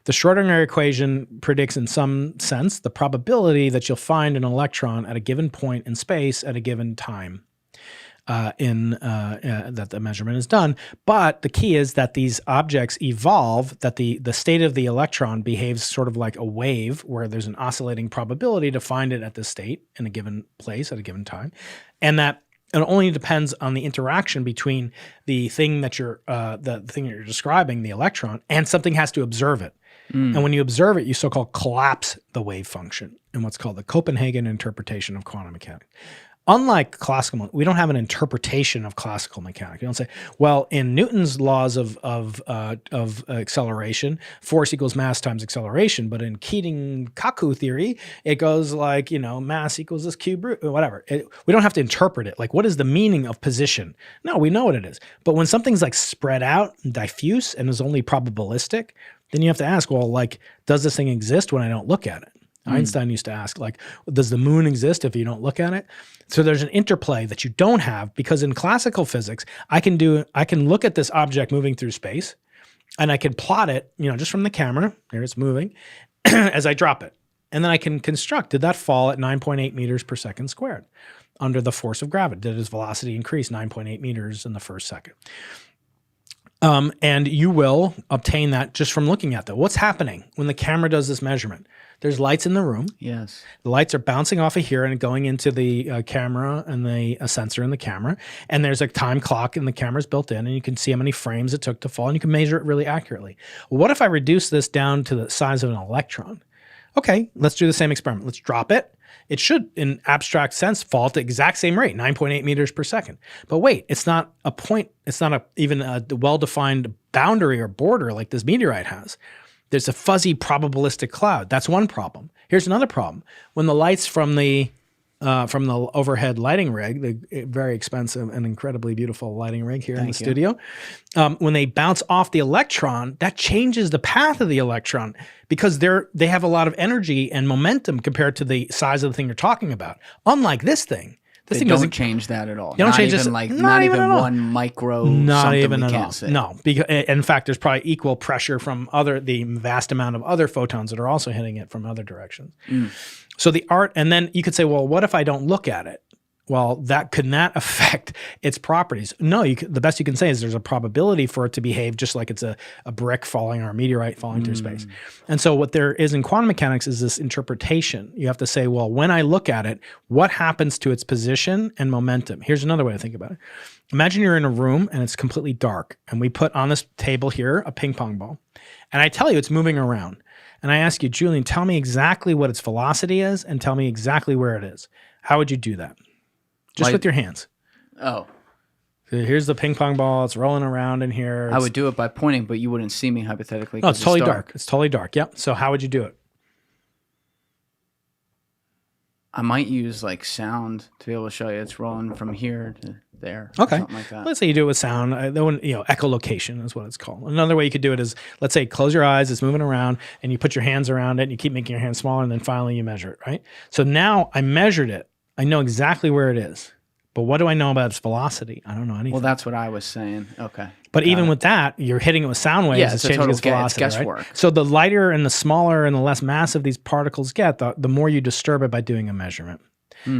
The Schrodinger equation predicts in some sense the probability that you'll find an electron at a given point in space at a given time that the measurement is done. But the key is that these objects evolve, that the state of the electron behaves sort of like a wave where there's an oscillating probability to find it at this state in a given place at a given time. And that it only depends on the interaction between the thing that you're describing, the electron, and something has to observe it. And when you observe it, you so-called collapse the wave function in what's called the Copenhagen interpretation of quantum mechanics. Unlike classical, we don't have an interpretation of classical mechanics. You don't say, well, in Newton's laws of acceleration, force equals mass times acceleration. But in Keating Kaku theory, it goes like, mass equals this cube root, or whatever. We don't have to interpret it. Like, what is the meaning of position? No, we know what it is. But when something's like spread out and diffuse and is only probabilistic, then you have to ask, well, like, does this thing exist when I don't look at it? Einstein used to ask, like, does the moon exist if you don't look at it? So there's an interplay that you don't have, because in classical physics, I can look at this object moving through space, and I can plot it, just from the camera, here it's moving, as I drop it. And then I can construct, did that fall at 9.8 meters per second squared under the force of gravity? Did its velocity increase 9.8 meters in the first second? And you will obtain that just from looking at that. What's happening when the camera does this measurement? There's lights in the room. Yes. The lights are bouncing off of here and going into the camera and the sensor in the camera. And there's a time clock, and the camera's built in, and you can see how many frames it took to fall, and you can measure it really accurately. What if I reduce this down to the size of an electron? Okay, let's do the same experiment. Let's drop it. It should, in abstract sense, fall at the exact same rate, 9.8 meters per second. But wait, it's not a point. It's not even a well-defined boundary or border like this meteorite has. There's a fuzzy probabilistic cloud. That's one problem. Here's another problem. When the lights from the overhead lighting rig, the very expensive and incredibly beautiful lighting rig here in the studio, when they bounce off the electron, that changes the path of the electron, because they have a lot of energy and momentum compared to the size of the thing you're talking about. Unlike this thing. This thing doesn't change that at all. They don't change this. Not even one micro. Not even we at can't all. say. No, because in fact, there's probably equal pressure from the vast amount of other photons that are also hitting it from other directions. So and then you could say, well, what if I don't look at it? Well, could that affect its properties? No, the best you can say is there's a probability for it to behave just like it's a brick falling or a meteorite falling through space. And so what there is in quantum mechanics is this interpretation. You have to say, well, when I look at it, what happens to its position and momentum? Here's another way to think about it. Imagine you're in a room and it's completely dark, and we put on this table here a ping pong ball. And I tell you it's moving around. And I ask you, Julian, tell me exactly what its velocity is and tell me exactly where it is. How would you do that? Just with your hands. Oh. So here's the ping pong ball. It's rolling around in here. I would do it by pointing, but you wouldn't see me hypothetically. Oh, it's totally dark. It's totally dark. Yep. So how would you do it? I might use like sound to be able to show you it's rolling from here to there. Okay. Something like that. Let's say you do it with sound. Echolocation is what it's called. Another way you could do it is, let's say, close your eyes. It's moving around, and you put your hands around it, and you keep making your hands smaller, and then finally you measure it, right? So now I measured it. I know exactly where it is. But what do I know about its velocity? I don't know anything. Well, that's what I was saying. Okay. But even with that, you're hitting it with sound waves. Yeah, it's changing its velocity, it's guesswork. Right? So the lighter and the smaller and the less massive these particles get, the more you disturb it by doing a measurement.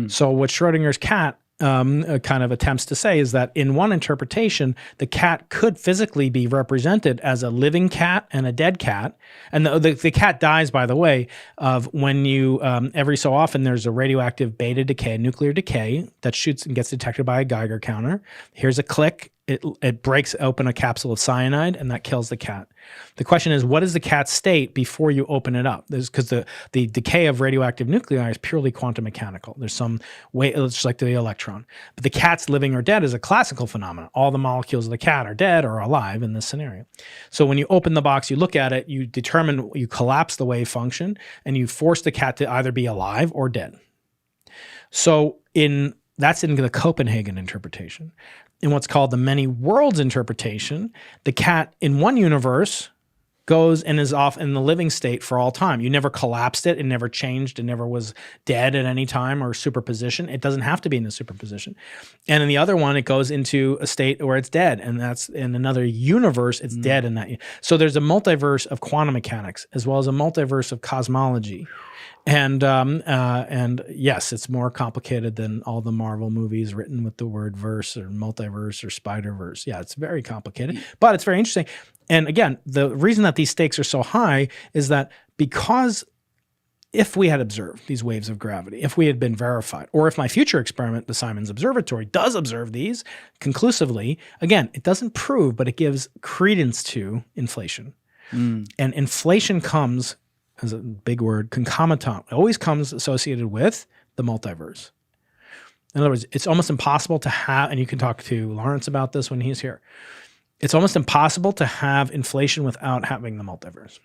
So what Schrodinger's cat kind of attempts to say is that in one interpretation, the cat could physically be represented as a living cat and a dead cat. And the cat dies, by the way, of when you, every so often, there's a radioactive beta decay, nuclear decay, that shoots and gets detected by a Geiger counter. Here's a click. It breaks open a capsule of cyanide, and that kills the cat. The question is, what is the cat's state before you open it up? Because the decay of radioactive nuclei is purely quantum mechanical. There's some way, it's like the electron. But the cat's living or dead is a classical phenomenon. All the molecules of the cat are dead or alive in this scenario. So when you open the box, you look at it, you collapse the wave function, and you force the cat to either be alive or dead. So that's in the Copenhagen interpretation. In what's called the many worlds interpretation, the cat in one universe goes and is off in the living state for all time. You never collapsed it. It never changed. It never was dead at any time or superposition. It doesn't have to be in a superposition. And in the other one, it goes into a state where it's dead. And that's in another universe, it's dead in that. So there's a multiverse of quantum mechanics as well as a multiverse of cosmology. And yes, it's more complicated than all the Marvel movies written with the word verse or multiverse or Spider-Verse. Yeah, it's very complicated, but it's very interesting. And again, the reason that these stakes are so high is that because if we had observed these waves of gravity, if we had been verified, or if my future experiment, the Simons Observatory, does observe these conclusively, again, it doesn't prove, but it gives credence to inflation. And inflation comes, as a big word, concomitant. It always comes associated with the multiverse. In other words, it's almost impossible to have, and you can talk to Lawrence about this when he's here, it's almost impossible to have inflation without having the multiverse.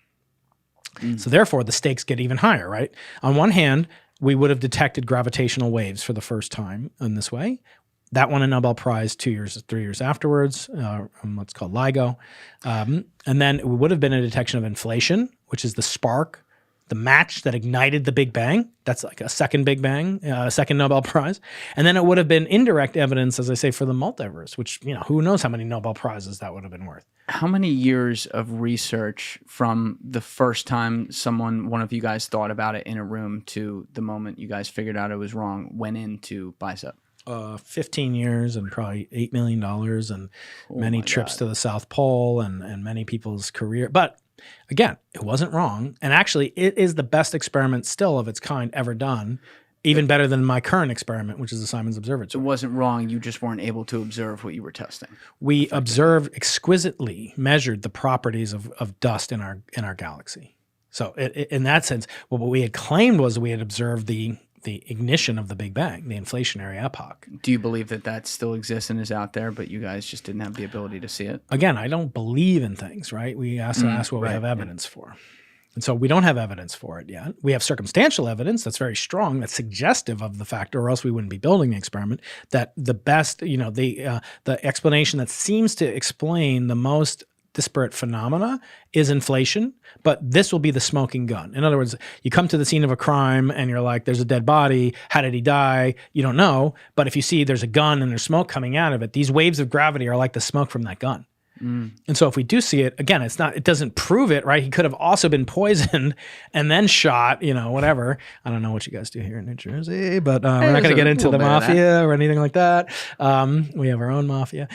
So therefore, the stakes get even higher, right? On one hand, we would have detected gravitational waves for the first time in this way. That won a Nobel Prize 3 years afterwards, what's called LIGO. And then it would have been a detection of inflation, which is the spark, the match that ignited the Big Bang. That's like a second Big Bang, a second Nobel Prize. And then it would have been indirect evidence, as I say, for the multiverse, which, who knows how many Nobel Prizes that would have been worth. How many years of research from the first time one of you guys thought about it in a room to the moment you guys figured out it was wrong went into Bicep? 15 years and probably $8 million and many trips to the South Pole and many people's career. But again, it wasn't wrong. And actually, it is the best experiment still of its kind ever done, even better than my current experiment, which is the Simons Observatory. It wasn't wrong. You just weren't able to observe what you were testing. We observed exquisitely, measured the properties of dust in our galaxy. So in that sense, what we had claimed was we had observed the ignition of the Big Bang, the inflationary epoch. Do you believe that still exists and is out there, but you guys just didn't have the ability to see it? Again, I don't believe in things, right? We ask what we have evidence for. And so we don't have evidence for it yet. We have circumstantial evidence that's very strong, that's suggestive of the fact, or else we wouldn't be building the experiment, that the best, the explanation that seems to explain the most disparate phenomena is inflation, but this will be the smoking gun. In other words, you come to the scene of a crime and you're like, there's a dead body. How did he die? You don't know. But if you see there's a gun and there's smoke coming out of it, these waves of gravity are like the smoke from that gun. And so if we do see it, again, it doesn't prove it, right? He could have also been poisoned and then shot, whatever. I don't know what you guys do here in New Jersey, but we're not going to get into the mafia or anything like that. We have our own mafia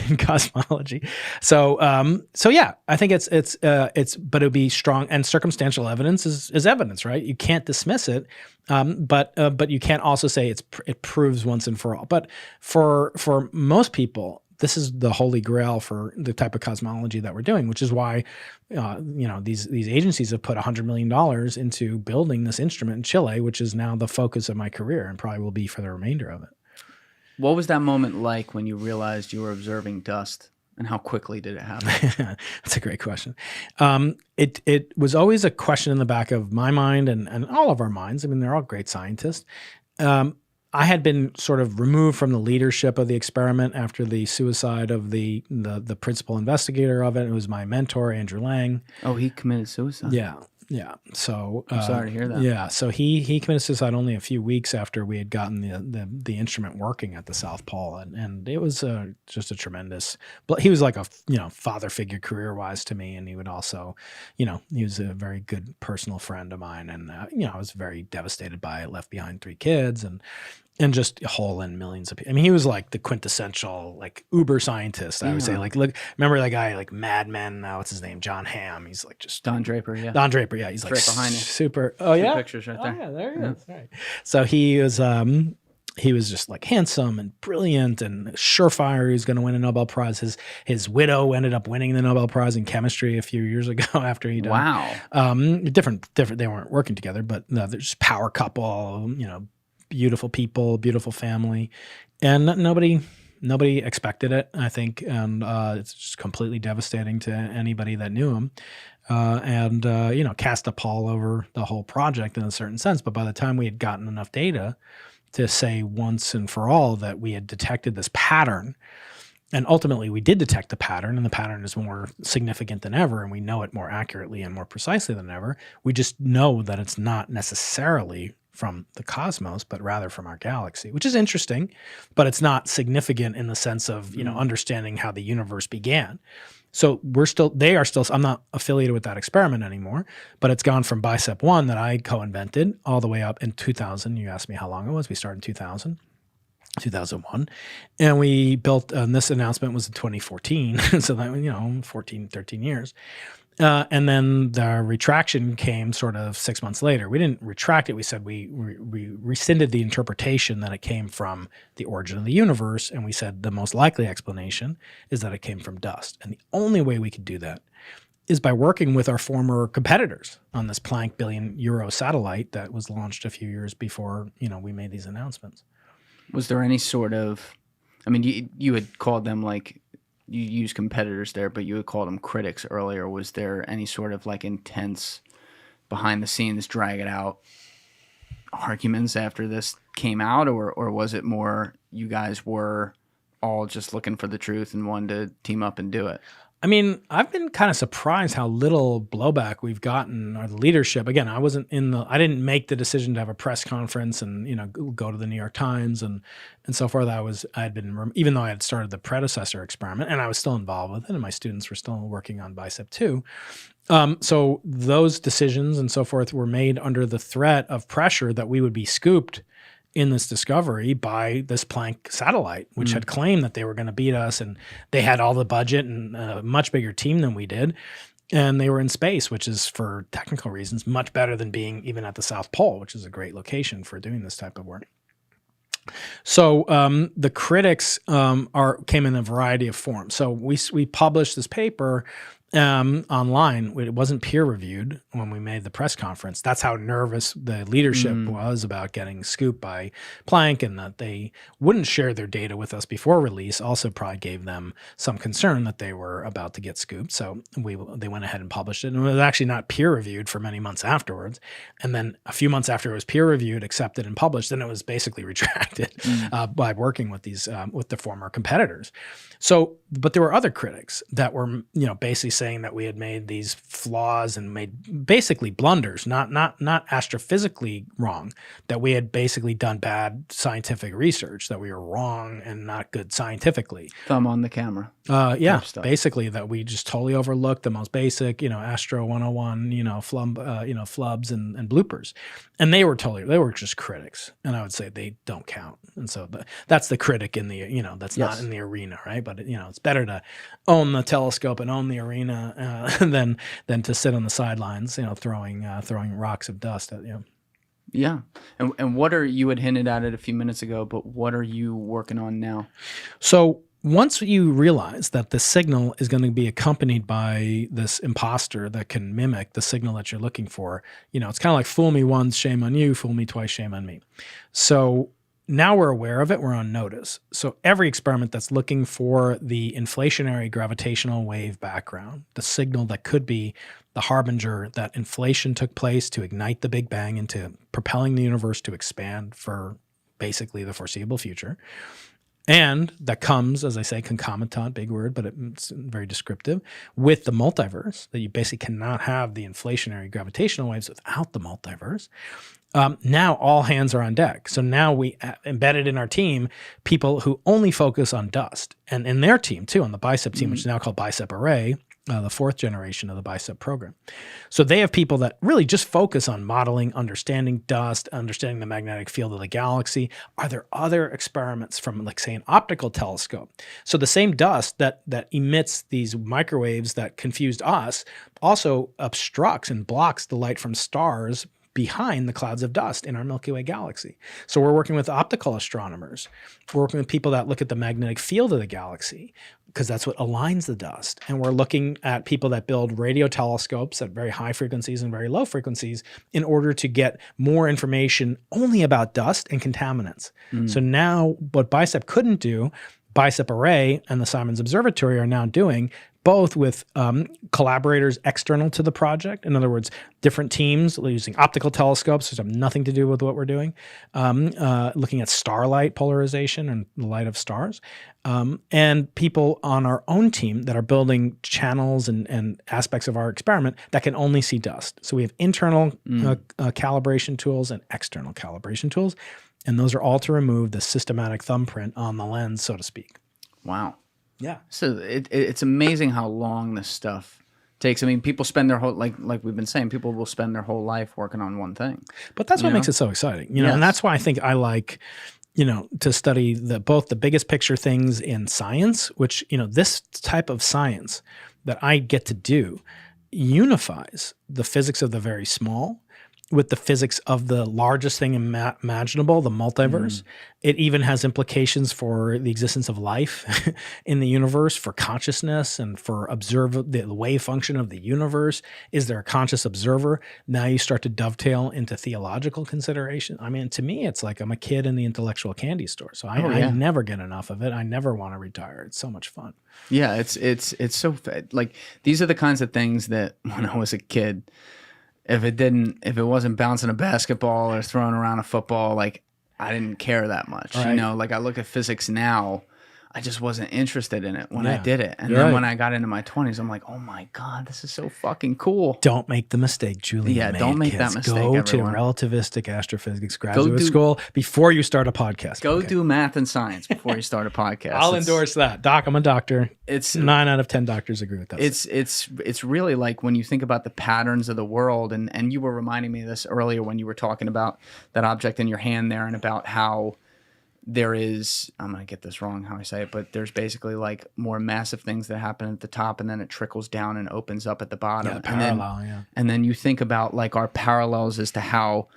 in cosmology. So yeah, I think but it would be strong, and circumstantial evidence is evidence, right? You can't dismiss it. But you can't also say it proves once and for all. But for most people, this is the holy grail for the type of cosmology that we're doing, which is why, these agencies have put $100 million into building this instrument in Chile, which is now the focus of my career and probably will be for the remainder of it. What was that moment like when you realized you were observing dust, and how quickly did it happen? That's a great question. It was always a question in the back of my mind and all of our minds. I mean, they're all great scientists. I had been sort of removed from the leadership of the experiment after the suicide of the principal investigator of it. It was my mentor, Andrew Lang. Oh, he committed suicide? Yeah. So I'm sorry to hear that. Yeah. So he committed suicide only a few weeks after we had gotten the instrument working at the South Pole, and it was just a tremendous. But he was like a father figure career wise to me, and he would also, he was a very good personal friend of mine, and I was very devastated by it. Left behind 3 kids and just a hole in millions of people. I mean, he was like the quintessential, like, uber scientist, I would say. Like, look, remember that guy, like, Mad Men, what's his name? John Hamm. He's like just... Don Draper, yeah. Don Draper, yeah. He's like right behind you. Super... Oh, yeah? Pictures right there. Oh, yeah, there he is. Right. So he was just like handsome and brilliant and surefire. He was going to win a Nobel Prize. His widow ended up winning the Nobel Prize in chemistry a few years ago after he died. Wow. Different. They weren't working together, but no, they're just power couple, beautiful people, beautiful family, and nobody expected it, I think, and it's just completely devastating to anybody that knew him, and cast a pall over the whole project in a certain sense. But by the time we had gotten enough data to say once and for all that we had detected this pattern, and ultimately we did detect the pattern, and the pattern is more significant than ever, and we know it more accurately and more precisely than ever. We just know that it's not necessarily from the cosmos, but rather from our galaxy, which is interesting, but it's not significant in the sense of, understanding how the universe began. So I'm not affiliated with that experiment anymore, but it's gone from Bicep 1 that I co-invented all the way up in 2000. You asked me how long it was. We started in 2001, and we built, and this announcement was in 2014. So that, 14, 13 years. And then the retraction came sort of 6 months later. We didn't retract it. We said we rescinded the interpretation that it came from the origin of the universe. And we said the most likely explanation is that it came from dust. And the only way we could do that is by working with our former competitors on this Planck €1 billion satellite that was launched a few years before, we made these announcements. Was there any sort of, I mean, you had called them like, you use competitors there, but you had called them critics earlier. Was there any sort of like intense behind the scenes, drag it out arguments after this came out, or was it more you guys were all just looking for the truth and wanted to team up and do it? I mean, I've been kind of surprised how little blowback we've gotten, or the leadership. Again, I didn't make the decision to have a press conference and, go to the New York Times and so forth. Even though I had started the predecessor experiment and I was still involved with it and my students were still working on BICEP 2. So those decisions and so forth were made under the threat of pressure that we would be scooped in this discovery by this Planck satellite, which had claimed that they were going to beat us, and they had all the budget and a much bigger team than we did. And they were in space, which is, for technical reasons, much better than being even at the South Pole, which is a great location for doing this type of work. So the critics came in a variety of forms. So we published this paper online. It wasn't peer reviewed when we made the press conference. That's how nervous the leadership was about getting scooped by Planck, and that they wouldn't share their data with us before release also probably gave them some concern that they were about to get scooped. So they went ahead and published it. And it was actually not peer reviewed for many months afterwards. And then a few months after it was peer reviewed, accepted, and published, then it was basically retracted by working with these with the former competitors. So, but there were other critics that were, basically saying that we had made these flaws and made basically blunders, not astrophysically wrong, that we had basically done bad scientific research, that we were wrong and not good scientifically. Thumb on the camera. Yeah, basically that we just totally overlooked the most basic, Astro 101, flubs and bloopers. And they were just critics. And I would say they don't count. And so that's the critic in the, that's not in the arena, right? But, it's better to own the telescope and own the arena than to sit on the sidelines, throwing rocks of dust at you. Yeah. And what you had hinted at it a few minutes ago, but what are you working on now? So once you realize that the signal is going to be accompanied by this imposter that can mimic the signal that you're looking for, it's kind of like fool me once, shame on you, fool me twice, shame on me. So now we're aware of it, we're on notice. So every experiment that's looking for the inflationary gravitational wave background, the signal that could be the harbinger that inflation took place to ignite the Big Bang into propelling the universe to expand for basically the foreseeable future. And that comes, as I say, concomitant, big word, but it's very descriptive, with the multiverse, that you basically cannot have the inflationary gravitational waves without the multiverse. Now all hands are on deck. So now we embedded in our team people who only focus on dust. And in their team, too, on the BICEP team, which is now called BICEP Array, the fourth generation of the BICEP program. So they have people that really just focus on modeling, understanding dust, understanding the magnetic field of the galaxy. Are there other experiments from, like, say, an optical telescope? So the same dust that emits these microwaves that confused us also obstructs and blocks the light from stars behind the clouds of dust in our Milky Way galaxy. So we're working with optical astronomers. We're working with people that look at the magnetic field of the galaxy, because that's what aligns the dust. And we're looking at people that build radio telescopes at very high frequencies and very low frequencies in order to get more information only about dust and contaminants. So now what BICEP couldn't do, BICEP Array and the Simons Observatory are now doing, both with collaborators external to the project. In other words, different teams using optical telescopes, which have nothing to do with what we're doing, looking at starlight polarization and the light of stars, and people on our own team that are building channels and aspects of our experiment that can only see dust. So we have internal calibration tools and external calibration tools, and those are all to remove the systematic thumbprint on the lens, so to speak. Wow. Yeah. So it's amazing how long this stuff takes. I mean, people spend their whole, like we've been saying, people will spend their whole life working on one thing. But that's what makes it so exciting, and that's why I think I like, to study both the biggest picture things in science, which, this type of science that I get to do unifies the physics of the very small with the physics of the largest thing imaginable, the multiverse. It even has implications for the existence of life in the universe, for consciousness, and for the wave function of the universe. Is there a conscious observer? Now you start to dovetail into theological consideration. I mean, to me, it's like I'm a kid in the intellectual candy store. So I never get enough of it. I never want to retire. It's so much fun. Yeah, it's so like these are the kinds of things that when I was a kid, if it wasn't bouncing a basketball or throwing around a football, like I didn't care that much. Right. You know, like I look at physics now, I just wasn't interested in it when I did it. And then when I got into my 20s, I'm like, oh my God, this is so fucking cool. Don't make the mistake, Julian. Yeah, don't make that mistake, Go everyone. to relativistic astrophysics graduate school before you start a podcast. Go do math and science before you start a podcast. I'll endorse that. Doc, I'm a doctor. It's 9 out of 10 doctors agree with that. It's really like when you think about the patterns of the world, and you were reminding me of this earlier when you were talking about that object in your hand there and about how there is, I'm going to get this wrong how I say it, but there's basically like more massive things that happen at the top and then it trickles down and opens up at the bottom. Yeah, parallel, and then you think about like our parallels as to how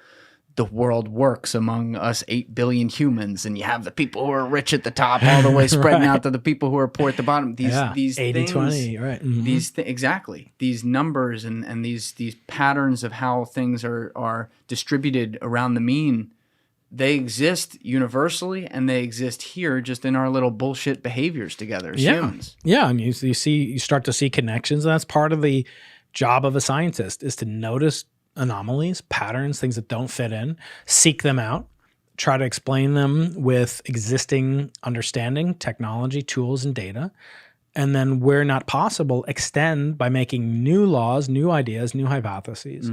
the world works among us 8 billion humans, and you have the people who are rich at the top all the way spreading out to the people who are poor at the bottom. These 80-20, right. Mm-hmm. Exactly. These numbers and these patterns of how things are distributed around the mean, they exist universally, and they exist here just in our little bullshit behaviors together as humans. Yeah, and you start to see connections, and that's part of the job of a scientist, is to notice anomalies, patterns, things that don't fit in, seek them out, try to explain them with existing understanding, technology, tools, and data. And then where not possible, extend by making new laws, new ideas, new hypotheses.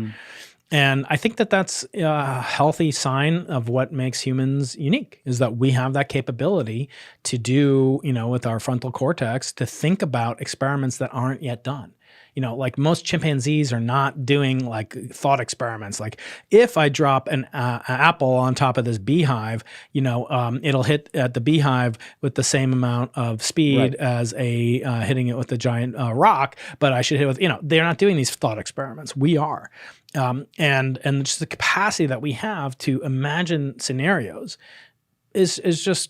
And I think that that's a healthy sign of what makes humans unique, is that we have that capability to do, with our frontal cortex, to think about experiments that aren't yet done. Like most chimpanzees are not doing like thought experiments. Like if I drop an apple on top of this beehive, it'll hit at the beehive with the same amount of speed as hitting it with a giant rock. But I should hit with, they're not doing these thought experiments. We are. And just the capacity that we have to imagine scenarios is just,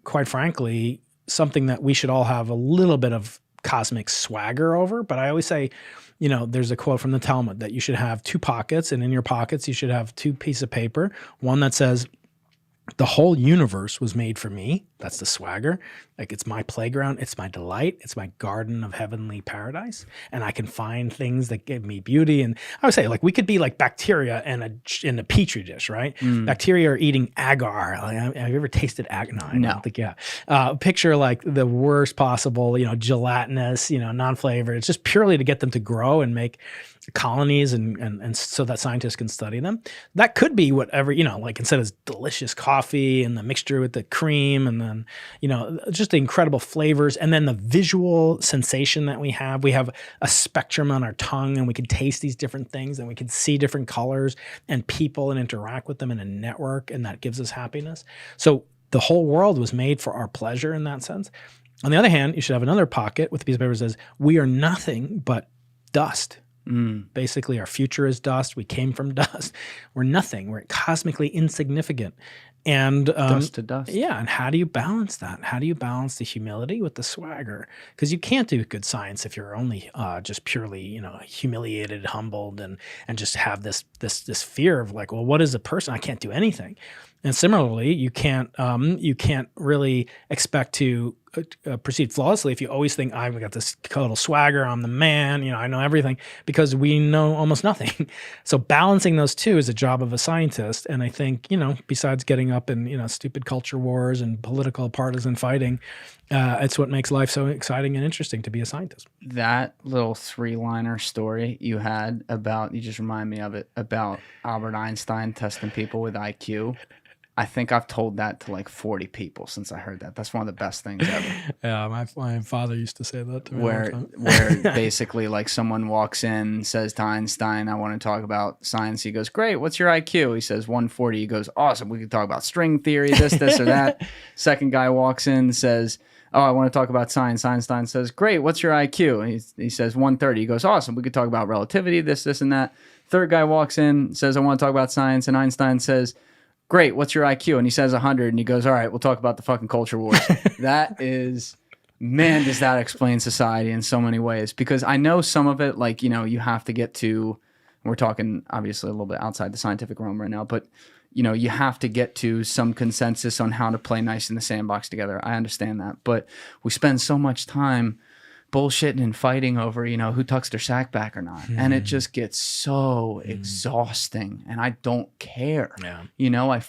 quite frankly, something that we should all have a little bit of cosmic swagger over. But I always say, there's a quote from the Talmud that you should have 2 pockets, and in your pockets you should have 2 pieces of paper. One that says, the whole universe was made for me. That's the swagger. Like it's my playground. It's my delight. It's my garden of heavenly paradise. And I can find things that give me beauty. And I would say like we could be like bacteria in a petri dish, right? Bacteria are eating agar. Like, have you ever tasted agar? No, I don't think, yeah. Picture like the worst possible, gelatinous, non-flavored. It's just purely to get them to grow and make colonies and so that scientists can study them. That could be whatever, like instead of delicious coffee and the mixture with the cream and then, just the incredible flavors and then the visual sensation that we have a spectrum on our tongue and we can taste these different things and we can see different colors and people and interact with them in a network, and that gives us happiness. So the whole world was made for our pleasure in that sense. On the other hand, you should have another pocket with a piece of paper that says, we are nothing but dust. Basically, our future is dust. We came from dust. We're nothing. We're cosmically insignificant. And dust to dust. Yeah. And how do you balance that? How do you balance the humility with the swagger? Because you can't do good science if you're only just purely, humiliated, humbled, and just have this fear of like, well, what is a person? I can't do anything. And similarly, you can't really expect to proceed flawlessly if you always think I've got this total swagger, I'm the man, I know everything, because we know almost nothing. So balancing those two is a job of a scientist. And I think, besides getting up in, stupid culture wars and political partisan fighting, it's what makes life so exciting and interesting to be a scientist. That little 3-liner story you had you just remind me of it, about Albert Einstein testing people with IQ. I think I've told that to like 40 people since I heard that. That's one of the best things ever. Yeah, my father used to say that to me. Where basically like someone walks in and says to Einstein, I want to talk about science. He goes, great, what's your IQ? He says 140. He goes, awesome, we can talk about string theory, this or that. Second guy walks in and says, oh, I want to talk about science. Einstein says, great, what's your IQ? And he says 130. He goes, awesome, we could talk about relativity, this and that. Third guy walks in, says, I want to talk about science. And Einstein says, great, what's your IQ? And he says 100. And he goes, all right, we'll talk about the fucking culture wars. That is, man, does that explain society in so many ways. Because I know some of it, like, you know, you have to get to, we're talking obviously a little bit outside the scientific realm right now, but, you know, you have to get to some consensus on how to play nice in the sandbox together. I understand that. But we spend so much time bullshitting and fighting over, you know, who tucks their sack back or not. And it just gets so exhausting, and I don't care. Yeah. You know, I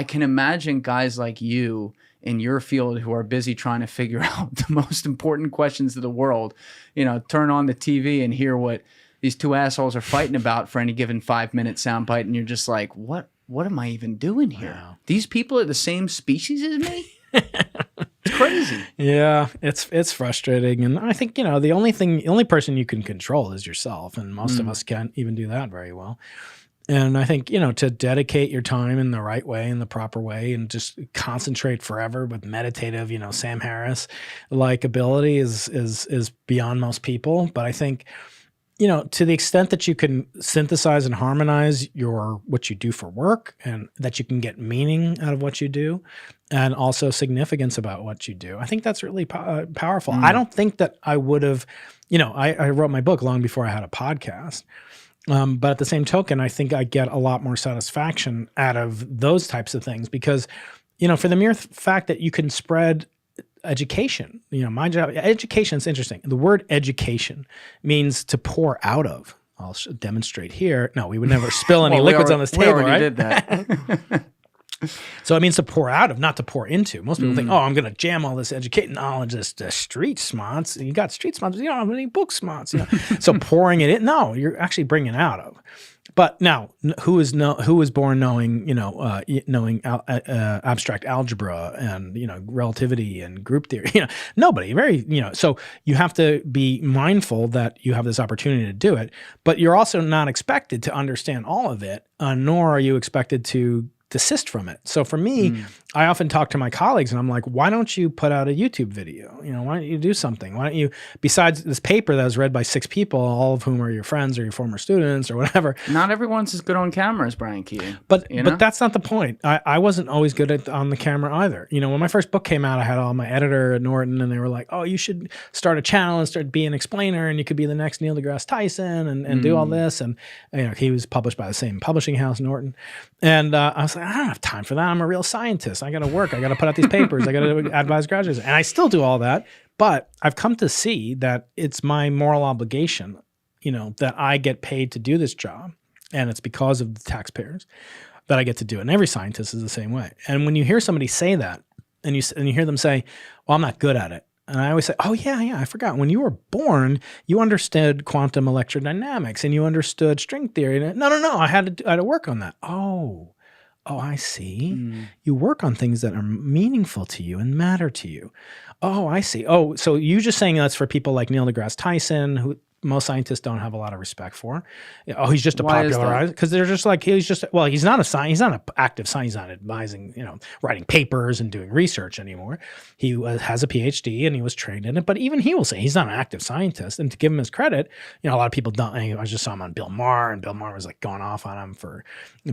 can imagine guys like you in your field who are busy trying to figure out the most important questions of the world, you know, turn on the TV and hear what these two assholes are fighting about for any given 5-minute soundbite. And you're just like, what am I even doing here? Wow. These people are the same species as me? It's crazy. Yeah, it's frustrating. And I think, you know, the only person you can control is yourself. And most of us can't even do that very well. And I think, you know, to dedicate your time in the right way, in the proper way, and just concentrate forever with meditative, you know, Sam Harris like ability is beyond most people. But I think, you know, to the extent that you can synthesize and harmonize what you do for work, and that you can get meaning out of what you do, and also significance about what you do, I think that's really powerful. I don't think that I would have, you know, I wrote my book long before I had a podcast. But at the same token, I think I get a lot more satisfaction out of those types of things because, you know, for the mere fact that you can spread education, you know, my job, education is interesting. The word education means to pour out of. I'll demonstrate here. No, we would never spill any liquids on this table, we already right? did that. So it means to pour out of, not to pour into. Most people think, oh, I'm going to jam all this educated knowledge, this street smarts. You got street smarts, you don't have any book smarts. You know? So pouring it in, no, you're actually bringing out of. But now, who was born knowing, you know, abstract algebra and, you know, relativity and group theory? You know, nobody. Very, you know. So you have to be mindful that you have this opportunity to do it, but you're also not expected to understand all of it, nor are you expected to desist from it. So for me, I often talk to my colleagues and I'm like, why don't you put out a YouTube video? You know, why don't you do something? Why don't you, besides this paper that was read by 6 people, all of whom are your friends or your former students or whatever. Not everyone's as good on camera as Brian Keating. But that's not the point. I wasn't always good on the camera either. You know, when my first book came out, I had all my editor at Norton and they were like, oh, you should start a channel and start being an explainer and you could be the next Neil deGrasse Tyson and do all this. And, you know, he was published by the same publishing house, Norton. And I was like, I don't have time for that. I'm a real scientist. I got to work. I got to put out these papers. I got to advise graduates. And I still do all that. But I've come to see that it's my moral obligation, you know, that I get paid to do this job. And it's because of the taxpayers that I get to do it. And every scientist is the same way. And when you hear somebody say that and you hear them say, well, I'm not good at it. And I always say, oh, yeah, I forgot. When you were born, you understood quantum electrodynamics and you understood string theory. No, I had to work on that. Oh, I see. You work on things that are meaningful to you and matter to you. Oh, I see. Oh, so you just saying that's for people like Neil deGrasse Tyson, who most scientists don't have a lot of respect for. Oh, he's just a popularizer because they're just like he's not an active science. He's not advising, you know, writing papers and doing research anymore. He has a PhD and he was trained in it, but even he will say he's not an active scientist. And to give him his credit, you know, a lot of people don't. I just saw him on Bill Maher, and Bill Maher was like going off on him for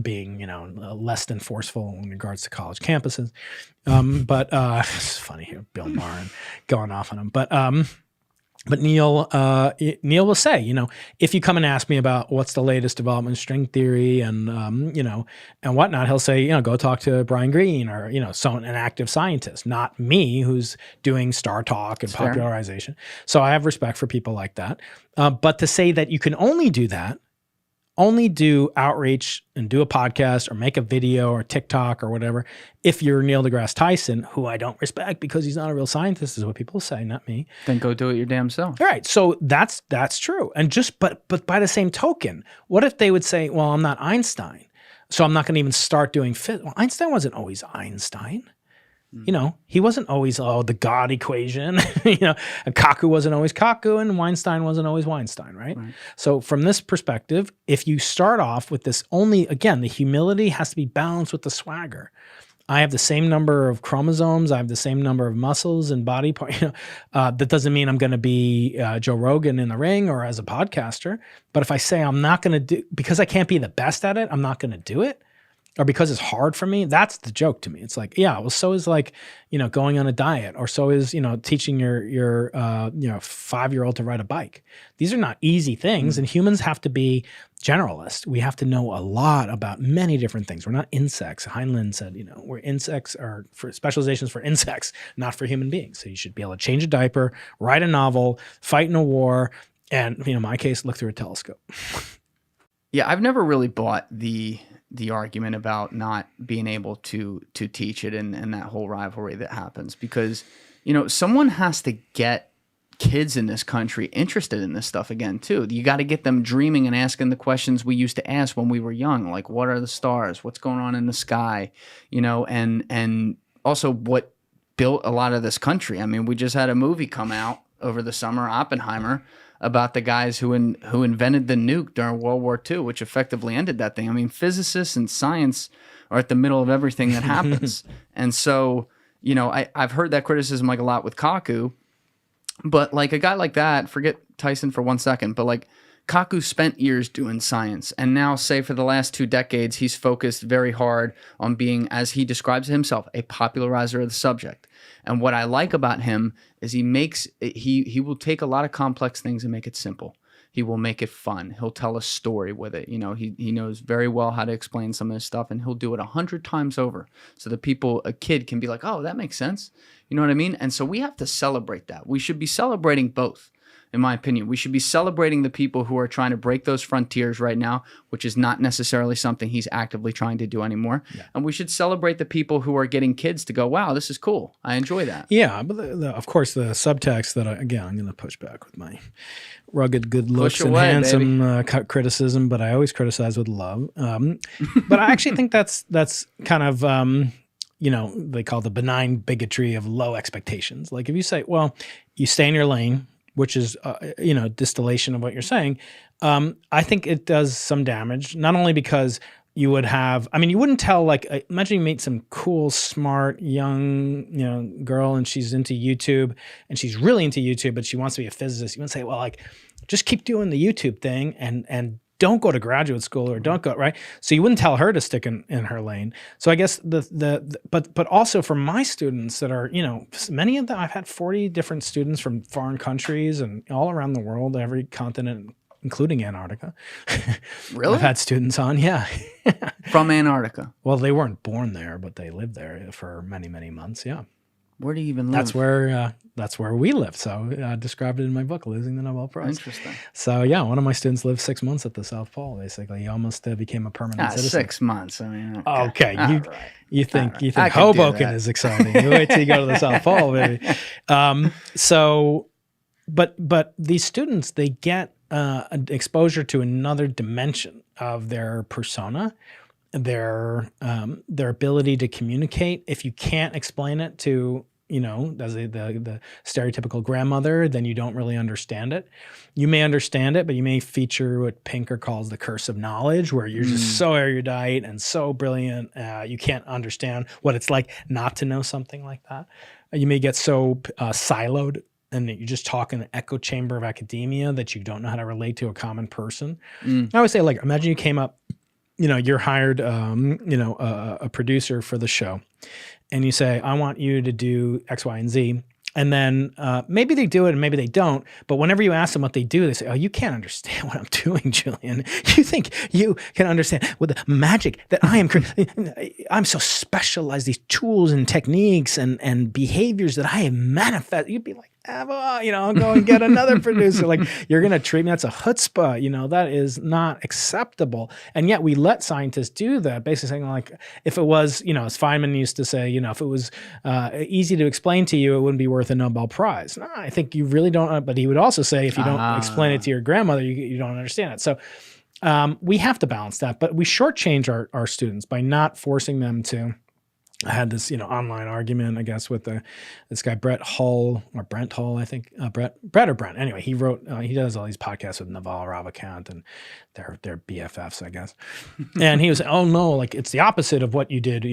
being, you know, less than forceful in regards to college campuses. But it's funny here, Bill Maher going off on him, But Neil will say, you know, if you come and ask me about what's the latest development in string theory and, you know, and whatnot, he'll say, you know, go talk to Brian Greene or, you know, an active scientist, not me who's doing star talk and popularization. So I have respect for people like that. But to say that you can only do that, only do outreach and do a podcast or make a video or TikTok or whatever, if you're Neil deGrasse Tyson, who I don't respect because he's not a real scientist, is what people say, not me. Then go do it your damn self. All right. So that's true. And but by the same token, what if they would say, well, I'm not Einstein, so I'm not going to even start doing physics. Well, Einstein wasn't always Einstein. You know, he wasn't always, the God equation. You know, Kaku wasn't always Kaku and Weinstein wasn't always Weinstein, right? So from this perspective, if you start off with this only, again, the humility has to be balanced with the swagger. I have the same number of chromosomes. I have the same number of muscles and body parts. That doesn't mean I'm going to be Joe Rogan in the ring or as a podcaster. But if I say I'm not going to do, because I can't be the best at it, I'm not going to do it, or because it's hard for me, that's the joke to me. It's like, yeah, well, so is like, going on a diet, or so is, teaching your 5-year-old to ride a bike. These are not easy things, and humans have to be generalists. We have to know a lot about many different things. We're not insects. Heinlein said, we're insects, or for specializations for insects, not for human beings. So you should be able to change a diaper, write a novel, fight in a war, and, in my case, look through a telescope. Yeah, I've never really bought the argument about not being able to teach it and that whole rivalry that happens, because, someone has to get kids in this country interested in this stuff again too. You got to get them dreaming and asking the questions we used to ask when we were young, like what are the stars, what's going on in the sky, and also what built a lot of this country. I mean, we just had a movie come out over the summer, Oppenheimer, about the guys who invented the nuke during World War II, which effectively ended that thing. I mean, physicists and science are at the middle of everything that happens. And so, I've heard that criticism like a lot with Kaku, but like a guy like that, forget Tyson for 1 second, but like Kaku spent years doing science, and now, say for the last 2 decades, he's focused very hard on being, as he describes himself, a popularizer of the subject. And what I like about him is he will take a lot of complex things and make it simple. He will make it fun. He'll tell a story with it. He knows very well how to explain some of this stuff, and he'll do it 100 times over, so that a kid can be like, oh, that makes sense. You know what I mean? And so we have to celebrate that. We should be celebrating both. In my opinion, we should be celebrating the people who are trying to break those frontiers right now, which is not necessarily something he's actively trying to do anymore. Yeah. And we should celebrate the people who are getting kids to go, wow, this is cool. I enjoy that. Yeah, but of course, the subtext that, I'm going to push back with my rugged good looks and handsome criticism, but I always criticize with love. But I actually think that's kind of, they call the benign bigotry of low expectations. Like if you say, well, you stay in your lane, which is, distillation of what you're saying, I think it does some damage, not only because you would have, you wouldn't tell, like, imagine you meet some cool, smart, young, girl, and she's into YouTube, and she's really into YouTube, but she wants to be a physicist. You wouldn't say, well, like, just keep doing the YouTube thing and don't go to graduate school, or don't go, right? So you wouldn't tell her to stick in her lane. So I guess but also for my students that are, many of them, I've had 40 different students from foreign countries and all around the world, every continent, including Antarctica. Really? I've had students on, yeah. From Antarctica? Well, they weren't born there, but they lived there for many, many months, yeah. Where do you even live? That's where we live. So I described it in my book, Losing the Nobel Prize. Interesting. So yeah, one of my students lived 6 months at the South Pole. Basically, he almost became a permanent citizen. 6 months. I mean, okay. You think right. Hoboken is exciting? You wait till you go to the South Pole, baby. But these students, they get an exposure to another dimension of their persona, their ability to communicate. If you can't explain it to, as the stereotypical grandmother, then you don't really understand it. You may understand it, but you may feature what Pinker calls the curse of knowledge, where you're just so erudite and so brilliant, you can't understand what it's like not to know something like that. You may get so siloed, and you just talk in an echo chamber of academia that you don't know how to relate to a common person. I always say, like, imagine you came up, you're hired, a producer for the show, and you say, I want you to do X, Y, and Z. And then maybe they do it and maybe they don't. But whenever you ask them what they do, they say, oh, you can't understand what I'm doing, Julian. You think you can understand with the magic that I am I'm so specialized, these tools and techniques and behaviors that I have manifest. You'd be like, I'll go and get another producer. Like, you're going to treat me, that's a chutzpah. That is not acceptable. And yet we let scientists do that, basically saying, like, if it was, as Feynman used to say, if it was easy to explain to you, it wouldn't be worth a Nobel Prize. No, I think you really don't. But he would also say, if you don't explain it to your grandmother, you don't understand it. So we have to balance that. But we shortchange our students by not forcing them to I had this, online argument, I guess, with this guy, Brent Hull, I think, Brett or Brent. Anyway, he wrote, he does all these podcasts with Naval Ravikant, and they're BFFs, I guess. And he was, oh no, like it's the opposite of what you did,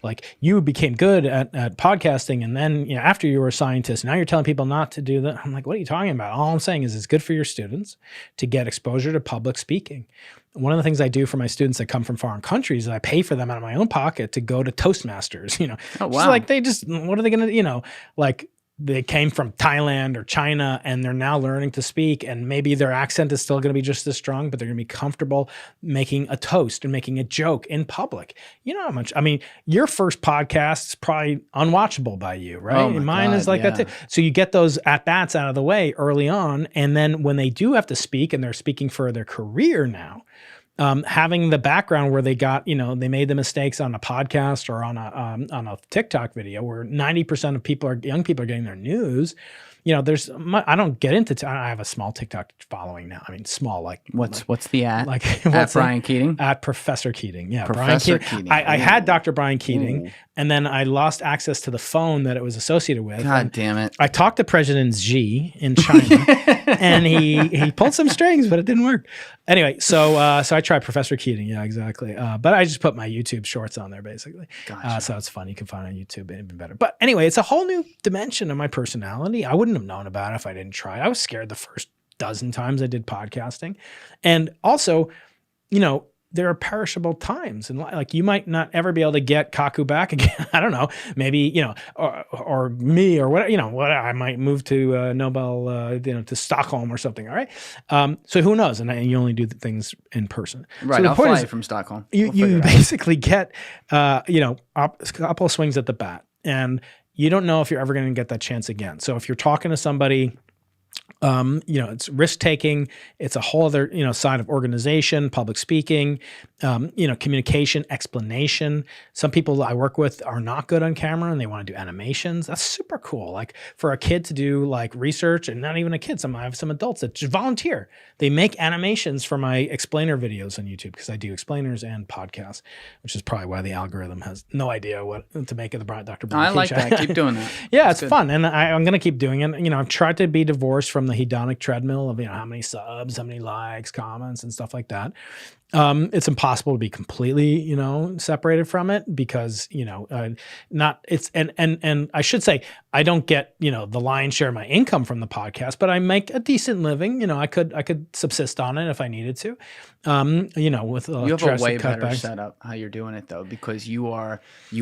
like you became good at podcasting, and then, after you were a scientist, now you're telling people not to do that. I'm like, what are you talking about? All I'm saying is it's good for your students to get exposure to public speaking. One of the things I do for my students that come from foreign countries is I pay for them out of my own pocket to go to Toastmasters, Oh, wow. Just like what are they going to, like they came from Thailand or China and they're now learning to speak, and maybe their accent is still going to be just as strong, but they're going to be comfortable making a toast and making a joke in public. You know how much, your first podcast is probably unwatchable by you, right? Oh and mine is like that too. So you get those at-bats out of the way early on. And then when they do have to speak and they're speaking for their career now, having the background where they got, they made the mistakes on a podcast or on a TikTok video where 90% of young people are getting their news. I don't get into, I have a small TikTok following now. Small, like what's the at? Like at Brian Keating? At Professor Keating. Yeah. Professor Brian Keating. Keating. I had Dr. Brian Keating. Ooh. And then I lost access to the phone that it was associated with. God damn it. I talked to President Xi in China and he pulled some strings, but it didn't work. Anyway, so I tried Professor Keating. Yeah, exactly. But I just put my YouTube shorts on there basically. Gotcha. So it's fun. You can find it on YouTube even better. But anyway, it's a whole new dimension of my personality. I wouldn't have known about it if I didn't try it. I was scared the first dozen times I did podcasting. And also, there are perishable times, and like you might not ever be able to get Kaku back again. I don't know, maybe or me or what what I might move to Nobel to Stockholm or something. All right, so who knows? And you only do things in person. Right, So the I'll point fly is, from Stockholm. you basically get a couple of swings at the bat, and you don't know if you're ever going to get that chance again. So if you're talking to somebody. It's risk taking. It's a whole other, side of organization, public speaking, communication, explanation. Some people I work with are not good on camera and they want to do animations. That's super cool. Like for a kid to do like research, and not even a kid. I have some adults that just volunteer. They make animations for my explainer videos on YouTube because I do explainers and podcasts, which is probably why the algorithm has no idea what to make of the Dr. Brian. I like that. Keep doing that. Yeah, That's it's good. fun, and I'm going to keep doing it. I've tried to be divorced from the hedonic treadmill of how many subs, how many likes, comments, and stuff like that. It's impossible to be completely, separated from it because, not it's and I should say I don't get, the lion's share of my income from the podcast, but I make a decent living. I could subsist on it if I needed to. With you have a way better setup how you're doing it though, because you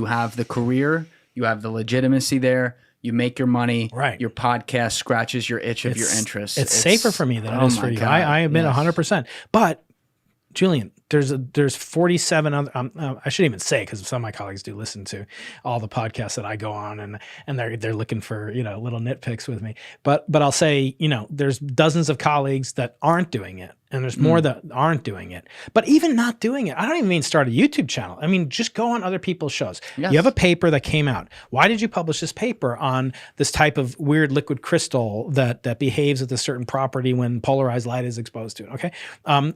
have the career, you have the legitimacy there. You make your money. Right. Your podcast scratches your itch of your interests. It's safer for me than it is for you. God. I admit Yes. 100%. But Julian, there's 47 other. I shouldn't even say because some of my colleagues do listen to all the podcasts that I go on, and they're looking for little nitpicks with me. But I'll say there's dozens of colleagues that aren't doing it. And there's more that aren't doing it. But even not doing it, I don't even mean start a YouTube channel. Just go on other people's shows. Yes. You have a paper that came out. Why did you publish this paper on this type of weird liquid crystal that behaves with a certain property when polarized light is exposed to it? Okay.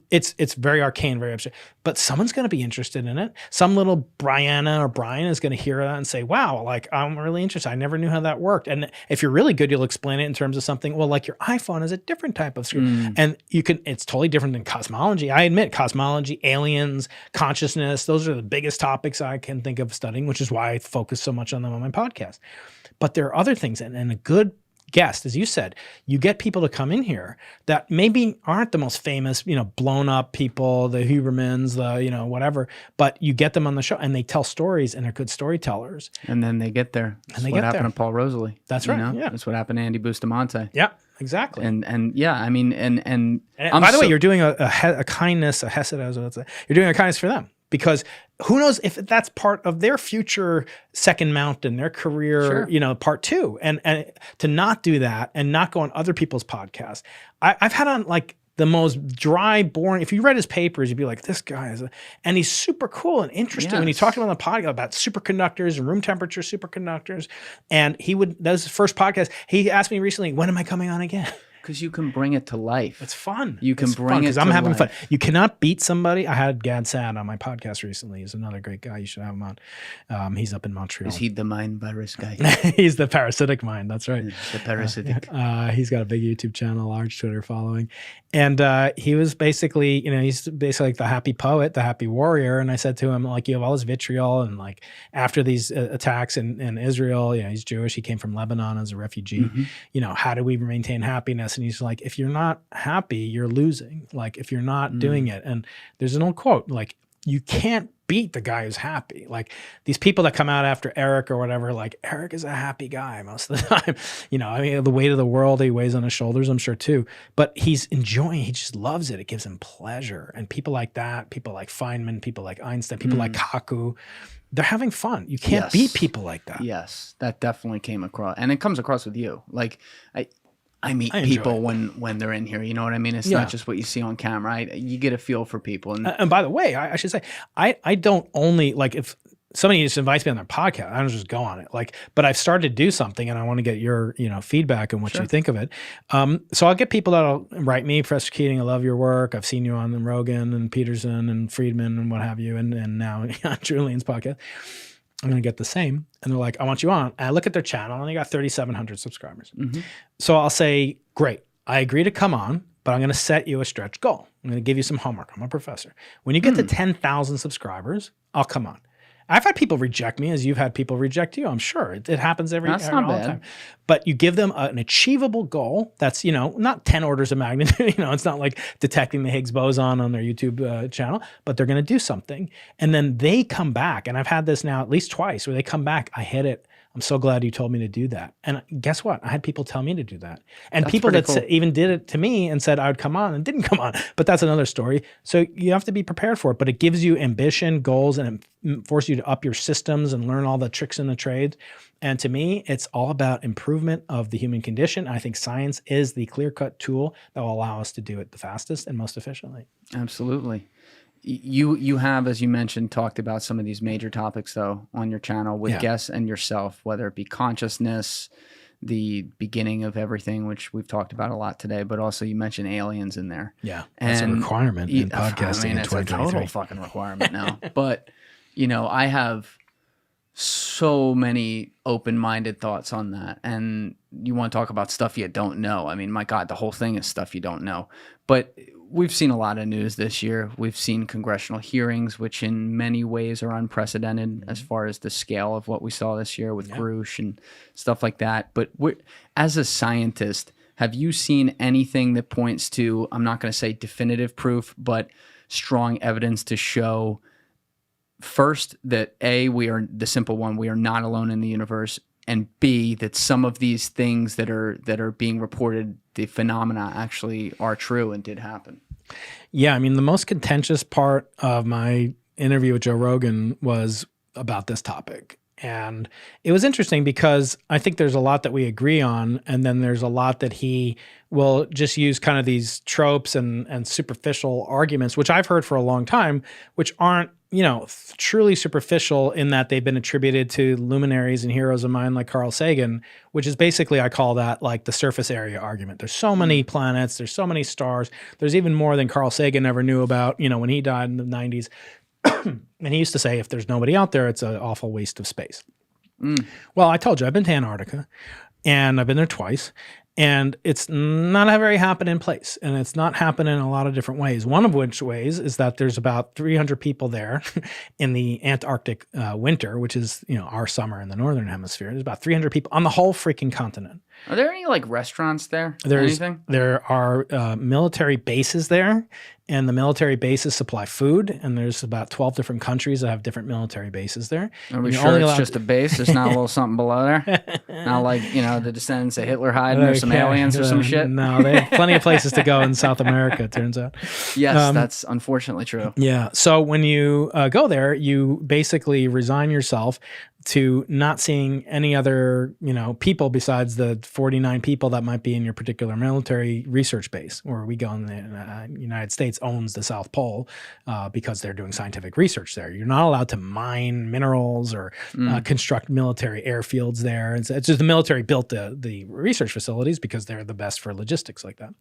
It's very arcane, very abstract. But someone's going to be interested in it. Some little Brianna or Brian is going to hear that and say, wow, like I'm really interested. I never knew how that worked. And if you're really good, you'll explain it in terms of something, well, like your iPhone is a different type of screen. And it's totally different than cosmology. I admit cosmology, aliens, consciousness, those are the biggest topics I can think of studying, which is why I focus so much on them on my podcast. But there are other things, and a good guest, as you said, you get people to come in here that maybe aren't the most famous, blown up people, the Hubermans, the, whatever, but you get them on the show and they tell stories and they're good storytellers. And then they get there. That's what happened to Paul Rosalie. That's right. Yeah. That's what happened to Andy Bustamante. Yeah, exactly. And yeah, and by the way, you're doing a kindness, a hesed, as I would say. You're doing a kindness for them. Because who knows if that's part of their future second mountain, their career, Sure. Part two. And to not do that and not go on other people's podcasts. I've had on like the most dry, boring, if you read his papers, you'd be like, this guy and he's super cool and interesting. When he talked about on the podcast about superconductors and room temperature superconducters. And that was his first podcast. He asked me recently, when am I coming on again? Because you can bring it to life. It's fun. You can bring it because to I'm having fun. life. You cannot beat somebody. I had Gad Sad on my podcast recently. He's another great guy. You should have him on. He's up in Montreal. Is he the mind virus guy? He's the parasitic mind. That's right. The parasitic. He's got a big YouTube channel, large Twitter following. And he was basically, he's basically like the happy poet, the happy warrior. And I said to him, like, you have all this vitriol. And like after these attacks in Israel, he's Jewish. He came from Lebanon as a refugee. How do we maintain happiness? And he's like, if you're not happy, you're losing. Like if you're not doing it. And there's an old quote, like, you can't beat the guy who's happy. Like these people that come out after Eric or whatever, like Eric is a happy guy most of the time. The weight of the world he weighs on his shoulders, I'm sure too. But he's enjoying, he just loves it. It gives him pleasure. And people like that, people like Feynman, people like Einstein, people like Kaku, they're having fun. You can't beat people like that. Yes, that definitely came across. And it comes across with you. Like I meet people when they're in here. You know what I mean? It's not just what you see on camera. You get a feel for people. And by the way, I should say, I don't only, like, if somebody just invites me on their podcast, I don't just go on it. Like, but I've started to do something, and I want to get your feedback and what you think of it. So I'll get people that'll write me, Professor Keating, I love your work. I've seen you on Rogan and Peterson and Friedman and what have you, and now on Julian's podcast. I'm going to get the same. And they're like, I want you on. And I look at their channel and they got 3,700 subscribers. So I'll say, great, I agree to come on, but I'm going to set you a stretch goal. I'm going to give you some homework. I'm a professor. When you get to 10,000 subscribers, I'll come on. I've had people reject me, as you've had people reject you. I'm sure it happens all the time. But you give them an achievable goal that's, not 10 orders of magnitude. It's not like detecting the Higgs boson on their YouTube channel, but they're going to do something. And then they come back. And I've had this now at least twice where they come back. I hit it. I'm so glad you told me to do that. And guess what? I had people tell me to do that. And that's people that cool. Even did it to me and said I would come on and didn't come on. But that's another story. So you have to be prepared for it. But it gives you ambition, goals, and it forces you to up your systems and learn all the tricks in the trade. And to me, it's all about improvement of the human condition. I think science is the clear-cut tool that will allow us to do it the fastest and most efficiently. Absolutely. You have, as you mentioned, talked about some of these major topics, though, on your channel with guests and yourself, whether it be consciousness, the beginning of everything, which we've talked about a lot today, but also you mentioned aliens in there. Yeah, that's a requirement in podcasting in 2023. It's a total fucking requirement now. But, I have so many open-minded thoughts on that. And you want to talk about stuff you don't know. I mean, my God, the whole thing is stuff you don't know. But we've seen a lot of news this year. We've seen congressional hearings, which in many ways are unprecedented as far as the scale of what we saw this year with Grusch and stuff like that. But as a scientist, have you seen anything that points to, I'm not going to say definitive proof, but strong evidence to show, first, that A, we are the simple one, we are not alone in the universe, and B, that some of these things that are being reported, the phenomena actually are true and did happen? Yeah, I mean, the most contentious part of my interview with Joe Rogan was about this topic. And it was interesting because I think there's a lot that we agree on, and then there's a lot that he will just use kind of these tropes and superficial arguments, which I've heard for a long time, which aren't, truly superficial in that they've been attributed to luminaries and heroes of mine like Carl Sagan, which is basically, I call that like the surface area argument. There's so many planets, there's so many stars, there's even more than Carl Sagan ever knew about, when he died in the 90s. And he used to say, if there's nobody out there, it's an awful waste of space. Well, I told you, I've been to Antarctica, and I've been there twice, and it's not a very happening place, and it's not happening in a lot of different ways. One of which ways is that there's about 300 people there in the Antarctic winter, which is, our summer in the northern hemisphere. There's about 300 people on the whole freaking continent. Are there any restaurants there? There are military bases there, and the military bases supply food, and there's about 12 different countries that have different military bases there. Are we sure it's just a base? There's not a little something below there? Not like, the descendants of Hitler hiding or some aliens or some shit? No, they have plenty of places to go in South America, it turns out. Yes, that's unfortunately true. Yeah. So when you go there, you basically resign yourself to not seeing any other, people besides the 49 people that might be in your particular military research base, where we go in the United States owns the South Pole because they're doing scientific research there. You're not allowed to mine minerals or construct military airfields there. It's just the military built the research facilities because they're the best for logistics like that.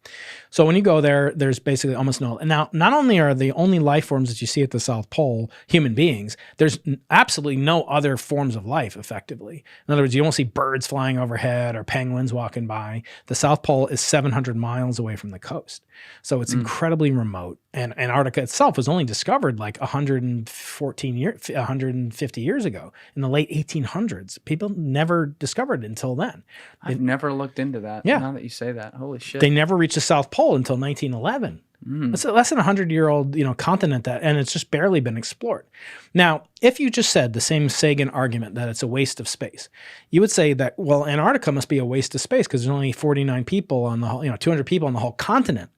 So when you go there, there's basically almost no. And now, not only are the only life forms that you see at the South Pole human beings, there's absolutely no other forms of life, effectively. In other words, you won't see birds flying overhead or penguins walking by. The South Pole is 700 miles away from the coast. So it's incredibly remote. And Antarctica itself was only discovered like 150 years ago in the late 1800s. People never discovered it until then. I've never looked into that. Yeah. Now that you say that, holy shit. They never reached the South Pole until 1911. It's a less than 100-year-old, continent and it's just barely been explored. Now, if you just said the same Sagan argument that it's a waste of space, you would say that, well, Antarctica must be a waste of space because there's only 49 people on the whole, 200 people on the whole continent.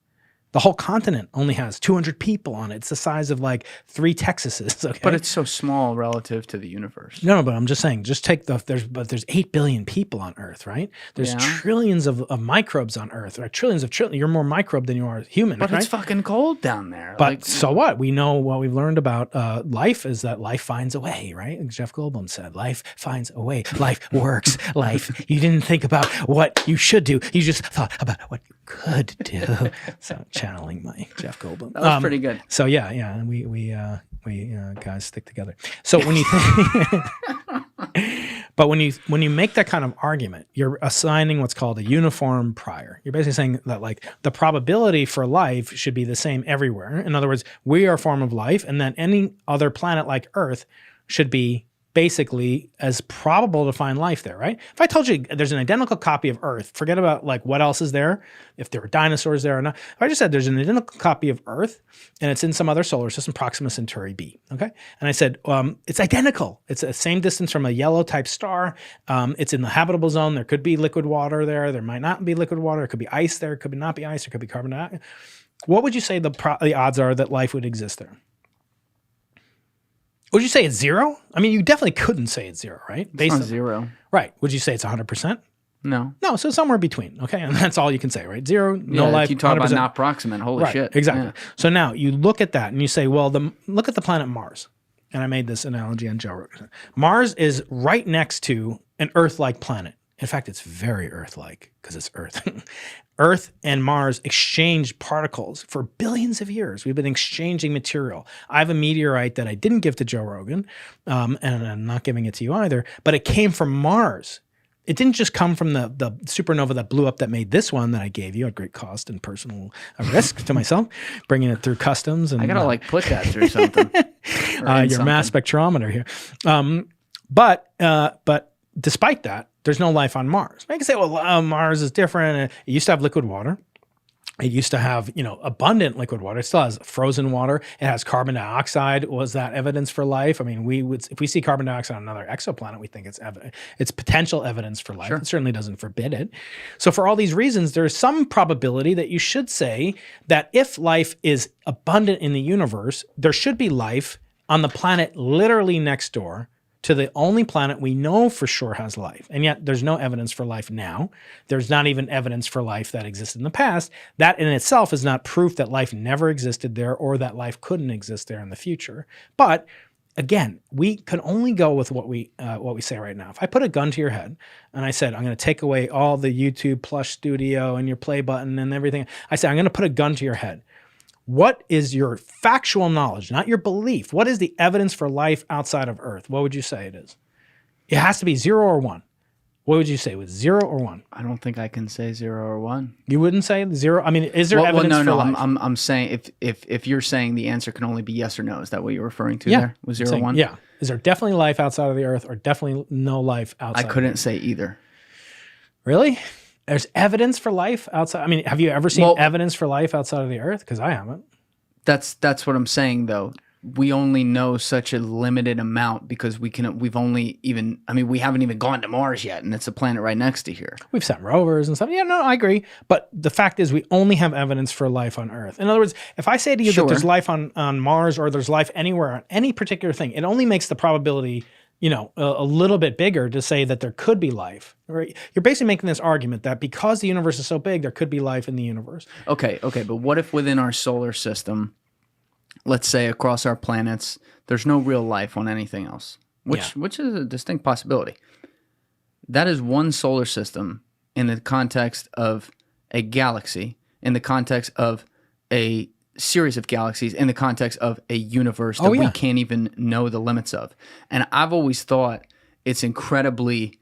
The whole continent only has 200 people on it. It's the size of like 3 Texases. Okay? But it's so small relative to the universe. No, but I'm just saying, just take there's 8 billion people on Earth, right? There's trillions of microbes on Earth, or trillions of trillions. You're more microbe than you are human, but right? it's fucking cold down there. But so what? We know what we've learned about life is that life finds a way, right? Like Jeff Goldblum said, life finds a way. Life works. Life. You didn't think about what you should do. You just thought about what you could do. So channeling my Jeff Goldblum. That was pretty good. So yeah, we guys stick together. So when you think, but when you make that kind of argument, you're assigning what's called a uniform prior. You're basically saying that like the probability for life should be the same everywhere. In other words, we are a form of life, and then any other planet like Earth should be basically as probable to find life there, right? If I told you there's an identical copy of Earth, forget about like what else is there, if there were dinosaurs there or not. If I just said there's an identical copy of Earth and it's in some other solar system, Proxima Centauri b, okay? And I said, it's identical. It's the same distance from a yellow type star. It's in the habitable zone. There could be liquid water there. There might not be liquid water. There could be ice there. It could not be ice. There could be carbon dioxide. What would you say the odds are that life would exist there? Would you say it's 0? I mean, you definitely couldn't say it's 0, right? It's not 0. Right. Would you say it's 100%? No. No, so somewhere between, okay? And that's all you can say, right? 0, no life, you talk 100%. about not proximate. Holy shit. Exactly. Yeah. So now you look at that and you say, well, look at the planet Mars. And I made this analogy on Joe Rogan. Mars is right next to an Earth-like planet. In fact, it's very Earth-like because it's Earth. Earth and Mars exchange particles for billions of years. We've been exchanging material. I have a meteorite that I didn't give to Joe Rogan, and I'm not giving it to you either, but it came from Mars. It didn't just come from the supernova that blew up that made this one that I gave you at great cost and personal risk to myself, bringing it through customs. And I got to put that through something. Your mass spectrometer here. But despite that, there's no life on Mars. I can say, well, Mars is different. It used to have liquid water. It used to have, abundant liquid water. It still has frozen water. It has carbon dioxide. Was that evidence for life? I mean, if we see carbon dioxide on another exoplanet, we think it's potential evidence for life. Sure. It certainly doesn't forbid it. So for all these reasons, there's some probability that you should say that if life is abundant in the universe, there should be life on the planet literally next door to the only planet we know for sure has life. And yet there's no evidence for life now. There's not even evidence for life that existed in the past. That in itself is not proof that life never existed there or that life couldn't exist there in the future. But again, we can only go with what we say right now. If I put a gun to your head and I said, I'm going to take away all the YouTube Plush Studio and your play button and everything. I said, I'm going to put a gun to your head. What is your factual knowledge, not your belief? What is the evidence for life outside of Earth? What would you say it is? It has to be 0 or 1. What would you say? With 0 or 1? I don't think I can say 0 or 1. You wouldn't say 0? I mean, is there evidence for life? I'm saying if you're saying the answer can only be yes or no, is that what you're referring to there? With 0 or 1? Yeah. Is there definitely life outside of the Earth or definitely no life outside? I couldn't say either. Really? There's evidence for life outside? I mean, have you ever seen evidence for life outside of the Earth? Because I haven't. That's what I'm saying, though. We only know such a limited amount because we haven't even gone to Mars yet, and it's a planet right next to here. We've sent rovers and stuff. Yeah, no, I agree. But the fact is we only have evidence for life on Earth. In other words, if I say to you that there's life on Mars or there's life anywhere on any particular thing, it only makes the probability a little bit bigger to say that there could be life. Right? You're basically making this argument that because the universe is so big, there could be life in the universe. Okay, but what if within our solar system, let's say across our planets, there's no real life on anything else, which is a distinct possibility. That is one solar system in the context of a galaxy, in the context of a series of galaxies, in the context of a universe that we can't even know the limits of. And I've always thought it's incredibly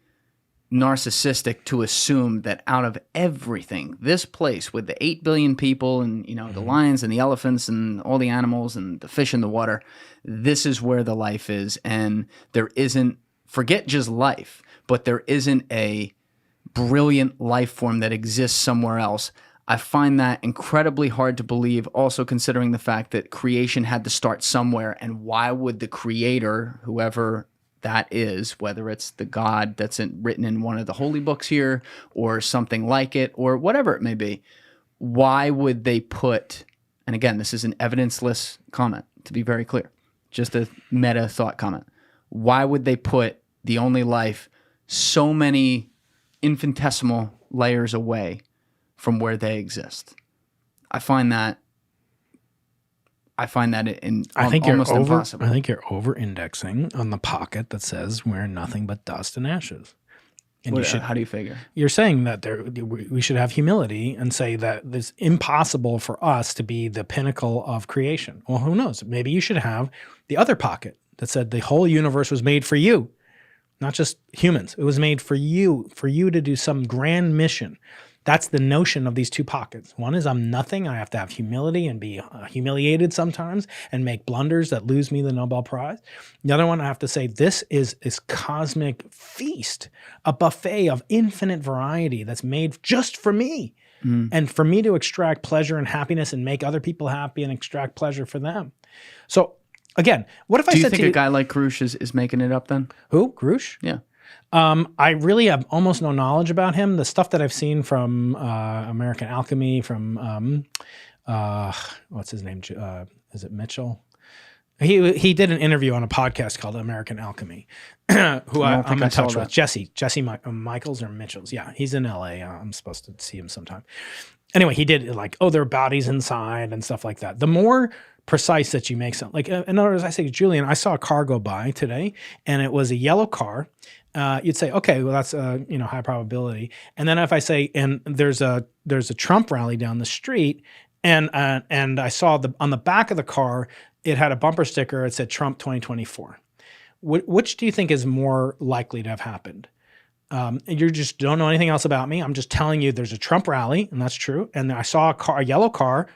narcissistic to assume that out of everything, this place with the 8 billion people and the lions and the elephants and all the animals and the fish in the water, this is where the life is. And there isn't, forget just life, but there isn't a brilliant life form that exists somewhere else. I find that incredibly hard to believe, also considering the fact that creation had to start somewhere. And why would the creator, whoever that is, whether it's the God that's written in one of the holy books here or something like it or whatever it may be, why would they put, and again, this is an evidenceless comment, to be very clear, just a meta thought comment. Why would they put the only life so many infinitesimal layers away from where they exist? I find that almost impossible. I think you're over-indexing on the pocket that says we're nothing but dust and ashes. And how do you figure? You're saying that we should have humility and say that it's impossible for us to be the pinnacle of creation. Well, who knows? Maybe you should have the other pocket that said the whole universe was made for you, not just humans. It was made for you to do some grand mission. That's the notion of these two pockets. One is I'm nothing. I have to have humility and be humiliated sometimes and make blunders that lose me the Nobel Prize. The other one, I have to say, this is cosmic feast, a buffet of infinite variety that's made just for me. And for me to extract pleasure and happiness and make other people happy and extract pleasure for them. So again, what if I said to you— Do you think a guy like Grusch is making it up then? Who? Grusch? Yeah. I really have almost no knowledge about him. The stuff that I've seen from American Alchemy, from what's his name? Is it Mitchell? He did an interview on a podcast called American Alchemy, who I'm in touch with. Jesse Michaels or Mitchells. Yeah, he's in LA. I'm supposed to see him sometime. Anyway, he did there are bodies inside and stuff like that. The more precise that you make something, like in other words, I say, Julian, I saw a car go by today, and it was a yellow car. You'd say, okay, well, that's high probability. And then if I say, and there's a Trump rally down the street, and I saw on the back of the car, it had a bumper sticker. It said Trump 2024. Which do you think is more likely to have happened? You just don't know anything else about me. I'm just telling you there's a Trump rally, and that's true. And I saw a yellow car,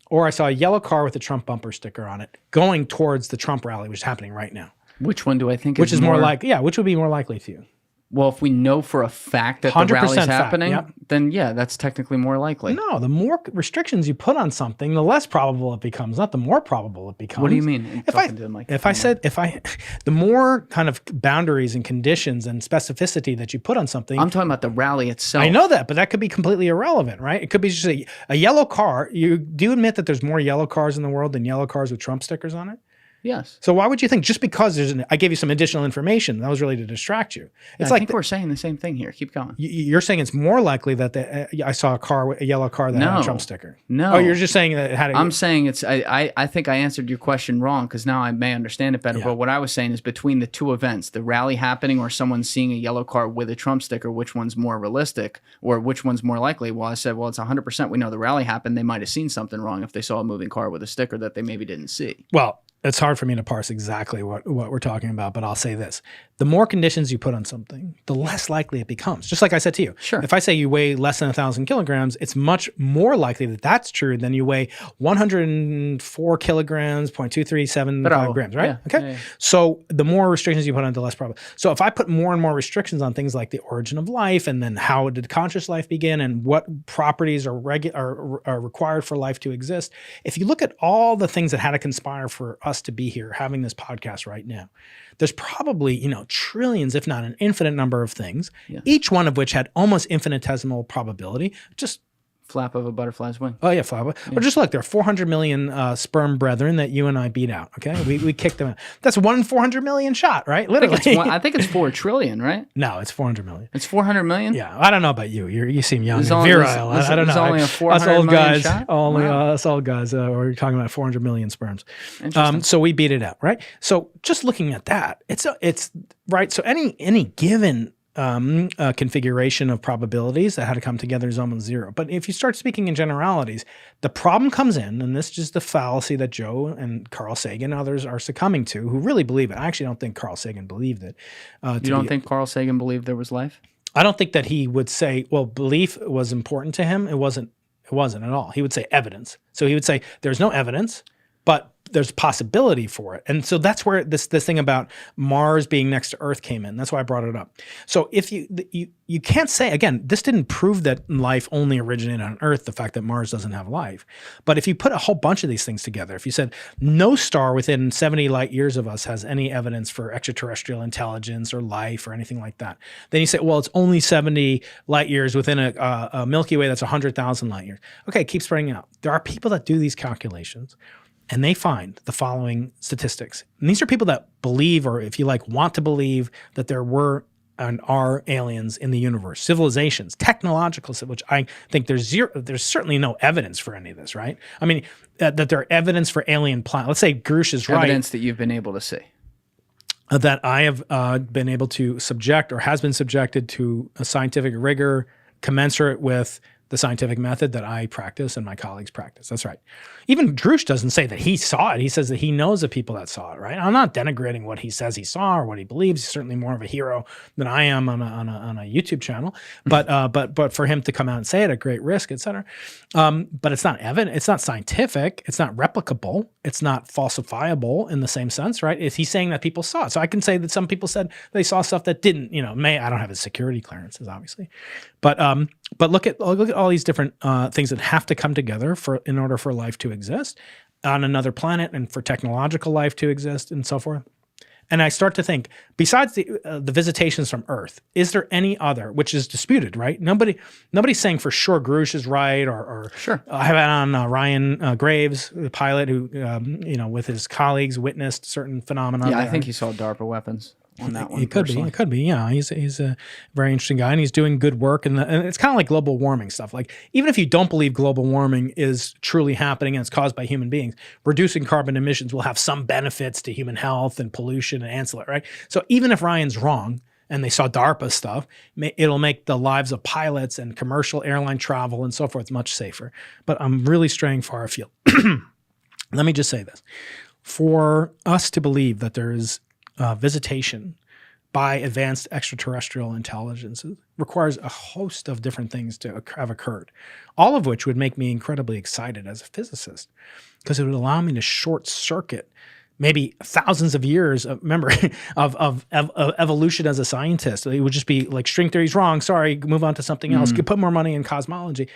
or I saw a yellow car with a Trump bumper sticker on it going towards the Trump rally, which is happening right now. Which one do I think is more likely? Yeah, which would be more likely to you? Well, if we know for a fact that the rally's happening, then yeah, that's technically more likely. No, the more restrictions you put on something, the less probable it becomes, not the more probable it becomes. What do you mean? The more kind of boundaries and conditions and specificity that you put on something. I'm talking about the rally itself. I know that, but that could be completely irrelevant, right? It could be just a yellow car. Do you admit that there's more yellow cars in the world than yellow cars with Trump stickers on it? Yes. So why would you think just because I gave you some additional information, that was really to distract you? It's I think we're saying the same thing here. Keep going. You're saying it's more likely that I saw a yellow car that had a Trump sticker. No. Oh, you're just saying that it had I'm saying it's, I think I answered your question wrong because now I may understand it better. Yeah. But what I was saying is between the two events, the rally happening or someone seeing a yellow car with a Trump sticker, which one's more realistic or which one's more likely? Well, I said, well, it's 100% we know the rally happened. They might have seen something wrong if they saw a moving car with a sticker that they maybe didn't see. Well, it's hard for me to parse exactly what we're talking about, but I'll say this. The more conditions you put on something, the less likely it becomes. Just like I said to you. Sure. If I say you weigh less than 1,000 kilograms, it's much more likely that that's true than you weigh 104 kilograms, 0.237 grams, right? Yeah, okay. Yeah. So the more restrictions you put on, the less probable. So if I put more and more restrictions on things like the origin of life and then how did conscious life begin and what properties are required for life to exist, if you look at all the things that had to conspire for us to be here having this podcast right now, there's probably, trillions, if not an infinite number of things, each one of which had almost infinitesimal probability, just Flap of a butterfly's wing. Oh yeah, flower. Well, just look, there are 400 million sperm brethren that you and I beat out. Okay, we kicked them out. That's 1 in 400 million shot, right? Literally. I think it's 4 trillion, right? No, it's 400 million. It's 400 million. Yeah, I don't know about you. You seem young and only- virile. I don't know. There's only a 400 us old million guys, shot? only Wow. us old guys. We're talking about 400 million sperms. Interesting. So we beat it out, right? So just looking at that, it's right. So any given configuration of probabilities that had to come together is almost zero. But if you start speaking in generalities, the problem comes in, and this is just the fallacy that Joe and Carl Sagan and others are succumbing to, who really believe it. I actually don't think Carl Sagan believed it. You don't think Carl Sagan believed there was life? I don't think that he would say, well, belief was important to him. It wasn't at all. He would say evidence. So he would say there's no evidence, but there's possibility for it. And so that's where this thing about Mars being next to Earth came in. That's why I brought it up. So if you can't say, again, this didn't prove that life only originated on Earth, the fact that Mars doesn't have life. But if you put a whole bunch of these things together, if you said no star within 70 light years of us has any evidence for extraterrestrial intelligence or life or anything like that, then you say, well, it's only 70 light years within a Milky Way that's 100,000 light years. Okay, keep spreading out. There are people that do these calculations, and they find the following statistics. And these are people that believe, or if you like, want to believe that there were and are aliens in the universe, civilizations, technological, which I think there's certainly no evidence for any of this, right? I mean, that there are evidence for alien planets. Let's say Grusch is right. Evidence that you've been able to see. That I have been able to subject, or has been subjected to, a scientific rigor commensurate with the scientific method that I practice and my colleagues practice. That's right. Even Grusch doesn't say that he saw it. He says that he knows the people that saw it, right? I'm not denigrating what he says he saw or what he believes. He's certainly more of a hero than I am on a YouTube channel. But for him to come out and say it at great risk, et cetera. But it's not evident. It's not scientific. It's not replicable. It's not falsifiable in the same sense, right? He's saying that people saw it. So I can say that some people said they saw stuff that didn't, I don't have his security clearances, obviously. But look at all these different things that have to come together in order for life to exist on another planet, and for technological life to exist, and so forth. And I start to think, besides the visitations from Earth, is there any other, which is disputed, right? Nobody's saying for sure Grusch is right, or Sure. I have it on Ryan Graves, the pilot who, with his colleagues witnessed certain phenomena. Yeah, I think he saw DARPA weapons on that one. It could be. Yeah, he's a very interesting guy, and he's doing good work. And it's kind of like global warming stuff. Like, even if you don't believe global warming is truly happening and it's caused by human beings, reducing carbon emissions will have some benefits to human health and pollution and ancillary, right? So even if Ryan's wrong and they saw DARPA stuff, it'll make the lives of pilots and commercial airline travel and so forth much safer. But I'm really straying far afield. Let me just say this. For us to believe that there is visitation by advanced extraterrestrial intelligences requires a host of different things to have occurred, all of which would make me incredibly excited as a physicist, because it would allow me to short circuit maybe thousands of years of evolution as a scientist. It would just be like, string theory's wrong. Sorry, move on to something else. Put more money in cosmology.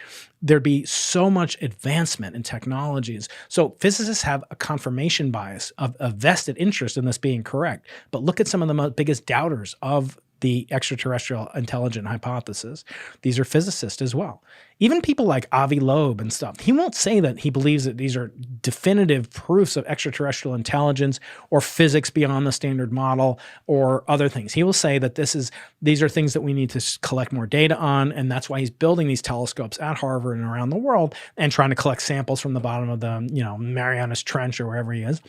There'd be so much advancement in technologies. So physicists have a confirmation bias of a vested interest in this being correct. But look at some of the biggest doubters of the extraterrestrial intelligent hypothesis. These are physicists as well. Even people like Avi Loeb and stuff, he won't say that he believes that these are definitive proofs of extraterrestrial intelligence or physics beyond the standard model or other things. He will say that these are things that we need to collect more data on, and that's why he's building these telescopes at Harvard and around the world and trying to collect samples from the bottom of the Marianas Trench or wherever he is.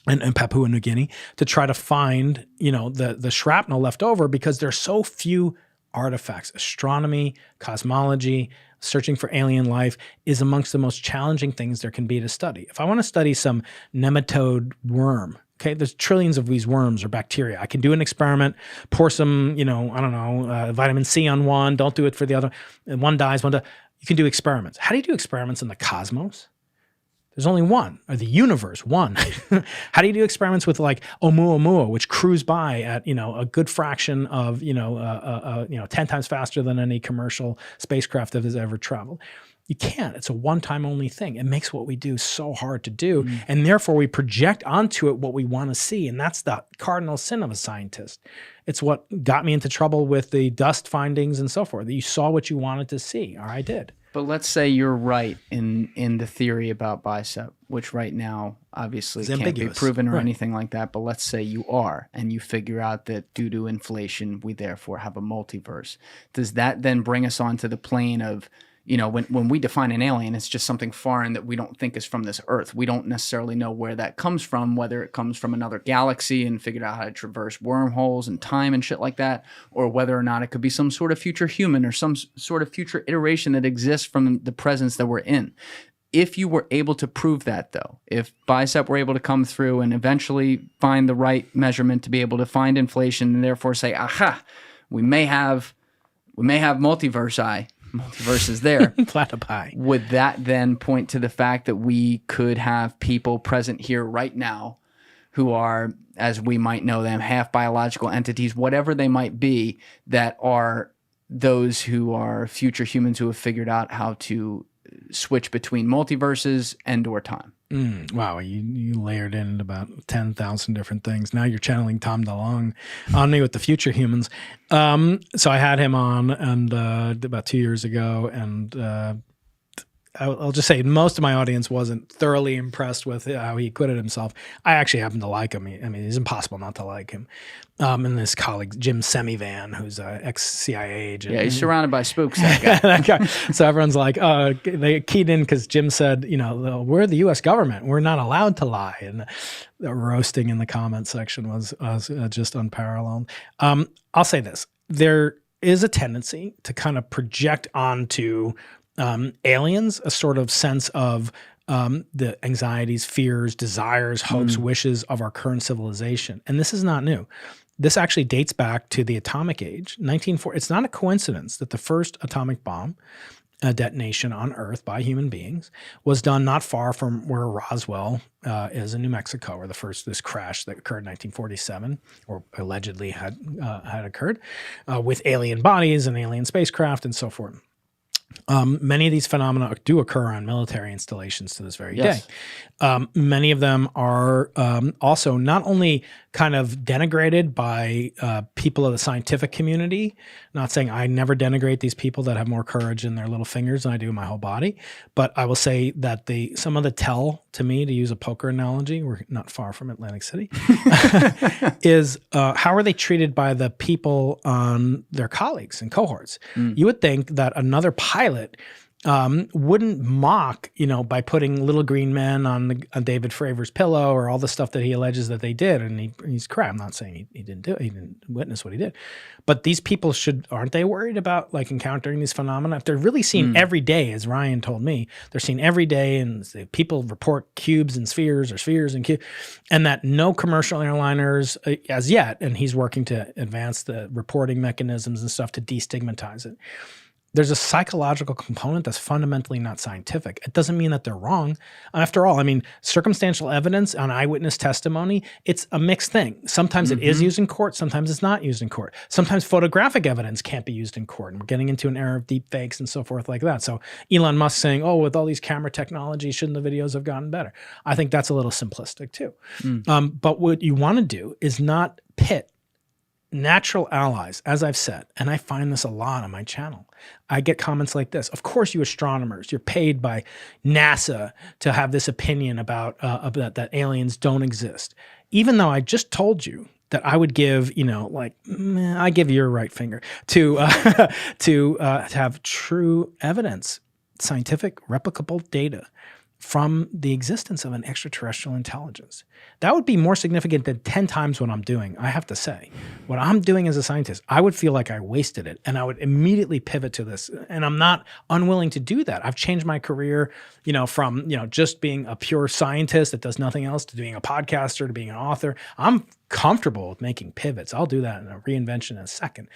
And Papua New Guinea, to try to find, the shrapnel left over, because there's so few artifacts. Astronomy, cosmology, searching for alien life is amongst the most challenging things there can be to study. If I want to study some nematode worm, okay, there's trillions of these worms or bacteria. I can do an experiment, pour some, vitamin C on one, don't do it for the other, and one dies, one dies. You can do experiments. How do you do experiments in the cosmos? There's only one, or the universe, one. How do you do experiments with like Oumuamua, which cruise by at, a good fraction of, 10 times faster than any commercial spacecraft that has ever traveled? You can't. It's a one-time only thing. It makes what we do so hard to do. And therefore we project onto it what we want to see. And that's the cardinal sin of a scientist. It's what got me into trouble with the dust findings and so forth. That you saw what you wanted to see, or I did. But let's say you're right in the theory about bicep, which right now obviously It's can't ambiguous. be proven or Right. anything like that. But let's say you are, and you figure out that due to inflation, we therefore have a multiverse. Does that then bring us onto the plane of, you know, when we define an alien, it's just something foreign that we don't think is from this Earth. We don't necessarily know where that comes from, whether it comes from another galaxy and figured out how to traverse wormholes and time and shit like that, or whether or not it could be some sort of future human or some sort of future iteration that exists from the presence that we're in. If you were able to prove that, though, if bicep were able to come through and eventually find the right measurement to be able to find inflation and therefore say, aha, we may have multiverse is there. Platypi. Would that then point to the fact that we could have people present here right now who are, as we might know them, half biological entities, whatever they might be, that are those who are future humans who have figured out how to switch between multiverses and or time? Wow, you layered in about 10,000 different things. Now you're channeling Tom DeLonge on me with the future humans. So I had him on and about 2 years ago, and I'll just say most of my audience wasn't thoroughly impressed with how he acquitted himself. I actually happen to like him. I mean, it's impossible not to like him. And his colleague, Jim Semivan, who's an ex-CIA agent. Yeah, he's surrounded by spooks, that guy. That guy. So everyone's like, they keyed in because Jim said, you know, we're the U.S. government. We're not allowed to lie. And the roasting in the comment section was just unparalleled. I'll say this. There is a tendency to kind of project onto aliens a sort of sense of the anxieties, fears, desires, hopes, wishes of our current civilization. And this is not new. This actually dates back to the atomic age, 1940. It's not a coincidence that the first atomic bomb detonation on Earth by human beings was done not far from where Roswell is in New Mexico, where this crash that occurred in 1947, or allegedly had occurred, with alien bodies and alien spacecraft and so forth. Many of these phenomena do occur on military installations to this very day. Many of them are also not only kind of denigrated by people of the scientific community, not saying I never denigrate these people that have more courage in their little fingers than I do in my whole body, but I will say that some of the tell to me, to use a poker analogy, we're not far from Atlantic City, is how are they treated by the people on their colleagues and cohorts? You would think that another pilot wouldn't mock, by putting little green men on David Fravor's pillow or all the stuff that he alleges that they did. And he's correct. I'm not saying he didn't do it. He didn't witness what he did. But these people aren't they worried about encountering these phenomena? If they're really seen every day, as Ryan told me, they're seen every day, and people report cubes and spheres or spheres and cubes, and that no commercial airliners as yet, and he's working to advance the reporting mechanisms and stuff to destigmatize it. There's a psychological component that's fundamentally not scientific. It doesn't mean that they're wrong. After all, circumstantial evidence on eyewitness testimony, it's a mixed thing. Sometimes it is used in court. Sometimes it's not used in court. Sometimes photographic evidence can't be used in court. And we're getting into an era of deep fakes and so forth like that. So Elon Musk saying, with all these camera technology, shouldn't the videos have gotten better? I think that's a little simplistic too. But what you want to do is not pit natural allies, as I've said, and I find this a lot on my channel. I get comments like this. Of course, you astronomers, you're paid by NASA to have this opinion about that aliens don't exist. Even though I just told you that I would give, I give your right finger to have true evidence, scientific, replicable data from the existence of an extraterrestrial intelligence. That would be more significant than 10 times what I'm doing, I have to say. What I'm doing as a scientist, I would feel like I wasted it, and I would immediately pivot to this. And I'm not unwilling to do that. I've changed my career, from, just being a pure scientist that does nothing else to being a podcaster to being an author. I'm comfortable with making pivots. I'll do that in a reinvention in a second.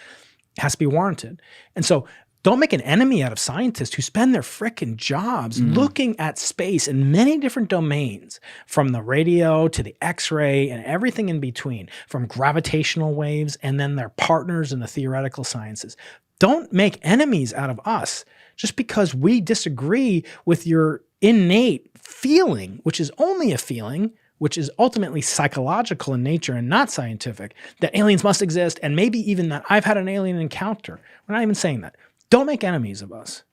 It has to be warranted. And so don't make an enemy out of scientists who spend their frickin' jobs looking at space in many different domains, from the radio to the X-ray and everything in between, from gravitational waves and then their partners in the theoretical sciences. Don't make enemies out of us just because we disagree with your innate feeling, which is only a feeling, which is ultimately psychological in nature and not scientific, that aliens must exist, and maybe even that I've had an alien encounter. We're not even saying that. Don't make enemies of us.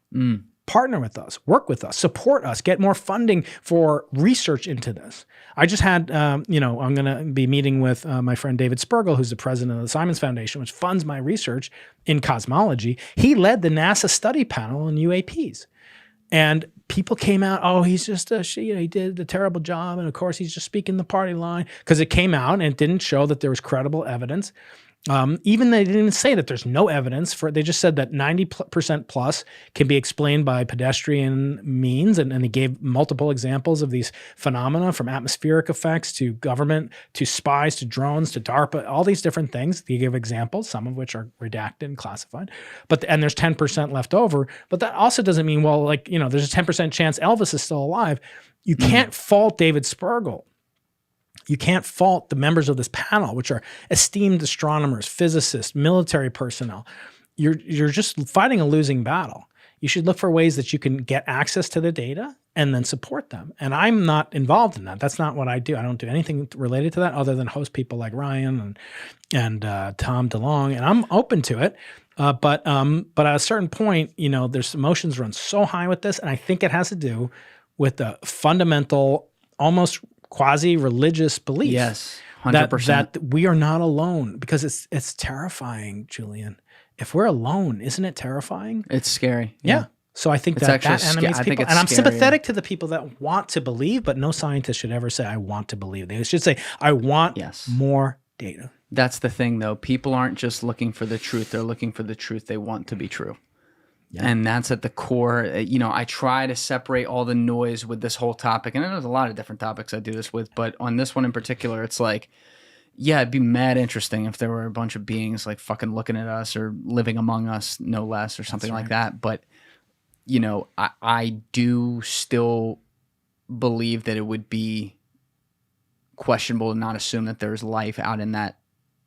partner with us, work with us, support us, get more funding for research into this. I just had, I'm going to be meeting with my friend David Spergel, who's the president of the Simons Foundation, which funds my research in cosmology. He led the NASA study panel on UAPs. And people came out, oh, he's just he did a terrible job. And of course, he's just speaking the party line, because it came out and it didn't show that there was credible evidence. Even they didn't say that there's no evidence for it. They just said that 90% plus can be explained by pedestrian means. And they gave multiple examples of these phenomena, from atmospheric effects to government, to spies, to drones, to DARPA, all these different things. They give examples, some of which are redacted and classified. And there's 10% left over. But that also doesn't mean, well, there's a 10% chance Elvis is still alive. You can't fault David Spergel. You can't fault the members of this panel, which are esteemed astronomers, physicists, military personnel. You're just fighting a losing battle. You should look for ways that you can get access to the data and then support them. And I'm not involved in that. That's not what I do. I don't do anything related to that other than host people like Ryan and Tom DeLong, and I'm open to it. But at a certain point, there's emotions run so high with this, and I think it has to do with the fundamental, almost quasi-religious belief. Yes, 100%. That we are not alone, because it's terrifying, Julian. If we're alone, isn't it terrifying? It's scary. Yeah. So I think it's that animates people. think it's and I'm scarier. sympathetic to the people that want to believe, but no scientist should ever say, I want to believe. They should say, I want more data. That's the thing, though. People aren't just looking for the truth. They're looking for the truth they want to be true. Yeah. And that's at the core. I try to separate all the noise with this whole topic. And there's a lot of different topics I do this with. But on this one in particular, it's like, yeah, it'd be mad interesting if there were a bunch of beings like fucking looking at us or living among us, no less, or something like that. But, I do still believe that it would be questionable to not assume that there's life out in that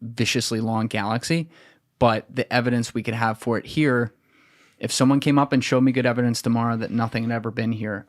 viciously long galaxy. But the evidence we could have for it here, if someone came up and showed me good evidence tomorrow that nothing had ever been here,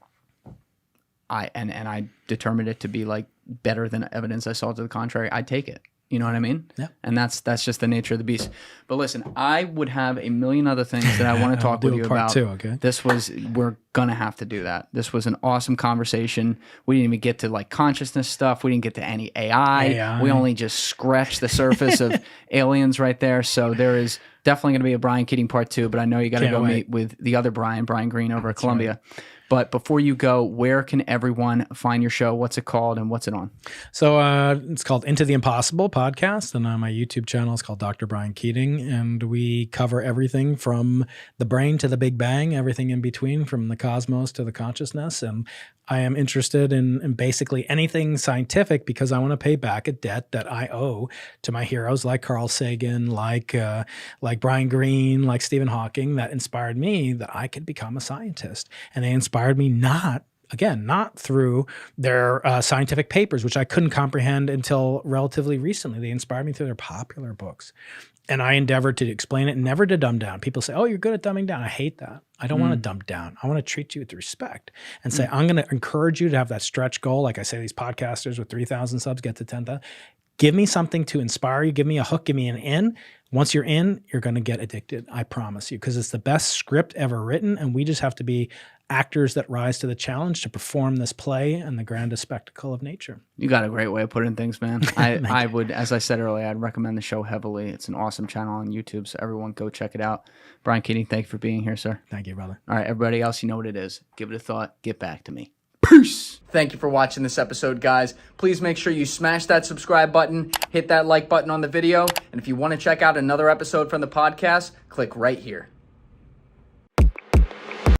I determined it to be like better than evidence I saw to the contrary, I'd take it. You know what I mean? Yeah. And that's just the nature of the beast. But listen, I would have a million other things that I want to talk with you about. Part 2, okay? We're gonna have to do that. This was an awesome conversation. We didn't even get to like consciousness stuff. We didn't get to any AI. We only just scratched the surface of aliens right there. So there is definitely going to be a Brian Keating part 2, but I know you got to go meet with the other Brian Green over at Columbia. Right. But before you go, where can everyone find your show? What's it called and what's it on? So it's called Into the Impossible podcast, and on my YouTube channel is called Dr. Brian Keating, and we cover everything from the brain to the Big Bang, everything in between, from the cosmos to the consciousness. And I am interested in basically anything scientific, because I want to pay back a debt that I owe to my heroes like Carl Sagan, like Brian Greene, like Stephen Hawking, that inspired me that I could become a scientist. And they inspired me not through their scientific papers, which I couldn't comprehend until relatively recently. They inspired me through their popular books. And I endeavored to explain it, never to dumb down. People say, oh, you're good at dumbing down. I hate that. I don't want to dumb down. I want to treat you with respect and say, I'm going to encourage you to have that stretch goal. Like I say, these podcasters with 3,000 subs get to 10,000. Give me something to inspire you. Give me a hook. Give me an in. Once you're in, you're going to get addicted. I promise you, because it's the best script ever written. And we just have to be actors that rise to the challenge to perform this play and the grandest spectacle of nature. You got a great way of putting things, man. I would, as I said earlier, I'd recommend the show heavily. It's an awesome channel on YouTube, so everyone go check it out. Brian Keating, thank you for being here, sir. Thank you, brother. All right, everybody else, you know what it is. Give it a thought. Get back to me. Peace. Thank you for watching this episode, guys. Please make sure you smash that subscribe button, hit that like button on the video, and if you want to check out another episode from the podcast, click right here.